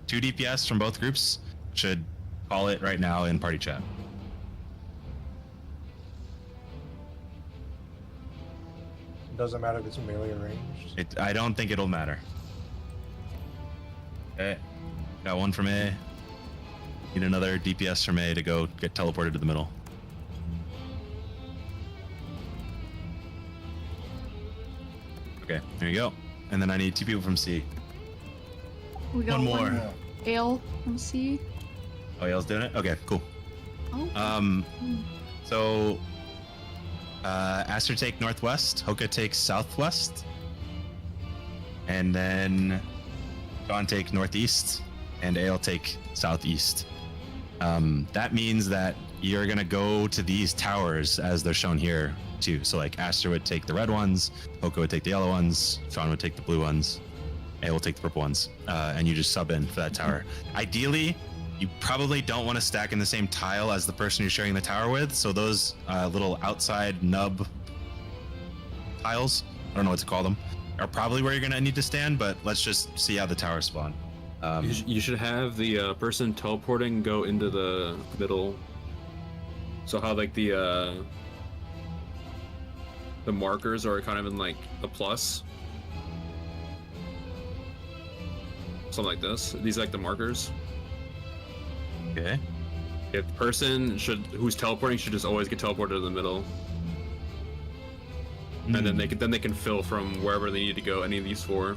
2 DPS from both groups should call it right now in party chat. It doesn't matter if it's melee or ranged. I don't think it'll matter. Okay, got one from A. Need another DPS from A to go get teleported to the middle. Okay, there you go. And then I need 2 people from C. We got one more. Ale from C. Oh, Yale's doing it? Okay, cool. Oh. So Aster take northwest, Hoka takes southwest, and then John take northeast, and Ale take southeast. That means that you're gonna go to these towers as they're shown here too. So like Aster would take the red ones, Hoka would take the yellow ones, John would take the blue ones, Ale will take the purple ones, and you just sub in for that tower. Ideally, you probably don't want to stack in the same tile as the person you're sharing the tower with. So those little outside nub tiles, I don't know what to call them, are probably where you're gonna need to stand, but let's just see how the towers spawn. You should have the person teleporting go into the middle. So how like the markers are kind of in like a plus. Something like this. These are like the markers. Okay. If the person who's teleporting should just always get teleported to the middle. And then they can fill from wherever they need to go, any of these 4.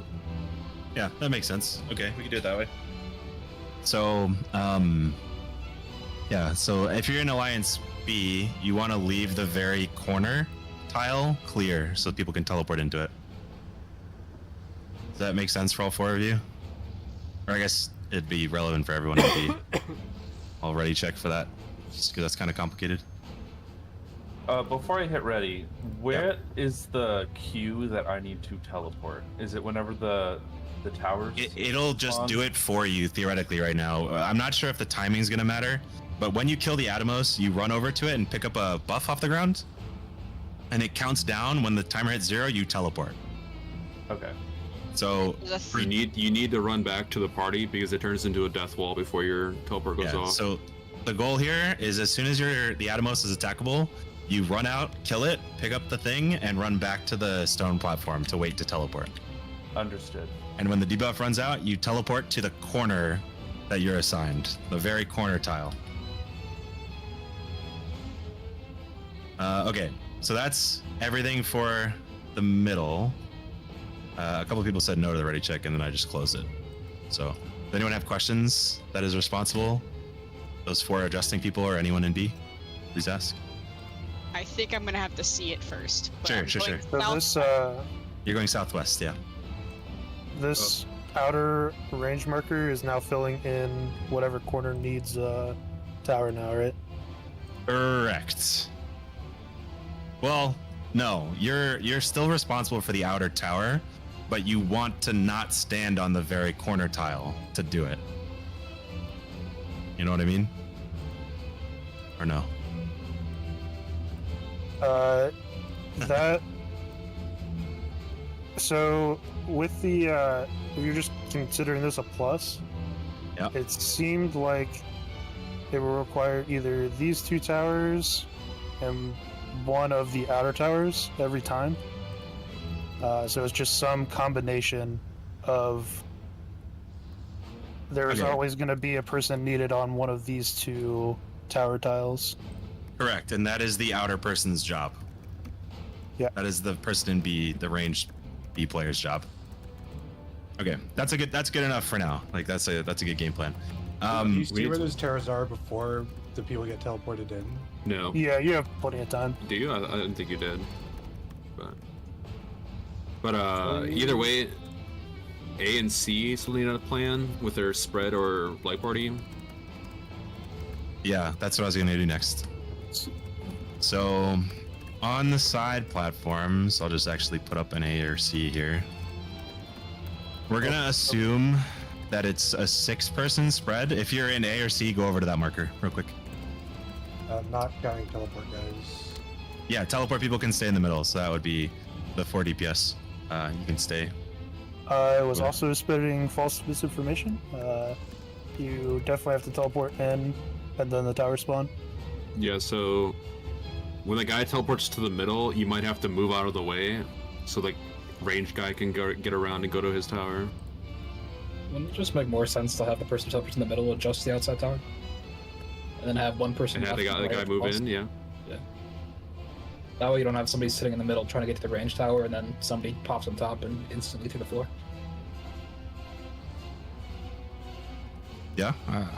Yeah, that makes sense. Okay, we can do it that way. So, yeah, so if you're in Alliance B, you want to leave the very corner tile clear so people can teleport into it. Does that make sense for all 4 of you? Or I guess it'd be relevant for everyone to be all ready check for that, just because that's kind of complicated. Before I hit ready, where is the queue that I need to teleport? Is it whenever the towers? It'll just do it for you theoretically right now. I'm not sure if the timing's gonna matter, but when you kill the Atomos, you run over to it and pick up a buff off the ground, and it counts down. When the timer hits 0, you teleport. Okay. So you need to run back to the party because it turns into a death wall before your teleport goes off. So the goal here is as soon as the Atomos is attackable, you run out, kill it, pick up the thing, and run back to the stone platform to wait to teleport. Understood. And when the debuff runs out, you teleport to the corner that you're assigned, the very corner tile. Okay, so that's everything for the middle. A couple of people said no to the ready check, and then I just closed it. So, does anyone have questions that is responsible? Those 4 adjusting people or anyone in B? Please ask. I think I'm gonna have to see it first. Sure. So this, You're going southwest, yeah. This outer range marker is now filling in whatever corner needs a tower now, right? Correct. Well, no, you're still responsible for the outer tower, but you want to not stand on the very corner tile to do it. You know what I mean? Or no? That. So with the, if you're just considering this a plus, yeah, it seemed like it will require either these 2 towers and one of the outer towers every time. So it's just some combination of. There's always going to be a person needed on one of these 2 tower tiles. Correct, and that is the outer person's job. Yeah. That is the person in B, the ranged B player's job. Okay, that's good enough for now. Like that's a good game plan. Do you see where those towers are before the people get teleported in? No. Yeah, you have plenty of time. Do you? I didn't think you did. But either way, A and C still need a plan with their spread or light party. Yeah, that's what I was gonna do next. So, on the side platforms, I'll just actually put up an A or C here. We're gonna assume that it's a 6-person spread. If you're in A or C, go over to that marker real quick. Not counting teleport guys. Yeah, teleport people can stay in the middle, so that would be the 4 DPS. You can stay. I was also spreading false misinformation. You definitely have to teleport in, and then the tower spawn. Yeah, so when the guy teleports to the middle, you might have to move out of the way, so like ranged guy can get around and go to his tower. Wouldn't it just make more sense to have the person teleport in the middle of just the outside tower? And then have one person And have the guy move in, yeah. Yeah. That way you don't have somebody sitting in the middle trying to get to the range tower and then somebody pops on top and instantly through the floor. Yeah,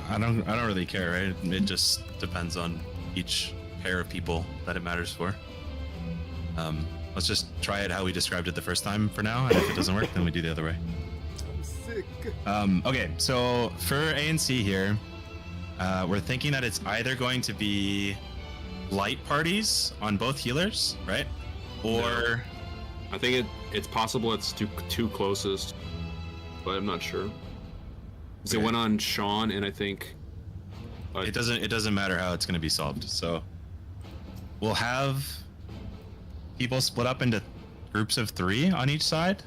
I don't really care, right? It just depends on each pair of people that it matters for. Let's just try it how we described it the first time for now, and if it doesn't work, then we do the other way. I'm sick. Okay, so for A and C here, we're thinking that it's either going to be light parties on both healers, right? Or No. I think it's possible it's two closest, but I'm not sure. So it went on Sean, and I think it doesn't matter how it's going to be solved. So we'll have people split up into groups of 3 on each side.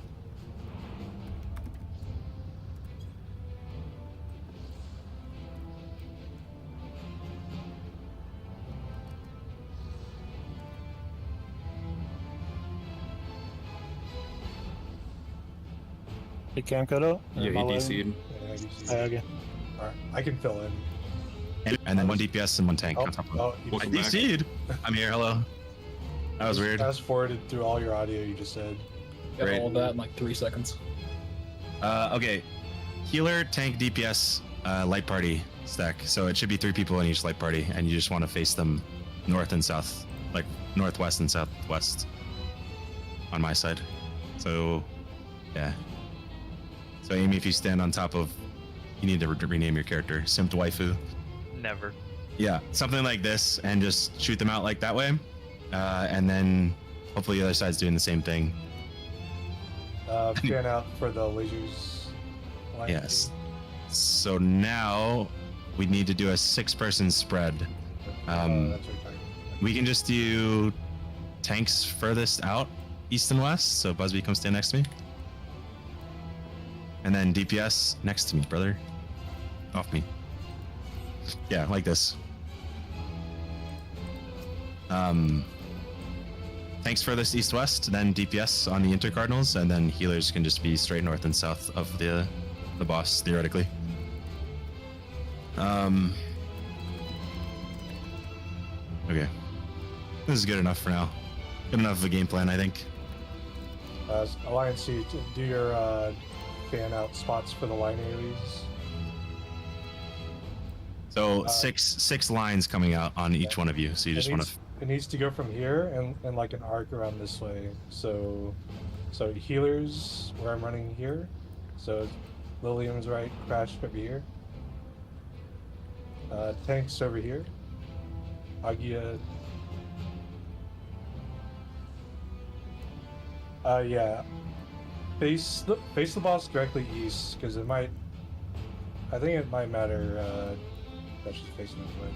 The cam cut out? Yeah, he DC'd. Okay. Alright, I can fill in. And then 1 DPS and 1 tank on top of it. you I come back. DC'd. I'm here, hello. That was weird. Fast forwarded through all your audio you just said. Got Great. all of that in like 3 seconds. Okay. Healer, tank, DPS, light party stack. So it should be 3 people in each light party, and you just want to face them north and south, like northwest and southwest on my side. So, yeah. So Amy, if you stand on top of, you need to rename your character, Simped Waifu. Never. Yeah, something like this, and just shoot them out like that way. And then hopefully the other side's doing the same thing. Fan out for the lasers. line. Yes. So now we need to do a 6-person spread. That's what you're talking We can just do tanks furthest out, east and west. So Busby, come stand next to me. And then DPS next to me, brother. Off me. Yeah, like this. Tanks furthest east-west, then DPS on the intercardinals, and then healers can just be straight north and south of the boss, theoretically. Okay. This is good enough for now. Good enough of a game plan, I think. Alliance C, do your fan out spots for the line AoEs. So six lines coming out on each one of you. So you just want to. It needs to go from here and like an arc around this way. So healers where I'm running here. So Lilium's right, Crash over here. Tanks over here. Agia. Yeah. Face the boss directly east, because it might. I think it might matter that she's facing this way.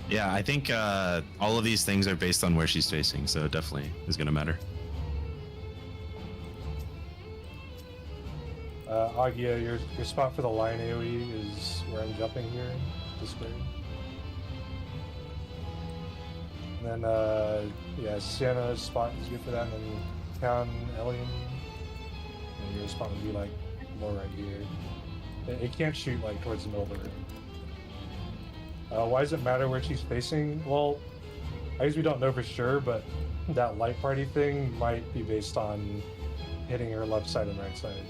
Yeah, I think all of these things are based on where she's facing, so it definitely is going to matter. Agia, your spot for the line AoE is where I'm jumping here, this way. And then, yeah, Sienna's spot is good for that, and then Town, Alien, and your spot would be like more right here. It can't shoot like towards the middle of the room. Why does it matter where she's facing? Well, I guess we don't know for sure, but that light party thing might be based on hitting her left side and right side.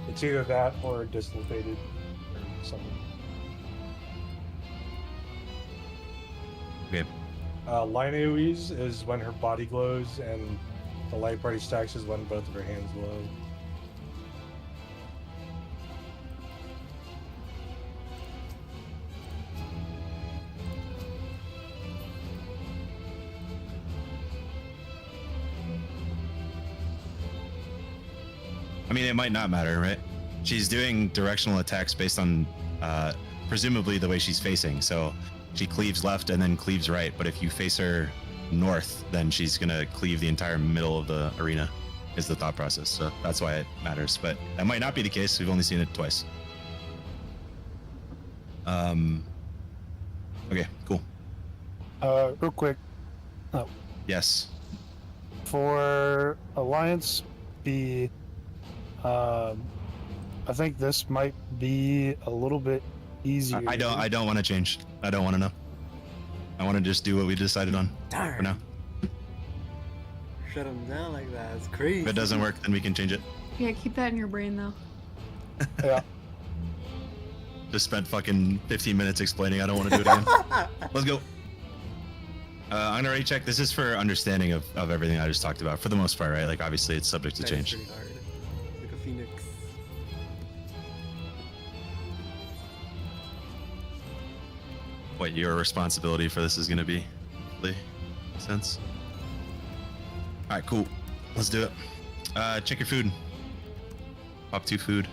It's either that or dislocated or something. Okay. Line AoEs is when her body glows, and the light party stacks is when both of her hands glow. I mean, it might not matter, right? She's doing directional attacks based on presumably the way she's facing. So she cleaves left and then cleaves right. But if you face her north, then she's gonna cleave the entire middle of the arena. Is the thought process. So that's why it matters. But that might not be the case. We've only seen it twice. Okay, cool. Real quick. Oh. Yes. For Alliance B, I think this might be a little bit easier. I don't want to change. I don't want to know. I want to just do what we decided on Darn. for now. Shut him down like that. It's crazy. If it doesn't work, then we can change it. Yeah, keep that in your brain though. Yeah. Just spent fucking 15 minutes explaining I don't want to do it again. Let's go. I'm gonna recheck. This is for understanding of everything I just talked about, for the most part, right? Like, obviously, it's subject to That is change. pretty hard. Like a phoenix. What your responsibility for this is gonna be? Makes sense. All right, cool. Let's do it. Check your food. Pop 2 food.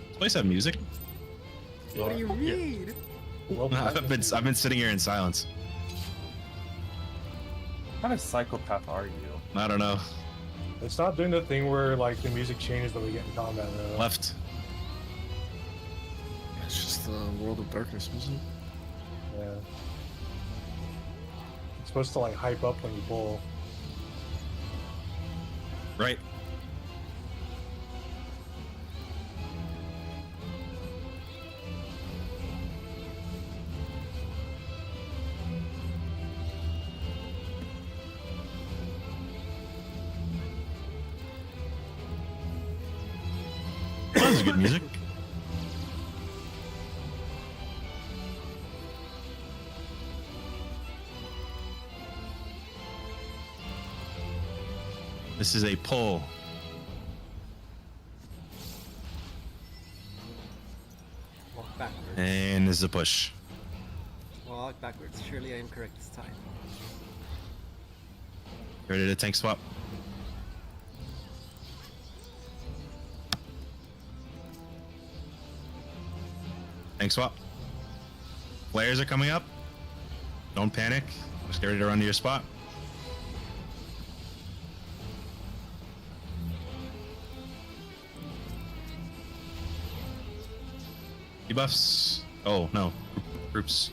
Does this place have music? What do you read? I've been sitting here in silence. What kind of psychopath are you? I don't know. It's not doing the thing where like the music changes when we get in combat though. Left. It's just the world of darkness, isn't it? Yeah. It's supposed to like hype up when you pull. Right. That was good music. This is a pull. Walk backwards. And this is a push. Walk backwards. Surely I am correct this time. Ready to tank swap? Tank swap. Flares are coming up. Don't panic. Just get ready to run to your spot. Debuffs. Oh, no. Groups.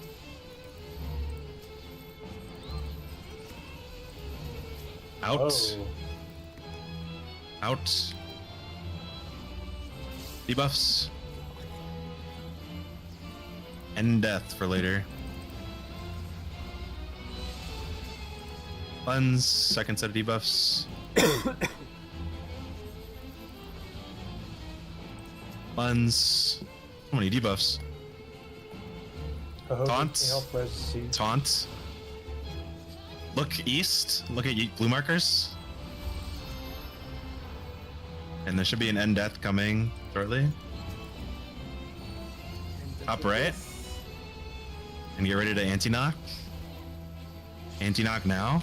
Out. Oh. Out. Debuffs. And death for later. Cleanse. Second set of debuffs. Cleanse. So many debuffs. Taunt. Taunt. Look east. Look at blue markers. And there should be an end death coming shortly. Top right. And get ready to anti-knock. Anti-knock now.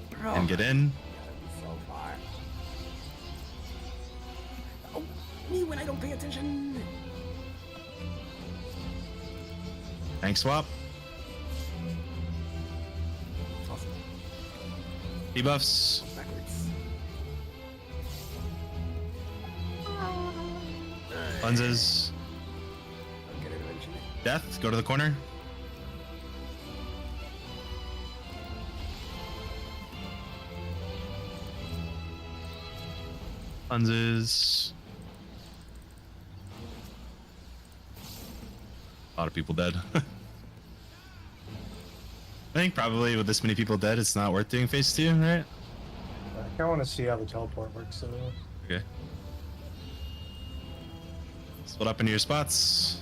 Bro. And get in. So far. Oh, me when I don't pay attention. Tank swap. Awesome. Debuffs. Backwards. Cleanses. I'll get it eventually. Death. Go to the corner. Cleanses. A lot of people dead. I think probably with this many people dead, it's not worth doing phase 2, right? I kind of want to see how the teleport works though. Okay. Split up into your spots.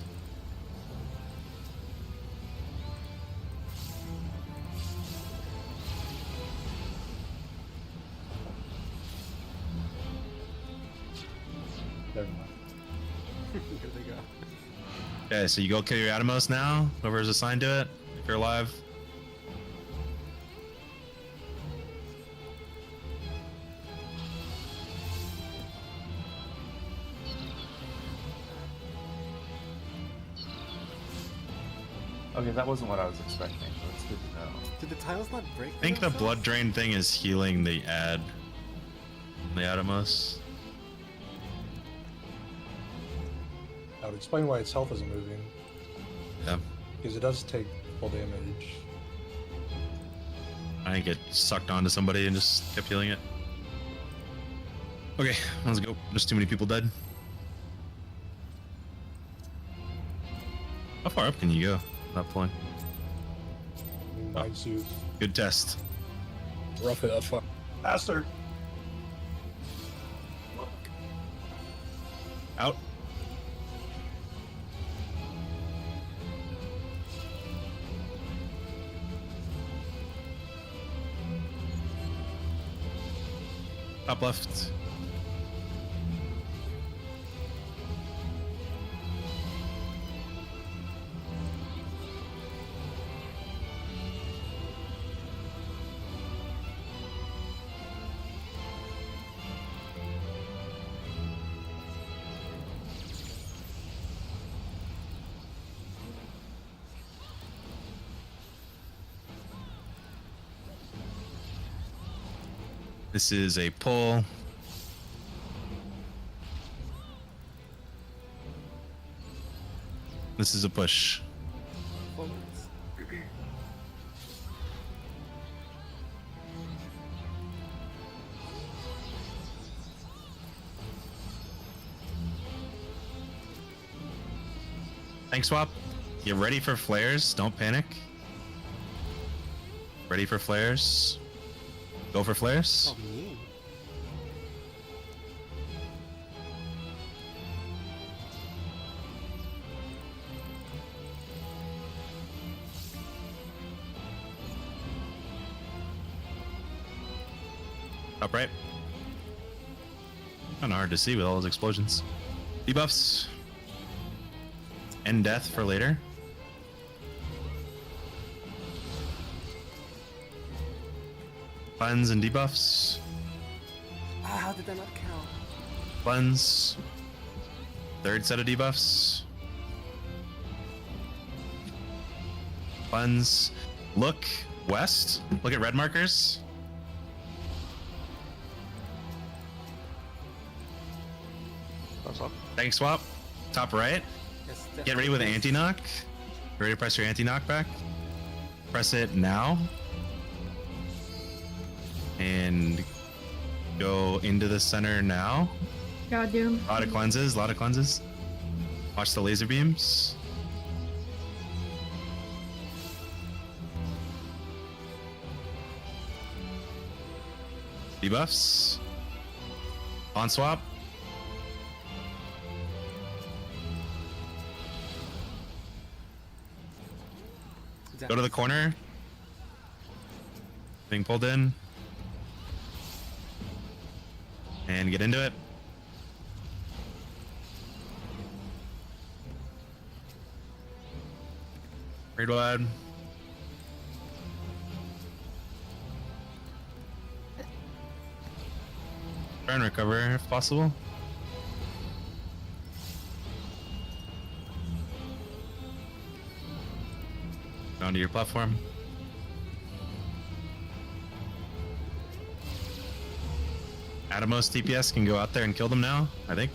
Never mind. Here they go. Okay, so you go kill your Atomos now. Whoever's assigned to it, if you're alive. Okay, that wasn't what I was expecting. That's good to know. Did the tiles not break? I think the themselves? blood drain thing is healing the ad. The Atomos. That would explain why its health isn't moving. Yeah. Because it does take full damage. I think it sucked onto somebody and just kept healing it. Okay, let's go. There's too many people dead. How far up can you go? Not pulling. Mind Soothe. Good test. Rough it up. Fuck. Faster! Out. Top left. This is a pull. This is a push. Tank swap. Get ready for flares. Don't panic. Ready for flares. Go for flares. Oh, me. Top right. Kind of hard to see with all those explosions. Debuffs. End death for later. Cleanse and debuffs. Ah, how did that not count? Cleanse. Third set of debuffs. Cleanse. Look west. Look at red markers. Tank swap. Top right. Yes, Get ready with anti-knock. Ready to press your anti-knock back. Press it now. And go into the center now. Goddamn. A lot of cleanses, a lot of cleanses. Watch the laser beams. Debuffs. On swap. Go to the corner. Being pulled in. And get into it. Raid wide. Try and recover if possible. Down to your platform. Atomos TPS can go out there and kill them now, I think.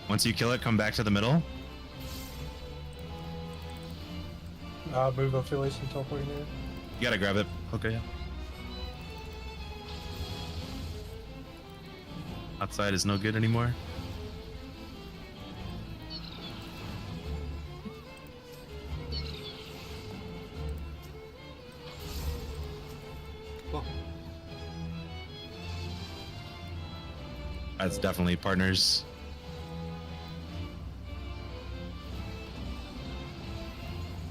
Once you kill it, come back to the middle. Move affiliation teleporting there. You gotta grab it. Okay. Outside is no good anymore. That's definitely partners.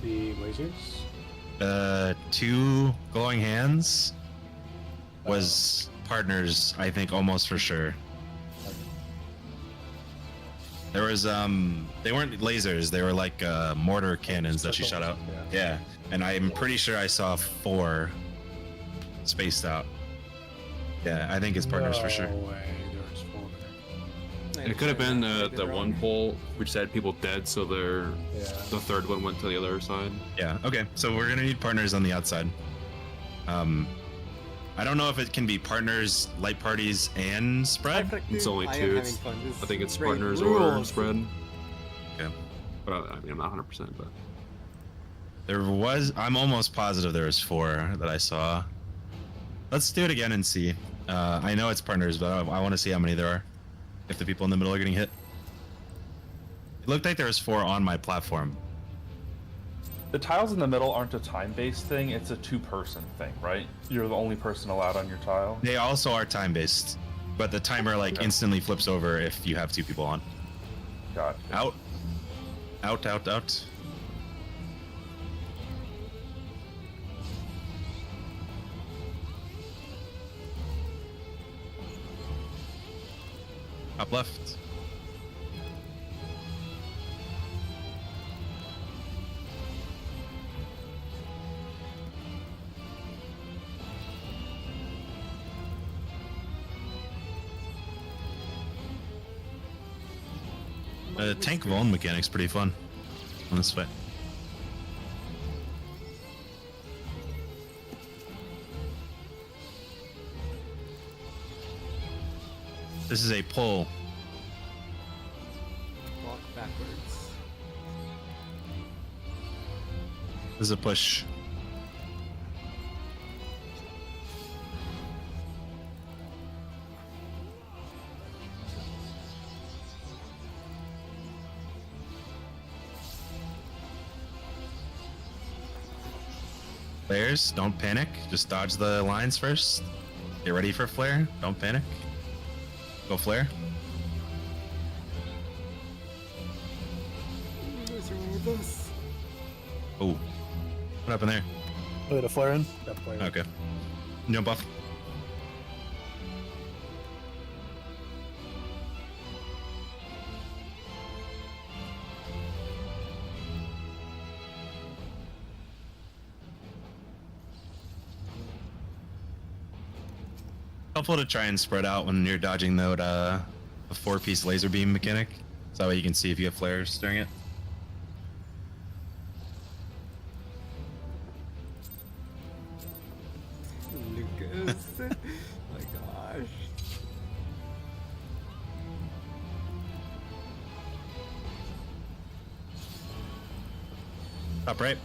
The lasers? Two glowing hands was partners, I think, almost for sure. There was they weren't lasers, they were like mortar cannons that she shot out. Yeah. And I'm pretty sure I saw 4 spaced out. Yeah, I think it's partners for sure. No way, there was 4. It could have been the one pole which had people dead, so the third one went to the other side. Yeah, okay, so we're gonna need partners on the outside. I don't know if it can be partners, light parties, and spread. It's only 2. I think it's partners or spread. Yeah. But I mean, I'm not 100%, but. I'm almost positive there was 4 that I saw. Let's do it again and see. I know it's partners, but I want to see how many there are. If the people in the middle are getting hit. It looked like there was 4 on my platform. The tiles in the middle aren't a time-based thing, it's a 2-person thing, right? You're the only person allowed on your tile. They also are time-based, but the timer like instantly flips over if you have 2 people on. Got it. Out. Out, out, out. Up left. Tank Vuln mechanic's pretty fun on this fight. This is a pull. Walk backwards. This is a push. Flares, don't panic. Just dodge the lines first. Get ready for flare. Don't panic. Go flare. What's wrong with us? Oh, what happened there? Oh, had a flare in? Okay. Jump off. Helpful to try and spread out when you're dodging a 4-piece laser beam mechanic, so that way you can see if you have flares during it. Lucas. My gosh. Top right.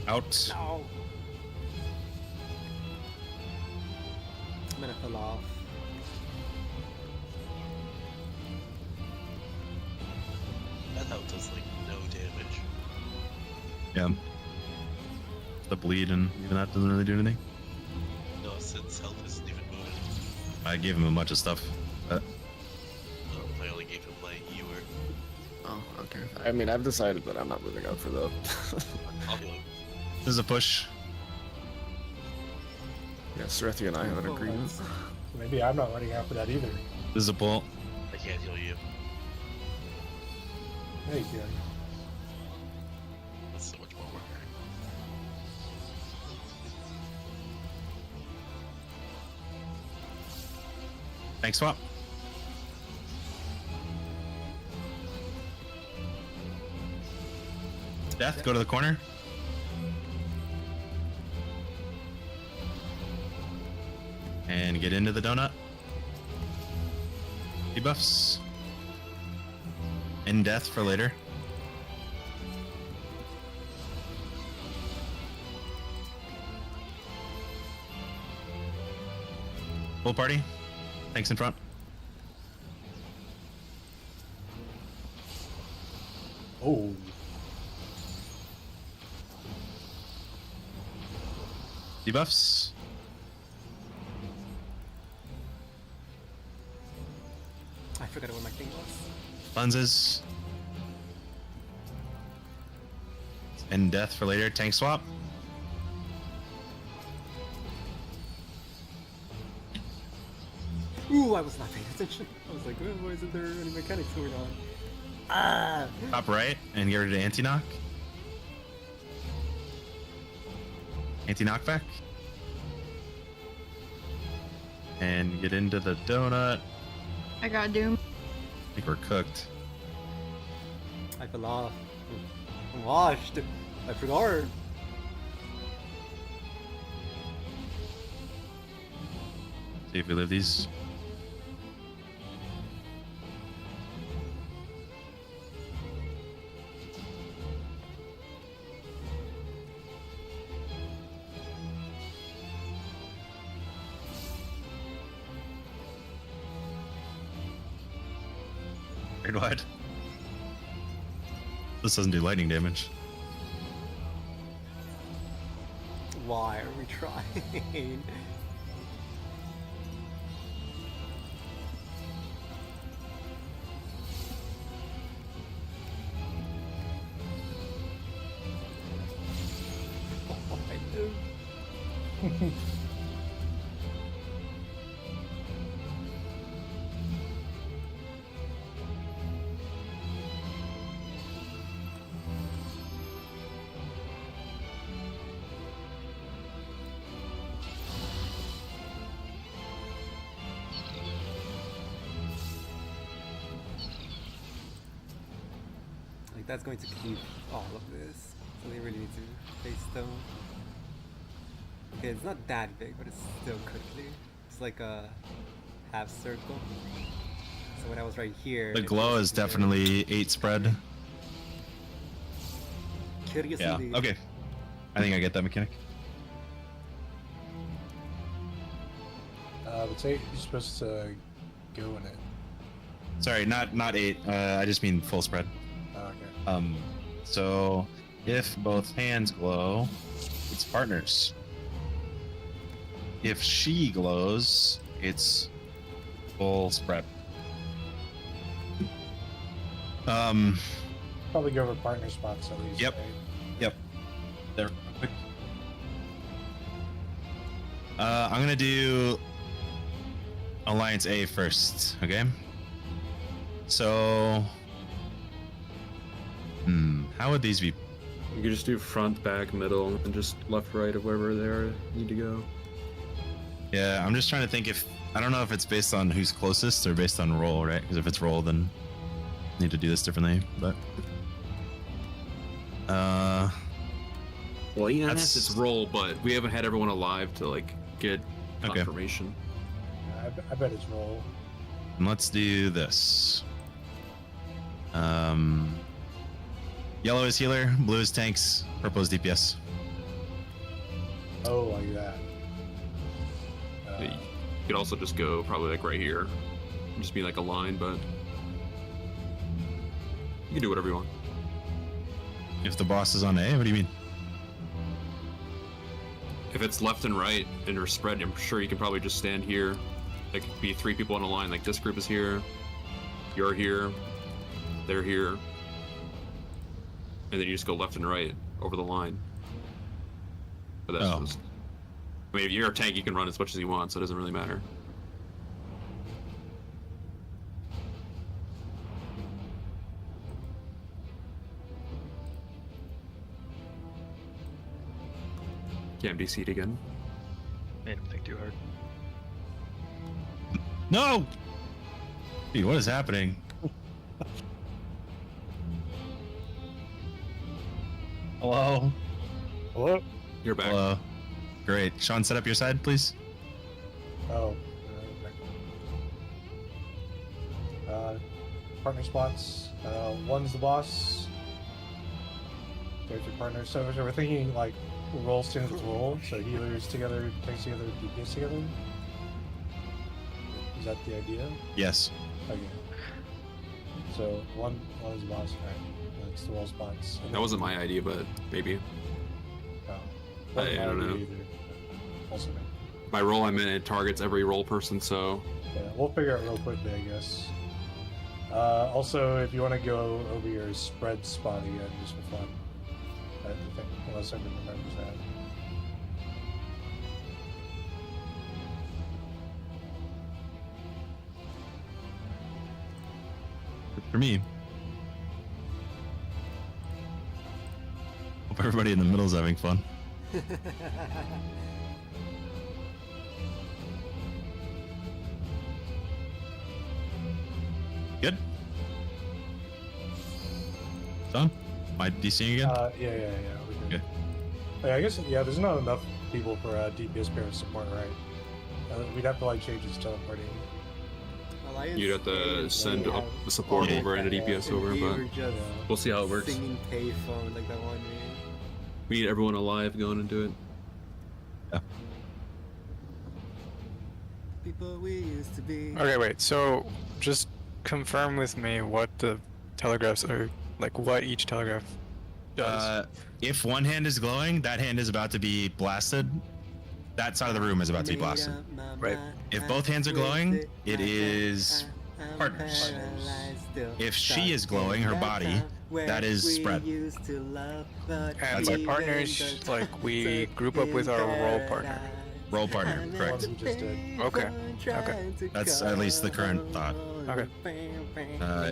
Out. No. I'm gonna fall off. That health does like no damage. Yeah. The bleed and even that doesn't really do anything. No, since health isn't even moving. I gave him a bunch of stuff. But I only gave him my ewer. Oh, okay. I mean, I've decided that I'm not moving out for that. I'll heal him. This is a push. Yeah, Serethi and I have an agreement. Maybe I'm not running out for that either. This is a pull. I can't heal you. Hey, yeah. That's so much more work. Thanks, swap. Death, go to the corner. And get into the donut. Debuffs. And death for later. Full party. Thanks in front. Oh. Debuffs. I forgot what my thing was. Cleanses. And death for later. Tank swap. Ooh, I was not paying attention. I was like, why isn't there any mechanics going on? Ah! Top right and get rid of anti-knock. Anti-knockback. And get into the donut. I got Doom. I think we're cooked. I fell off. I'm washed. I forgot. See if we live these. Weird what? This doesn't do lightning damage. Why are we trying? Oh, I do. Like that's going to keep all of this, so they really need to face stone. Okay, it's not that big, but it's still quickly. It's like a half circle. So when I was right here, The glow is definitely 8 spread. Curious Yeah. indeed. Okay. I think I get that mechanic. But say you're supposed to go in it. Sorry, not 8. I just mean full spread. Oh, okay. So if both hands glow, it's partners. If she glows, it's full spread. Probably go over partner spots at least. Yep. Right? Yep. There. Quick. I'm gonna do Alliance A first. Okay. So, how would these be? You could just do front, back, middle, and just left, right of wherever they need to go. Yeah, I'm just trying to think if I don't know if it's based on who's closest or based on roll, right? Because if it's roll, then I need to do this differently. But well, yeah, it's roll, but we haven't had everyone alive to like get Okay. confirmation. I bet it's roll. And let's do this. Yellow is healer, blue is tanks, purple is DPS. Oh, like that. You could also just go probably like right here, just be like a line, but you can do whatever you want. If the boss is on A, what do you mean? If it's left and right and you're spread, I'm sure you can probably just stand here. There could be 3 people in a line. Like this group is here, you're here, they're here, and then you just go left and right over the line. But that's just. I mean, if you're a tank, you can run as much as you want, so it doesn't really matter. Yeah, I'm DC'd again. Made him think too hard. No! Dude, what is happening? Hello? Hello? You're back. Hello. Great. Sean, set up your side, please. Oh. Partner spots. One's the boss. There's your partner. So we're thinking like roll stands with roll. So healers together, tanks together, DPS together. Is that the idea? Yes. Okay. So one is the boss, right? That's the roll spots. And That wasn't my idea, but maybe. I don't know. Either, also, By roll, I meant it targets every roll person, so. yeah, we'll figure out real quickly, I guess. Also, if you want to go over your spread spot again, just for fun. I think, unless everyone remembers that. Good for me. Hope everybody in the middle is having fun. Good. Done? Am I DCing again? Yeah. We good. Okay. Yeah, I guess, yeah, there's not enough people for DPS pair support, right? We'd have to, like, change his teleporting. You'd have to send up the support over and a DPS over, but we'll see how it works. Singing payphone like that one man. We need everyone alive going into it. Yeah. People we used to be. Okay, wait. So just confirm with me what the telegraphs are, like what each telegraph does. If one hand is glowing, that hand is about to be blasted. That side of the room is about to be blasted. Right. If both hands are glowing, it is partners. If she is glowing, her body, that is spread. And by partners, like we group up with our role partner. Role partner, correct. Okay. Okay. That's at least the current thought. Okay.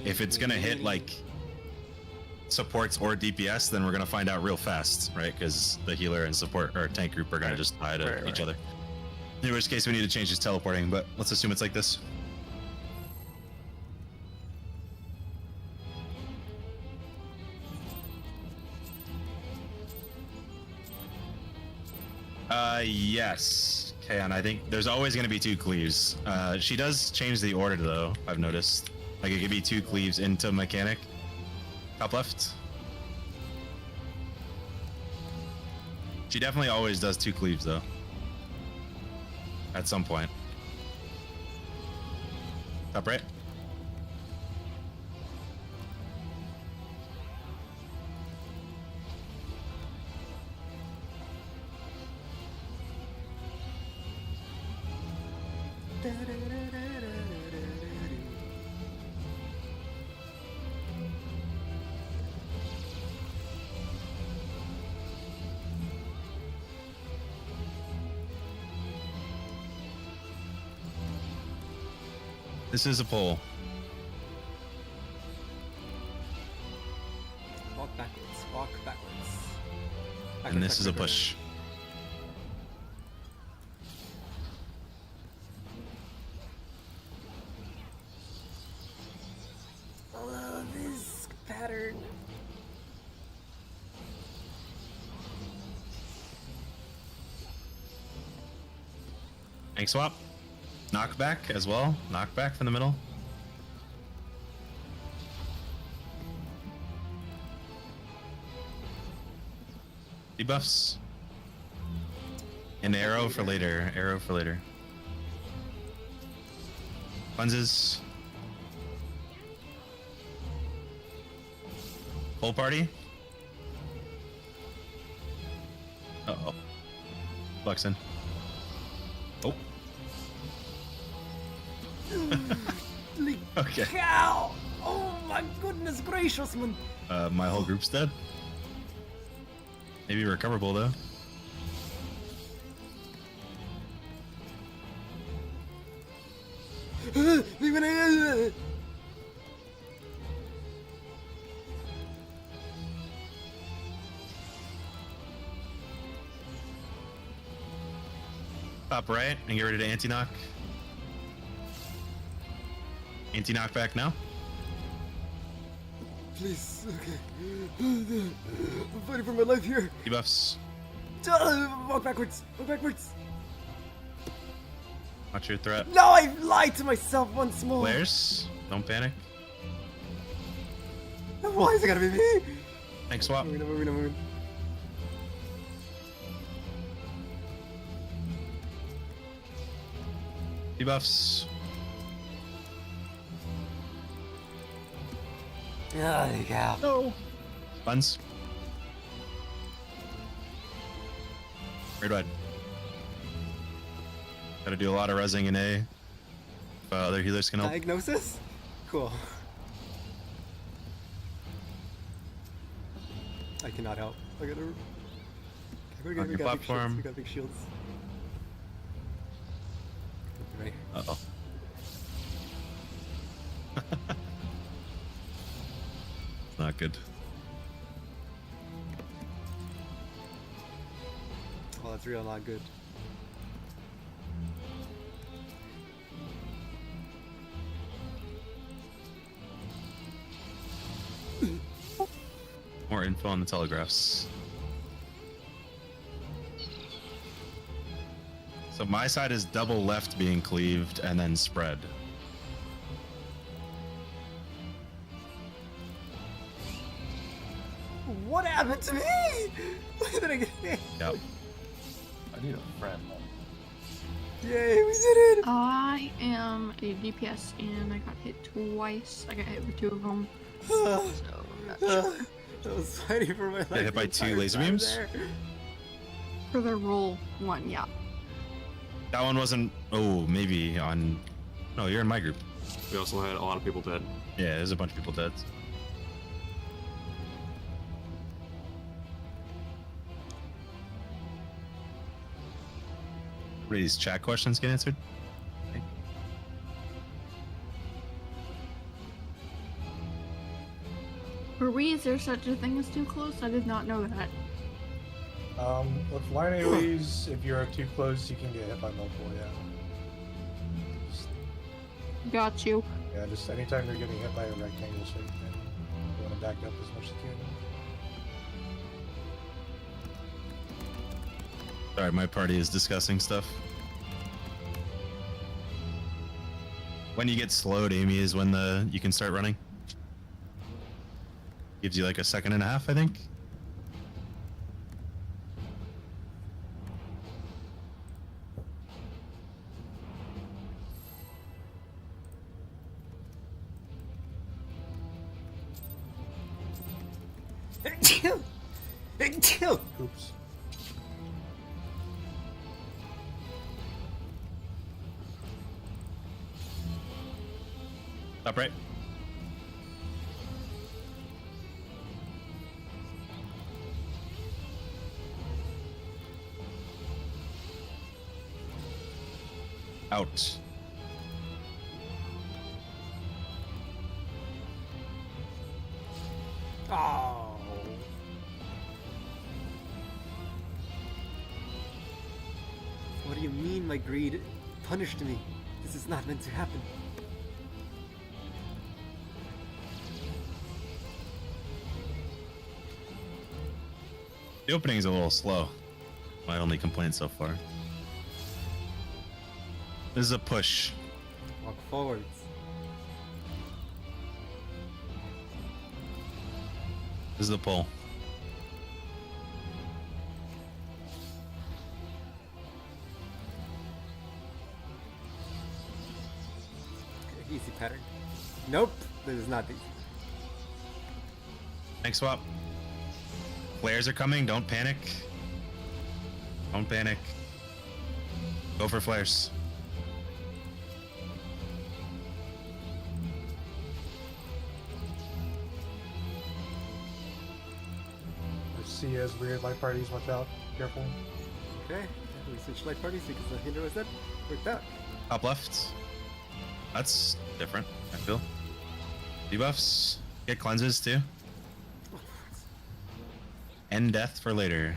If it's gonna hit like supports or DPS, then we're gonna find out real fast, right? Because the healer and support or tank group are gonna just tie to each other. In which case, we need to change his teleporting, but let's assume it's like this. Yes. Okay, and I think there's always gonna be 2 cleaves. She does change the order though, I've noticed. Like it could be 2 cleaves into mechanic. Top left. She definitely always does 2 cleaves though. At some point. Top right. This is a pull. Walk backwards. Walk backwards. And this is a push. I love this pattern. Tank swap. Knockback as well. Knockback from the middle. Debuffs. And arrow for later. Arrow for later. Cleanses. Full party. Uh-oh. Flexing. Oh. Okay. Cow! Oh my goodness gracious, man! My whole group's dead. Maybe recoverable though. Top right and get ready to anti-knock. Anti-knockback now. Please, okay. I'm fighting for my life here. Debuffs. Walk backwards. Walk backwards. Watch your threat. No, I lied to myself once more. Flares. Don't panic. Why is it gotta be me? Tank swap. Moving. Debuffs. There you go. No. Buns. Red wide. Gotta do a lot of rezzing in A. If other healers can help. Diagnosis? Cool. I cannot help. I gotta. We On your got big shields. platform. We got big shields. Right. Uh-oh. It's not good. Oh, that's real not good. More info on the telegraphs. So my side is double left being cleaved and then spread. What happened to me? Why did I get hit? Yep. I need a friend. Yay, we did it! I am a DPS and I got hit twice. I got hit with 2 of them. So, not sure. I was fighting for my life. Get hit by the 2 entire laser time beams? there. For the roll 1, yeah. That one wasn't. Oh, maybe on. No, you're in my group. We also had a lot of people dead. Yeah, there's a bunch of people dead. What are these chat questions get answered? For we, is there such a thing as too close? I did not know that. With line AoEs, if you're too close, you can get hit by multiple, yeah. Got you. Yeah, just anytime you're getting hit by a rectangle shape, then you want to back up as much as you can. Sorry, my party is discussing stuff. When you get slowed, Amy, is when you can start running. Gives you like a 1.5 seconds, I think. Oops. Upright. Out. Oh. What do you mean my greed punished me? This is not meant to happen. The opening is a little slow. My only complaint so far. This is a push. Walk forwards. This is the pull. Easy pattern. Nope, this is not easy. Tank swap. Flares are coming. Don't panic. Don't panic. Go for flares. C has weird light parties, watch out. Careful. Okay, we switch light parties because the hinder was dead. Worked out. Top left. That's different, I feel. Debuffs. Get cleanses too. End death for later.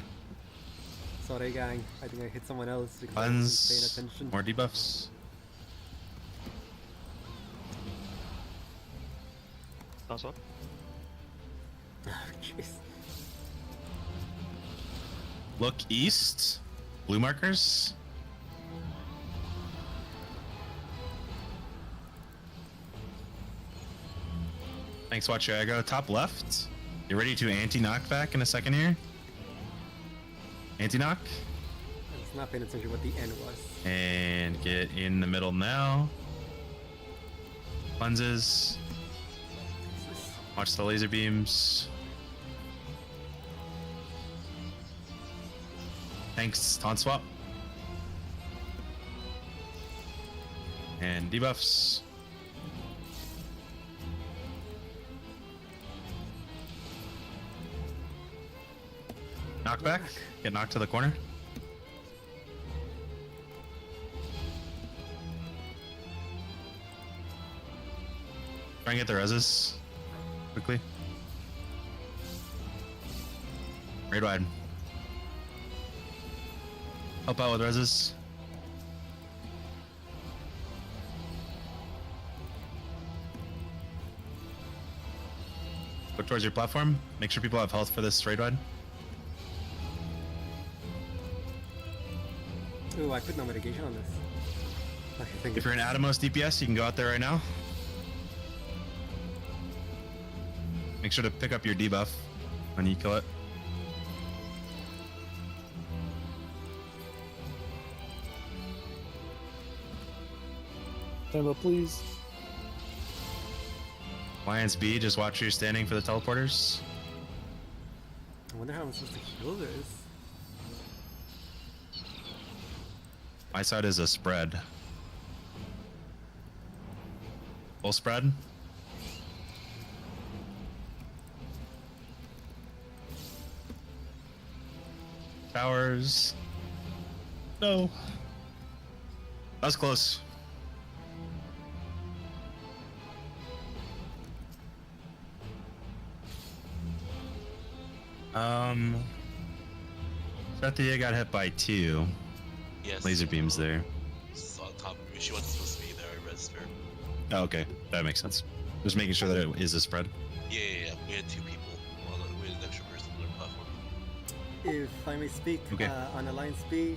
Sorry, gang. I think I hit someone else because I wasn't paying Cleanse. attention. More debuffs. Thumbs up. Jeez. Look east. Blue markers. Thanks, watch your aggro. Top left. You ready to anti-knockback in a second here? Anti-knock. I was not paying attention what the end was. And get in the middle now. Cleanses. Watch the laser beams. Thanks, taunt swap. And debuffs. knockback. Get knocked to the corner. Try and get the reses quickly. Raid wide. Help out with reses. Look towards your platform. Make sure people have health for this raid wide. Ooh, I put no mitigation on this. Okay, thank you. If you're in Atomos DPS, you can go out there right now. Make sure to pick up your debuff when you kill it. Tempo, please. Alliance B, just watch where you're standing for the teleporters. I wonder how I'm supposed to kill this. My side is a spread. Full spread. Towers. No. That was close. Cynthia got hit by 2. Yes. Laser beams there. It's on top of me. She wasn't supposed to be there. I rezzed her. Oh, okay, that makes sense. Just making sure that it is a spread. Yeah. We had 2 people. We had an extra person on our platform. If I may speak, Okay. On Alliance B,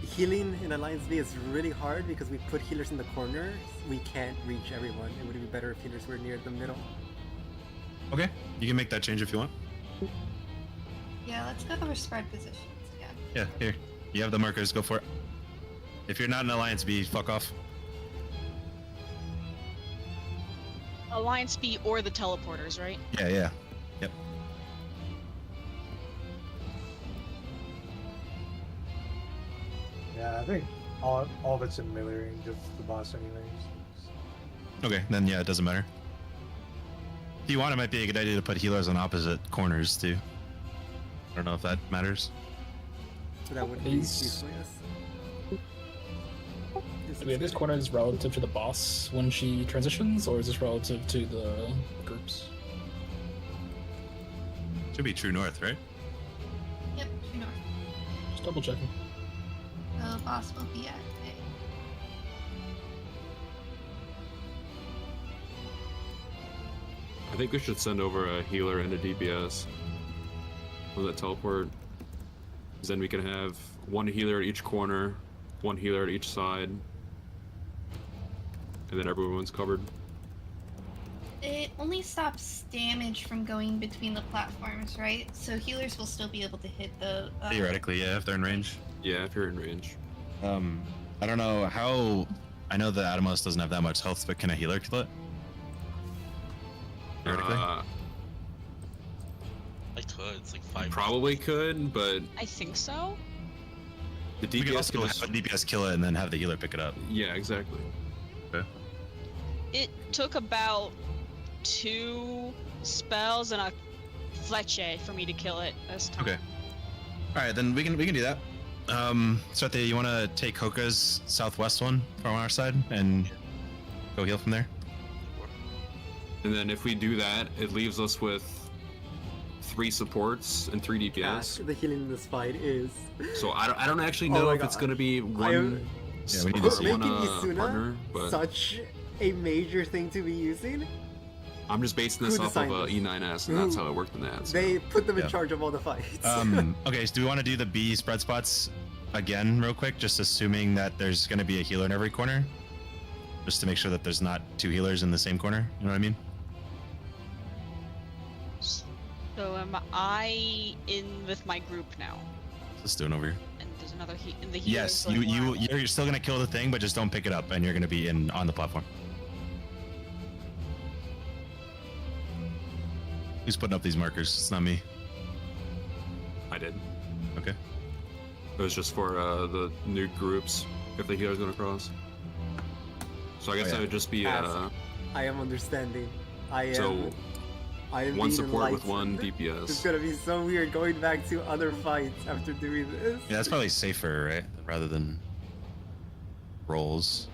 healing in Alliance B is really hard because we put healers in the corners. We can't reach everyone. It would be better if healers were near the middle. Okay, you can make that change if you want. Yeah, let's go over spread positions again. Yeah, here. You have the markers, go for it. If you're not in Alliance B, fuck off. Alliance B or the teleporters, right? Yeah. Yep. Yeah, I think all of it's in melee range of the boss anyways. Okay, then yeah, it doesn't matter. If you want, it might be a good idea to put healers on opposite corners too. I don't know if that matters. So that would be useful, yes. Wait, this corner is relative to the boss when she transitions, or is this relative to the groups? Should be true north, right? Yep, true north. Just double checking. The boss will be at A. I think we should send over a healer and a DPS for that teleport. 'Cause then we can have 1 healer at each corner, 1 healer at each side, and then everyone's covered. It only stops damage from going between the platforms, right? So healers will still be able to hit the... Theoretically, yeah, if they're in range. Yeah, if you're in range. I don't know how... I know the Atomos doesn't have that much health, but can a healer kill it? Theoretically? I could. It's like 5. Probably could, but I think so. the We could DPS also can have a DPS kill it and then have the healer pick it up. Yeah, exactly. Okay. It took about 2 spells and a fleche for me to kill it this time. Okay. All right, then we can do that. Satya, you want to take Hoka's southwest one from our side and go heal from there? And then if we do that, it leaves us with 3 supports and 3 DPS. The healing in this fight is... So I don't actually Oh know my if it's God. gonna be one Yeah, we need to support see. or Making one Isuna partner, but such a major thing to be using. I'm just basing this Who off of designed this? E9S, and that's how it worked in that. So. They put them in Yeah. charge of all the fights. Okay, so do we want to do the B spread spots again real quick, just assuming that there's going to be a healer in every corner? Just to make sure that there's not 2 healers in the same corner, you know what I mean? So am I in with my group now? Let's do it over here. And there's another in the healer. Yes, you're still going to kill the thing, but just don't pick it up, and you're going to be on the platform. Who's putting up these markers? It's not me. I did. Okay. It was just for the new groups, if the healer's gonna cross. So I guess yeah. that would just be I am understanding. I am. So I am one being support with enlightened. one DPS. It's gonna be so weird going back to other fights after doing this. Yeah, that's probably safer, right? Rather than roles.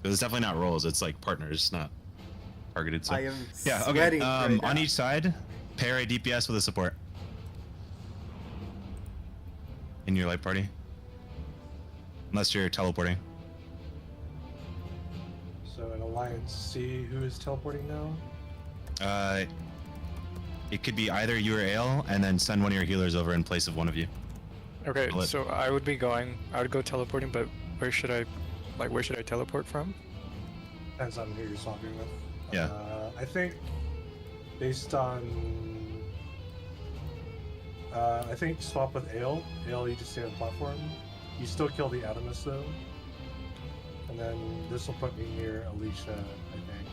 It's definitely not roles. It's like partners, not targeted. So. I am yeah. Okay. sweating right on now. each side, pair a DPS with a support in your light party, unless you're teleporting. So in Alliance C, who is teleporting now? It could be either you or Ale, and then send one of your healers over in place of one of you. Okay, so I would go teleporting, but where should I teleport from? Depends on who you're swapping with. Yeah. I think based on I think swap with Ale. Ale, you just stay on the platform. You still kill the Adamus though. And then this will put me near Alicia, I think.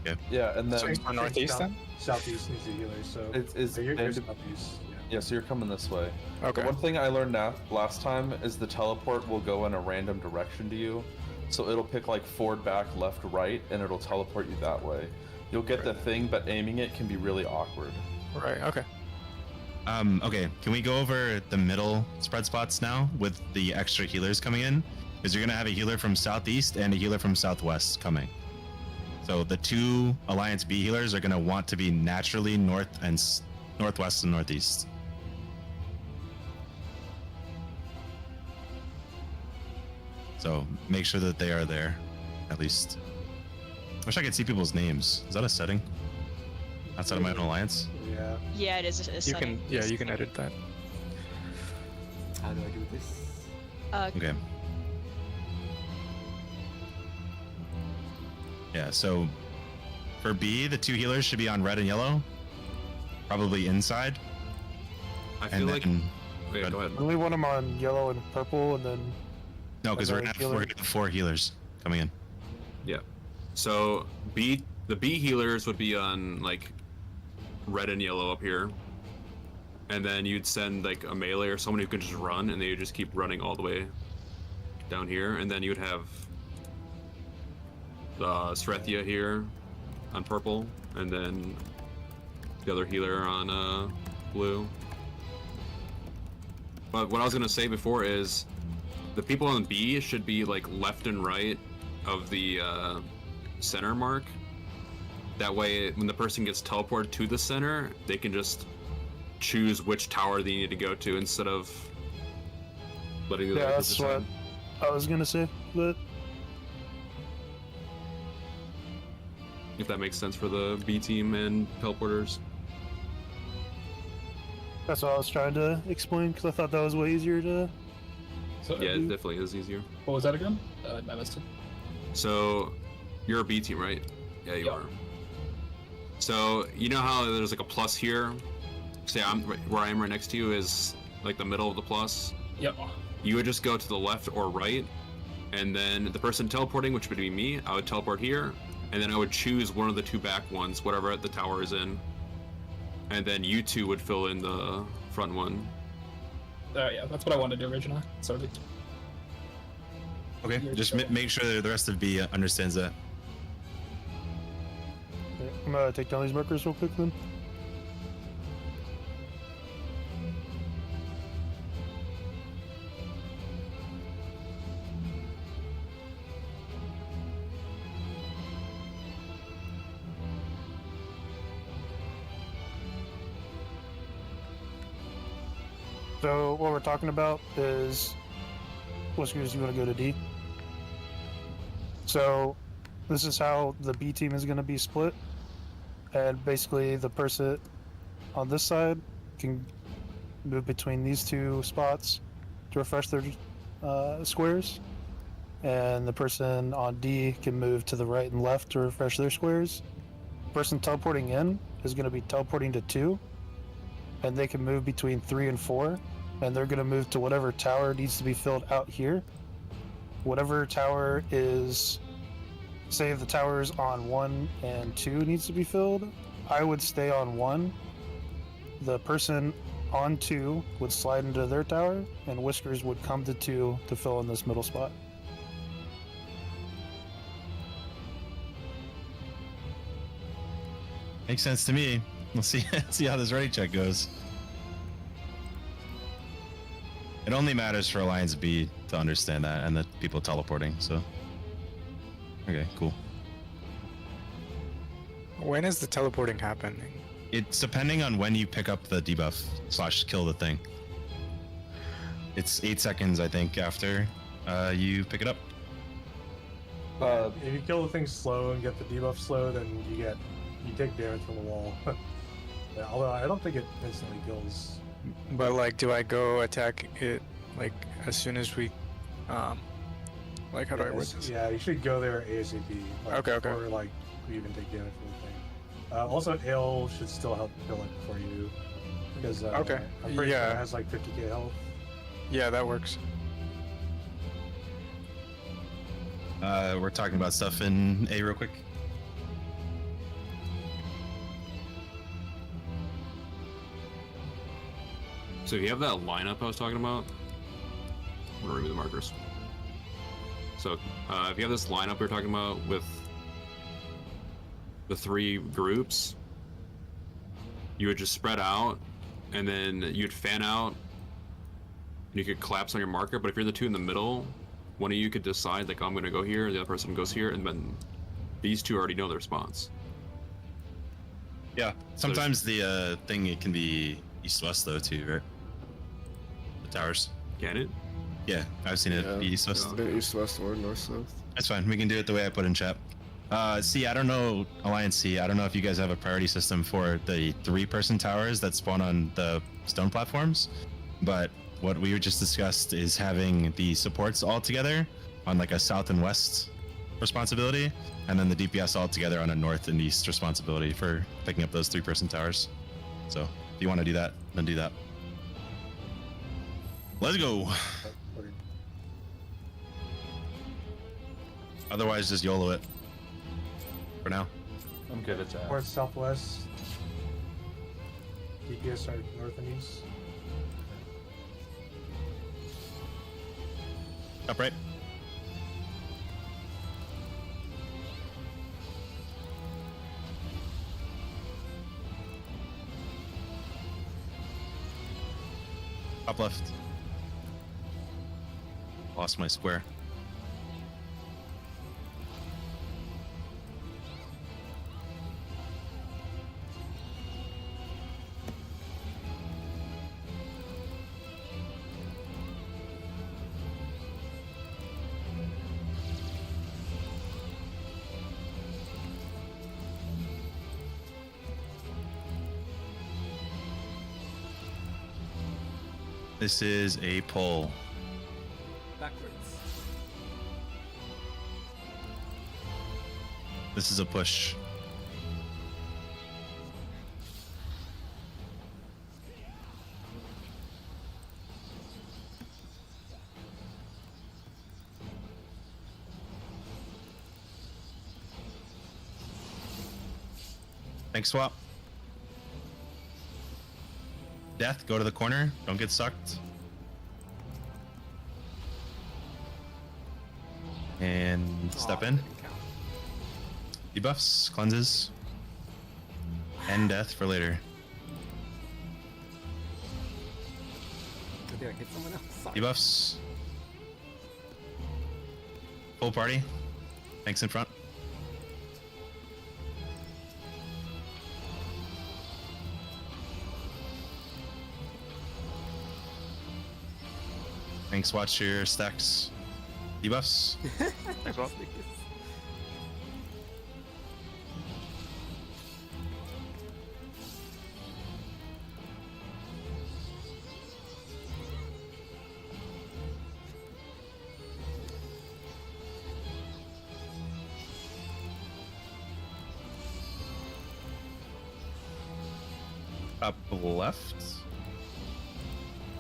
Yeah. Yeah, and then So on northeast then? Southeast needs a healer, so it's you're and- southeast. yeah, so you're coming this way. Okay. The one thing I learned last time is the teleport will go in a random direction to you. So it'll pick like forward, back, left, right, and it'll teleport you that way. You'll get the thing, but aiming it can be really awkward. Right, okay. Okay, can we go over the middle spread spots now with the extra healers coming in? Because you're gonna have a healer from southeast and a healer from southwest coming. So the two Alliance B healers are gonna want to be naturally northwest and northeast. So make sure that they are there, at least. Wish I could see people's names. Is that a setting? Outside of my own alliance? Yeah. Yeah, it is a setting. You can edit that. How do I do this? Okay. Yeah, so for B, the two healers should be on red and yellow. Probably inside. I feel like. Okay, go ahead. We want them on yellow and purple, and then. No, because we're another gonna healer. have 4 healers coming in. Yeah. So the B healers would be on like red and yellow up here. And then you'd send like a melee or someone who could just run, and they would just keep running all the way down here. And then you'd have Srethia here on purple, and then the other healer on blue. But what I was gonna say before is the people on B should be like left and right of the center mark. That way, when the person gets teleported to the center, they can just choose which tower they need to go to instead of letting the Yeah, other that's what decide. I was gonna say. But If that makes sense for the B team and teleporters. that's what I was trying to explain because I thought that was way easier to. So Yeah, it definitely is easier. what was that again? I missed it. So, you're a B team, right? Yeah, you are. So, you know how there's like a plus here? Say where I am right next to you is like the middle of the plus. Yep. You would just go to the left or right, and then the person teleporting, which would be me, I would teleport here, and then I would choose one of the two back ones, whatever the tower is in. And then you two would fill in the front one. Yeah, that's what I wanted to do originally. Sorry. Okay, just make sure that the rest of B understands that. I'm gonna take down these markers real quick then. So what we're talking about is, Whiskers, you want to go to D? So this is how the B team is going to be split, and basically the person on this side can move between these two spots to refresh their squares, and the person on D can move to the right and left to refresh their squares. The person teleporting in is going to be teleporting to 2, and they can move between 3 and 4, and they're going to move to whatever tower needs to be filled out here. Whatever tower is, say if the towers on 1 and 2 needs to be filled, I would stay on 1. The person on 2 would slide into their tower, and Whiskers would come to 2 to fill in this middle spot. Makes sense to me. We'll see how this ready check goes. It only matters for Alliance B to understand that and the people teleporting, so. Okay, cool. When is the teleporting happening? It's depending on when you pick up the debuff / kill the thing. It's 8 seconds, I think, after you pick it up. If you kill the thing slow and get the debuff slow, then you take damage from the wall. Yeah, although I don't think it instantly kills. But like, do I go attack it like as soon as we, like how do I word this? Yeah, you should go there ASAP. Like, Okay. Or like you even take damage from the thing. Also, Ale should still help kill it for you because Okay. I'm pretty sure Yeah. it has like 50k health. Yeah, that works. We're talking about stuff in A real quick. So you have that lineup I was talking about. I'm gonna remove the markers. So if you have this lineup we were talking about with the 3 groups, you would just spread out, and then you'd fan out, and you could collapse on your marker. But if you're the 2 in the middle, one of you could decide like, I'm gonna go here, the other person goes here, and then these 2 already know their response. Yeah. Sometimes the thing, it can be east-west though too, right? The towers. Can it? Yeah, I've seen it be east-west. East-west or north-south. That's fine. We can do it the way I put in chat. C, I don't know, Alliance C, I don't know if you guys have a priority system for the 3-person towers that spawn on the stone platforms, but what we just discussed is having the supports all together on like a south and west responsibility, and then the DPS all together on a north and east responsibility for picking up those 3-person towers. So if you want to do that, then do that. Let's go. Otherwise, just YOLO it. For now. I'm good at that. North, southwest. DPS are north and east. Upright. Up left. Lost my square. This is a pull. Backwards. This is a push. Thanks, swap. Death, go to the corner. Don't get sucked. And step in. Debuffs, cleanses. And death for later. Did I hit someone else? Sorry. Debuffs. Full party. Thanks in front. Thanks, watch your stacks. Debuffs. Thanks, Bob. Up left.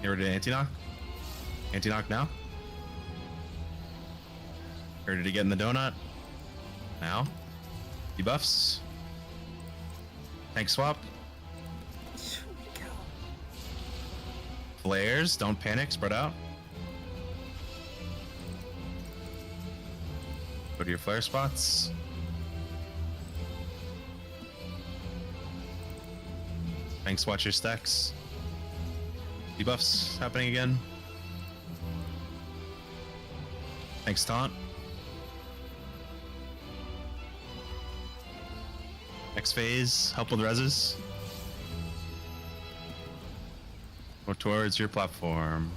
Here to anti-knock. Anti-knock now. Ready to get in the donut. Now. Debuffs. Tank swap. Flares. Don't panic. Spread out. Go to your flare spots. Thanks, watch your stacks. Debuffs happening again. Thanks, taunt. Next phase, help with reses. Or towards your platform.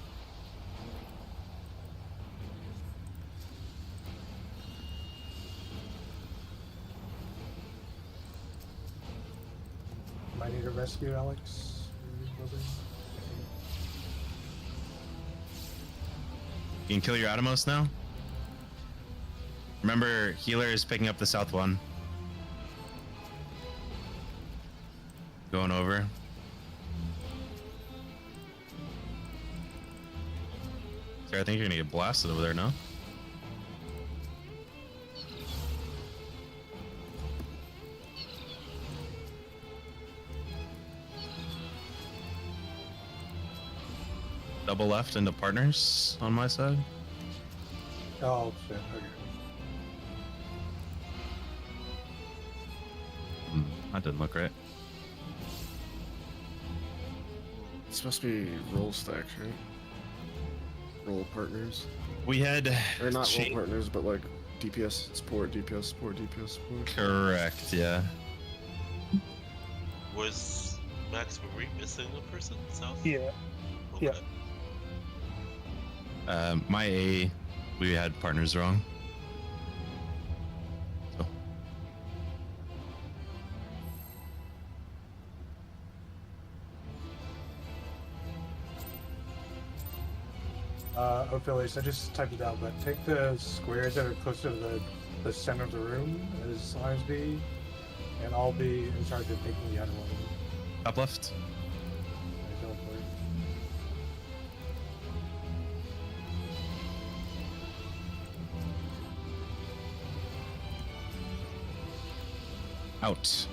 Might need a rescue, Alex. You can kill your Atomos now. Remember, healer is picking up the south one. Going over. So I think you're gonna get blasted over there now. Double left into partners on my side. Oh shit, okay. That didn't look right. It's supposed to be roll stacks, right? Roll partners. We had or not roll partners, but like DPS support, DPS support, DPS support. Correct, yeah. Was Max Marie missing a person south? Yeah. Okay. Yeah. My A, we had partners wrong. So. Ophelia, I just typed it out, but take the squares that are closer to the center of the room as lines B, and I'll be in charge of taking the other one. Top left. Out.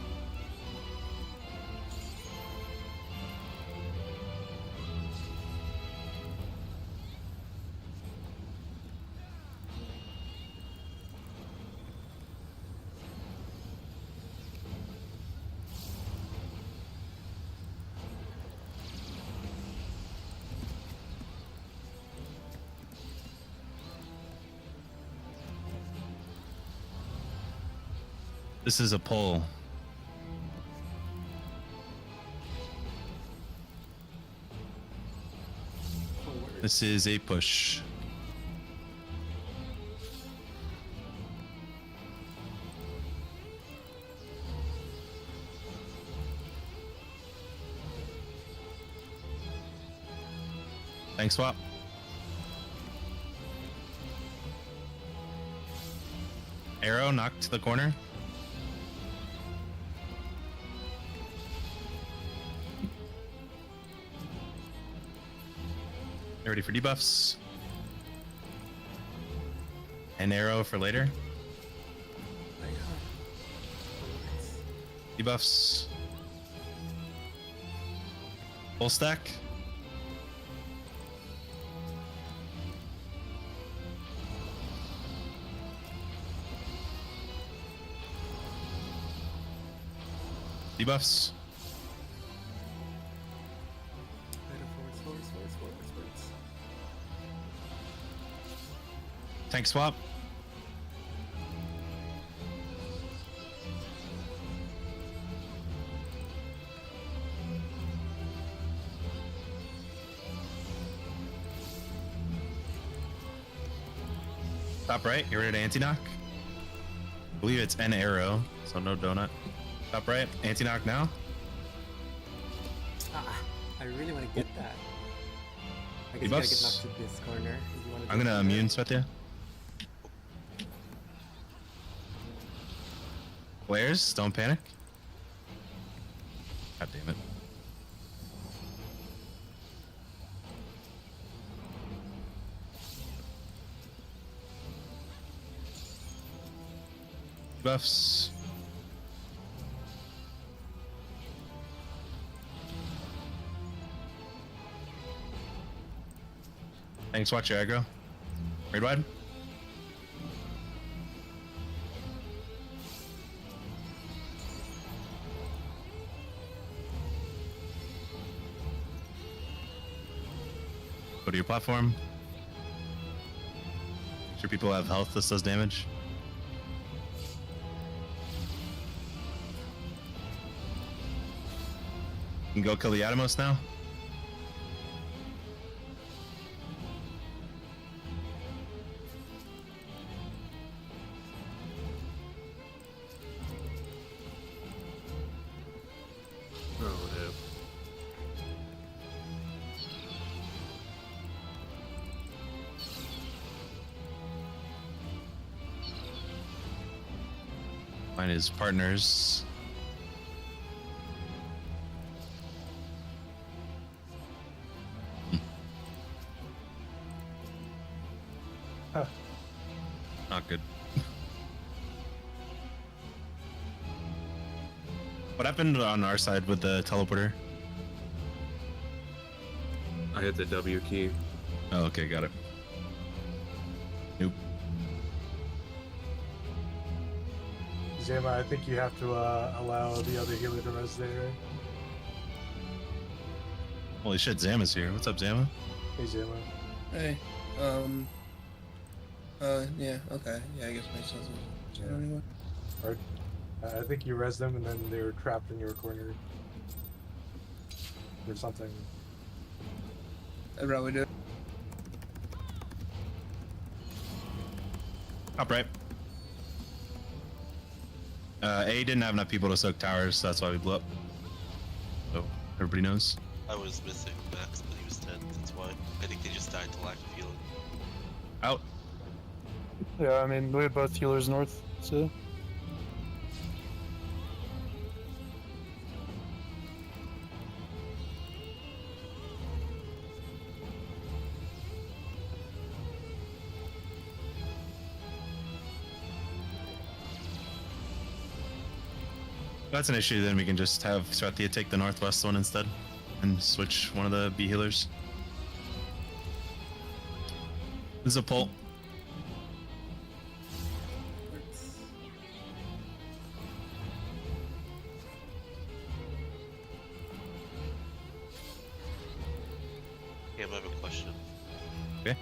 This is a pull. This is a push. Thanks, swap. Arrow knocked to the corner. Ready for debuffs. An arrow for later. Debuffs. Full stack. Debuffs. Tank swap. Top right, you're ready to anti-knock. I believe it's an arrow, so no donut. Top right, anti-knock now. I really want to get that. I guess you gotta get knocked to this corner. I'm gonna immune sweat you. Flares, don't panic. God damn it. Buffs. Thanks, watch your aggro. Raid wide. Go to your platform. Make sure people have health. This does damage. You can go kill the Atomos now. Oh, no. Find his partners. Huh. Not good. What happened on our side with the teleporter? I hit the W key. Oh, okay, got it. Nope. Zama, I think you have to allow the other healer to res there. Holy shit, Zama's here. What's up, Zama? Hey, Zama. Hey, yeah, okay, yeah, I guess makes sense. Yeah. Or, I think you res them and then they were trapped in your corner. Or something. I probably did. Top right. A didn't have enough people to soak towers, so that's why we blew up. So, everybody knows. I was missing Max, but he was 10, that's why. I think they just died to lack of healing. Out. Yeah, I mean, we have both healers north, so. If that's an issue, then we can just have Srathia take the northwest one instead and switch one of the B healers. This is a pull. Yeah, I have a question. Okay.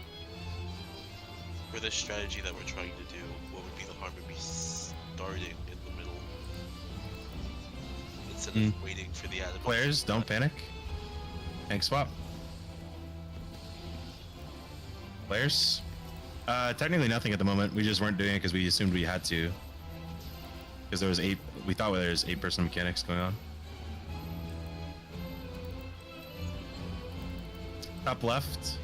For this strategy that we're trying to do, what would be the harm of me starting in the middle? Instead of waiting for the Atomos. Players, don't panic. Tank swap. Players? Technically nothing at the moment. We just weren't doing it because we assumed we had to. Because there was we thought there was 8-person mechanics going on. Top left.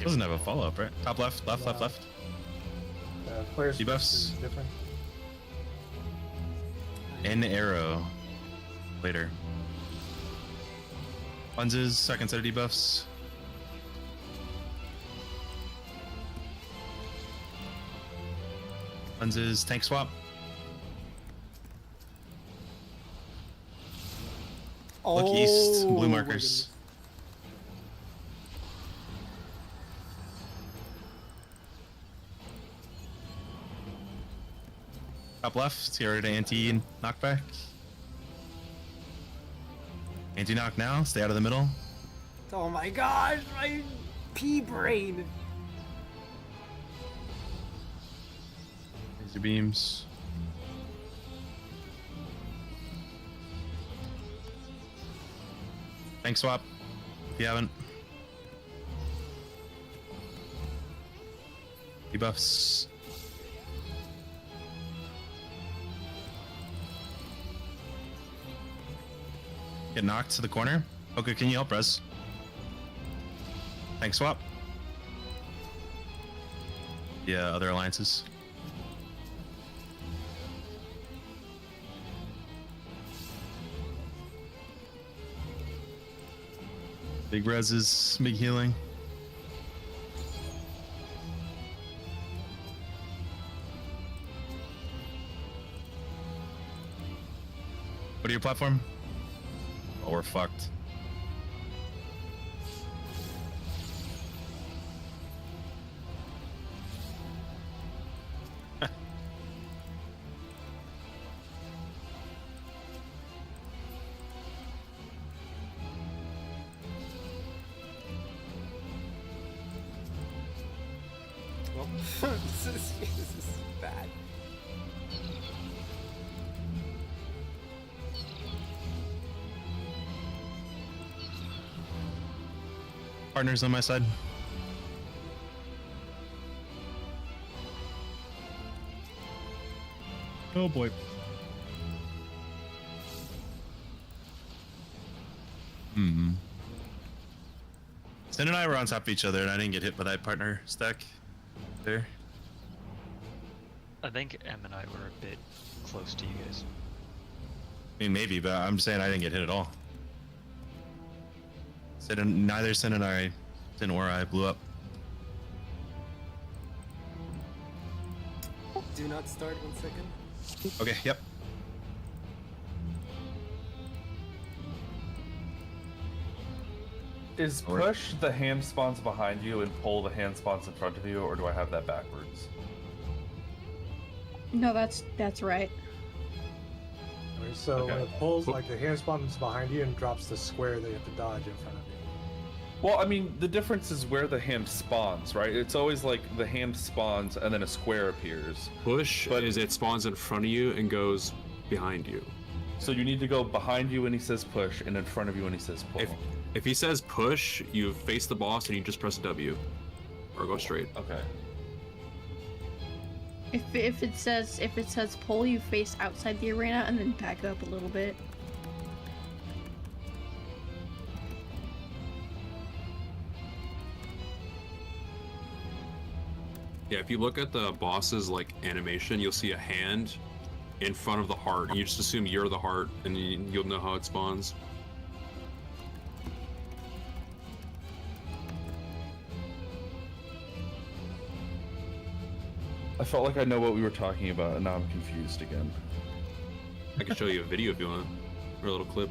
Doesn't have a follow-up, right? Top left, left. Players Debuffs. is different. N arrow. Later. Cleanses, second set of debuffs. Cleanses, tank swap. Look east, blue markers. Top left, here to anti knockback. Anti knock now, stay out of the middle. Oh my gosh, my pea brain. Laser beams. Tank swap, if you haven't. Debuffs. Get knocked to the corner. Okay, can you help res? Tank swap. Yeah, other alliances. Big res is big healing. What are your platform? Oh, we're fucked. This is bad. Partners on my side. Oh boy. Sin and I were on top of each other, and I didn't get hit by that partner stack there. I think Em and I were a bit close to you guys. I mean, maybe, but I'm saying I didn't get hit at all. Neither Sin and I, Sin or I, blew up. Do not start 1 second. Okay, yep. Is push the hand spawns behind you and pull the hand spawns in front of you, or do I have that backwards? No, that's right. Okay, so when it pulls, like the hand spawns behind you and drops the square that you have to dodge in front of you. Well, I mean, the difference is where the hand spawns, right? It's always like the hand spawns and then a square appears. Push is it spawns in front of you and goes behind you. So you need to go behind you when he says push and in front of you when he says pull. If he says push, you face the boss and you just press W. Or go straight. Okay. If it says pull, you face outside the arena and then back up a little bit. Yeah, if you look at the boss's like animation, you'll see a hand in front of the heart, and you just assume you're the heart, and you'll know how it spawns. I felt like I know what we were talking about, and now I'm confused again. I can show you a video if you want, or a little clip.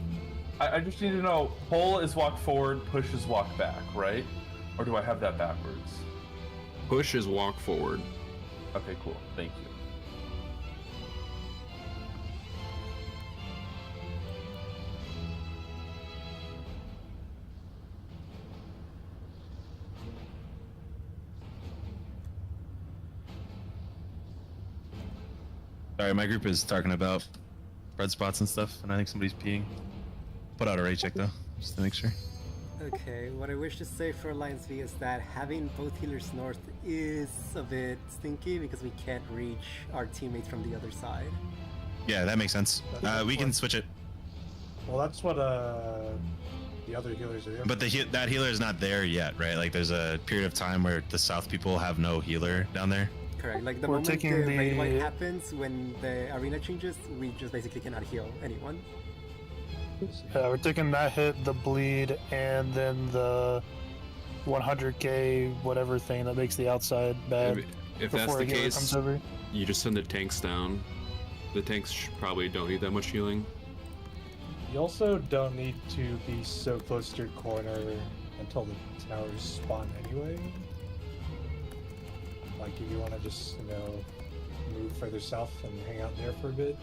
I just need to know, pull is walk forward, push is walk back, right? Or do I have that backwards? Push is walk forward. Okay, cool. Thank you. Sorry, my group is talking about red spots and stuff, and I think somebody's peeing. Put out a raid check though, just to make sure. Okay, what I wish to say for Alliance V is that having both healers north is a bit stinky because we can't reach our teammates from the other side. Yeah, that makes sense. We can switch it. Well, that's what the other healers are doing. But that healer is not there yet, right? Like there's a period of time where the south people have no healer down there. Correct. Like the We're moment taking the the- raid wipe happens, when the arena changes, we just basically cannot heal anyone. Yeah, we're taking that hit, the bleed, and then the 100k whatever thing that makes the outside bad. If that's before the a healer case, comes over. you just send the tanks down. The tanks probably don't need that much healing. You also don't need to be so close to your corner until the towers spawn anyway. Like if you want to just, move further south and hang out there for a bit.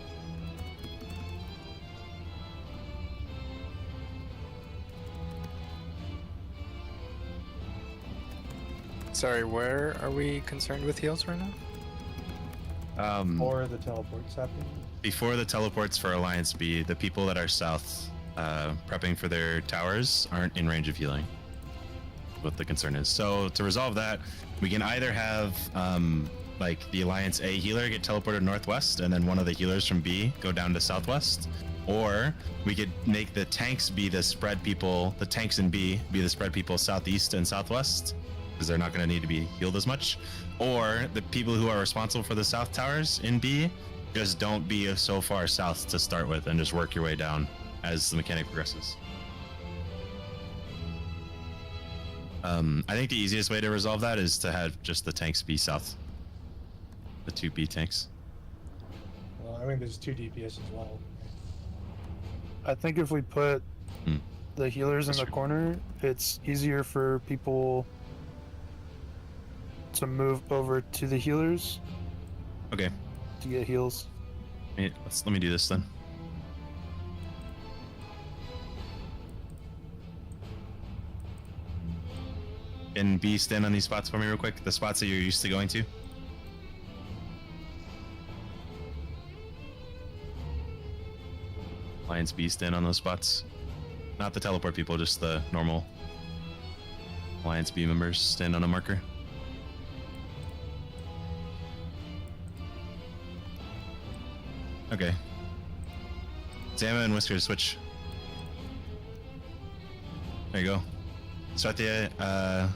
Sorry, where are we concerned with heals right now? Or the teleports happen. Before the teleports for Alliance B, the people that are south prepping for their towers aren't in range of healing. What the concern is. So to resolve that, we can either have like the Alliance A healer get teleported northwest, and then one of the healers from B go down to southwest, or we could make the tanks be the spread people. The tanks in B be the spread people southeast and southwest, because they're not going to need to be healed as much. Or the people who are responsible for the south towers in B just don't be so far south to start with, and just work your way down as the mechanic progresses. I think the easiest way to resolve that is to have just the tanks be south. The two B tanks. Well, I mean, there's 2 DPS as well. I think if we put the healers in the corner, it's easier for people to move over to the healers Okay. to get heals. Let me do this then. Can B stand on these spots for me real quick? The spots that you're used to going to. Alliance B stand on those spots. Not the teleport people, just the normal Alliance B members stand on a marker. Okay. Zama and Whiskers switch. There you go. Start the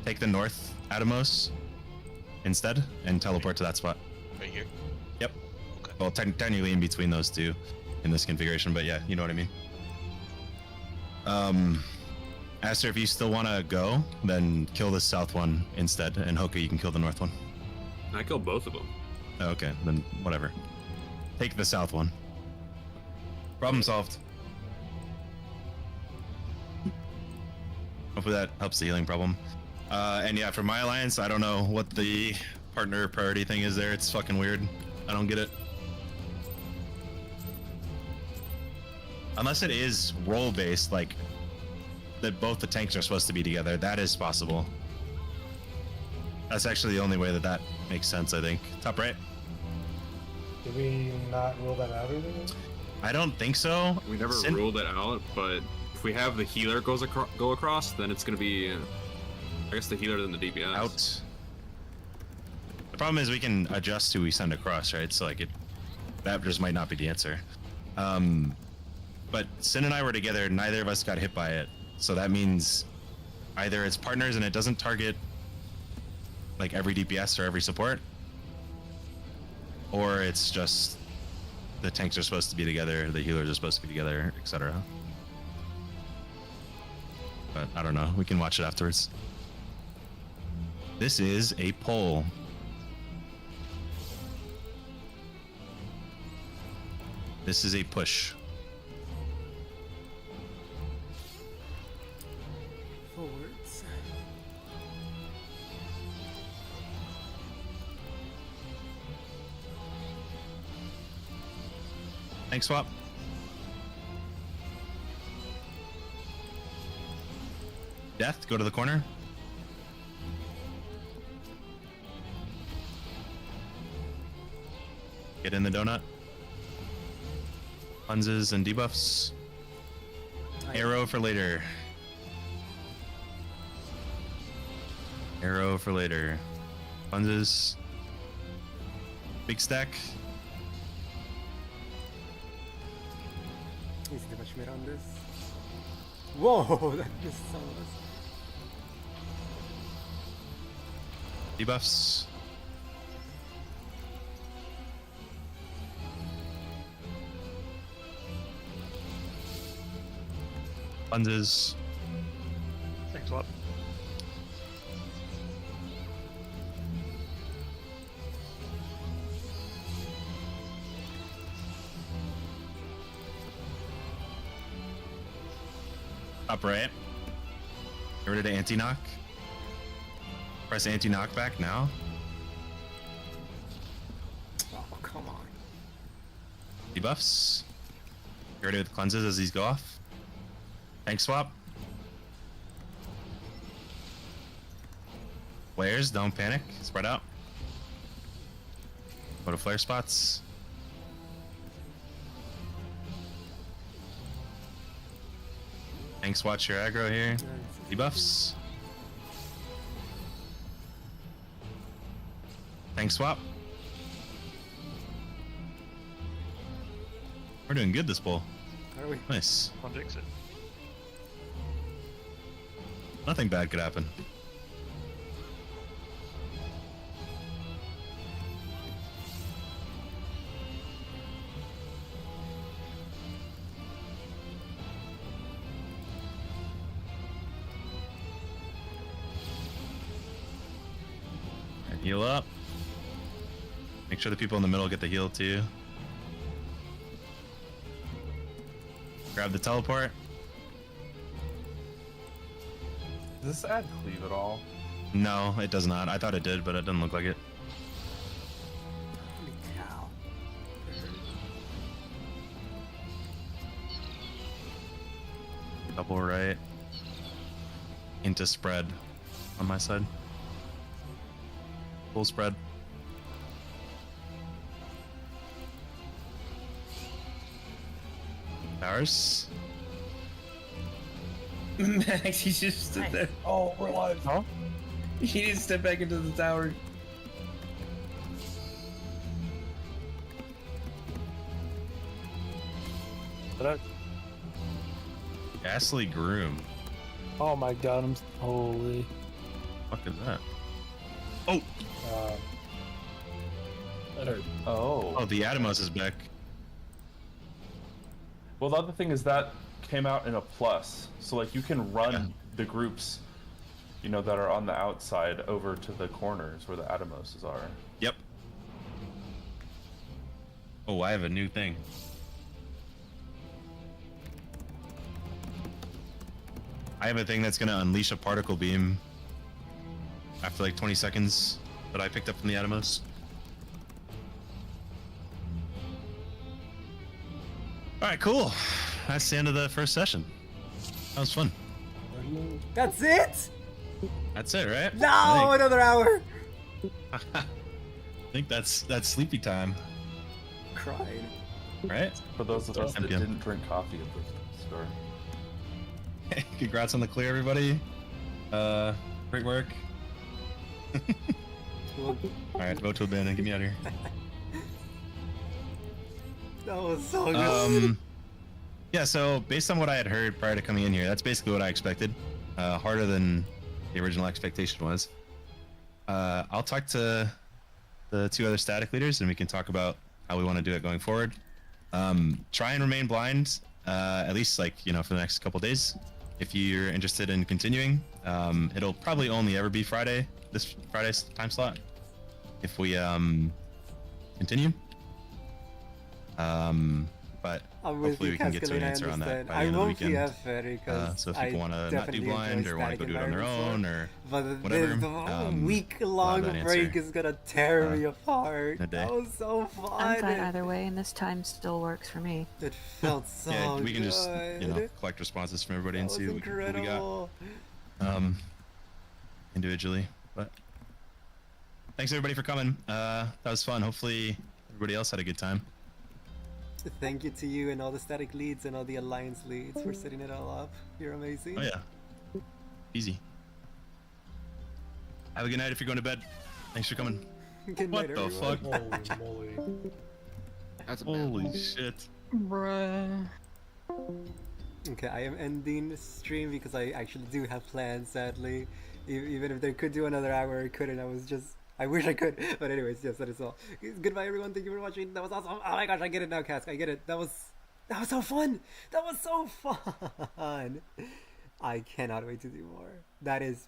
take the north Atomos instead and teleport to that spot. Right here? Yep. Okay. Well, technically in between those two in this configuration, but yeah, you know what I mean. Aster, if you still want to go, then kill the south one instead, and Hoka, you can kill the north one. I killed both of them. Oh, okay, then whatever. Take the south one. Problem solved. Hopefully that helps the healing problem. And yeah, for my alliance, I don't know what the partner priority thing is there. It's fucking weird. I don't get it. Unless it is role-based, like that both the tanks are supposed to be together. That is possible. That's actually the only way that makes sense, I think. Top right. Did we not rule that out earlier? I don't think so. We never ruled it out, but if we have the healer go across, then it's going to be, I guess, the healer than the DPS. Out. The problem is we can adjust who we send across, right? So like that just might not be the answer. But Sin and I were together, neither of us got hit by it. So that means either it's partners and it doesn't target like every DPS or every support, or it's just the tanks are supposed to be together, the healers are supposed to be together, etc. But I don't know. We can watch it afterwards. This is a poll. This is a push. Forwards. Thanks, swap. Death, go to the corner. Get in the donut. Cleanses and debuffs. Arrow for later. Arrow for later. Cleanses. Big stack. Is there much meat on this? Whoa, that missed some of us. Debuffs. Cleanses. Thanks a lot. Up right. Get rid of the anti-knock. Press anti-knockback now. Oh, come on. Debuffs. Get rid of the cleanses as these go off. Tank swap. Flares, don't panic. Spread out. Go to flare spots. Tanks watch your aggro here. Debuffs. Tank swap. We're doing good this bowl. Are we? Nice. I'll fix it. Nothing bad could happen. And heal up. Make sure the people in the middle get the heal too. Grab the teleport. Does this add cleave at all? No, it does not. I thought it did, but it doesn't look like it. Holy cow. Double right. Into spread. on my side. Full spread. Towers. Max, he just stood there. Oh, we're live. Huh? He didn't step back into the tower. Ghastly Groom. Oh my god, I'm holy. What the fuck is that? Oh! That hurt. Oh. Oh, the Atomos is back. Well, the other thing is that came out in a plus, so like you can run the groups, you know, that are on the outside over to the corners where the Atomoses are. Yep. Oh, I have a new thing. I have a thing that's gonna unleash a particle beam after like 20 seconds that I picked up from the Atomos. Alright, cool. That's the end of the first session. That was fun. That's it? That's it, right? No, another hour. I think that's sleepy time. Cried. Right? For those of us that didn't drink coffee at the store. Congrats on the clear, everybody. Great work. Alright, vote to abandon. Get me out of here. That was so good. Yeah, so based on what I had heard prior to coming in here, that's basically what I expected. Harder than the original expectation was. I'll talk to the two other static leaders and we can talk about how we want to do it going forward. Try and remain blind, at least like, you know, for the next couple days. If you're interested in continuing, it'll probably only ever be Friday, this Friday's time slot. If we continue. But hopefully we can get to an answer on that by the end of the weekend. So if people want to not do blind or want to go do it on their own or whatever. The week-long break is gonna tear me apart. A day. That was so fun. I'm fine either way, and this time still works for me. It felt so yeah, we can good. just, you know, collect responses from everybody and see what we got. Individually. But thanks everybody for coming. That was fun. Hopefully everybody else had a good time. Thank you to you and all the static leads and all the alliance leads for setting it all up. You're amazing. Oh yeah. Easy. Have a good night if you're going to bed. Thanks for coming. Good what night, the everyone. fuck? Holy moly. That's a Holy shit. Bruh. Okay, I am ending the stream because I actually do have plans, sadly. Even if they could do another hour, I couldn't. I wish I could. But anyways, yes, that is all. Goodbye, everyone. Thank you for watching. That was awesome. Oh my gosh, I get it now, Cask. I get it. That was so fun. That was so fun. I cannot wait to do more. That is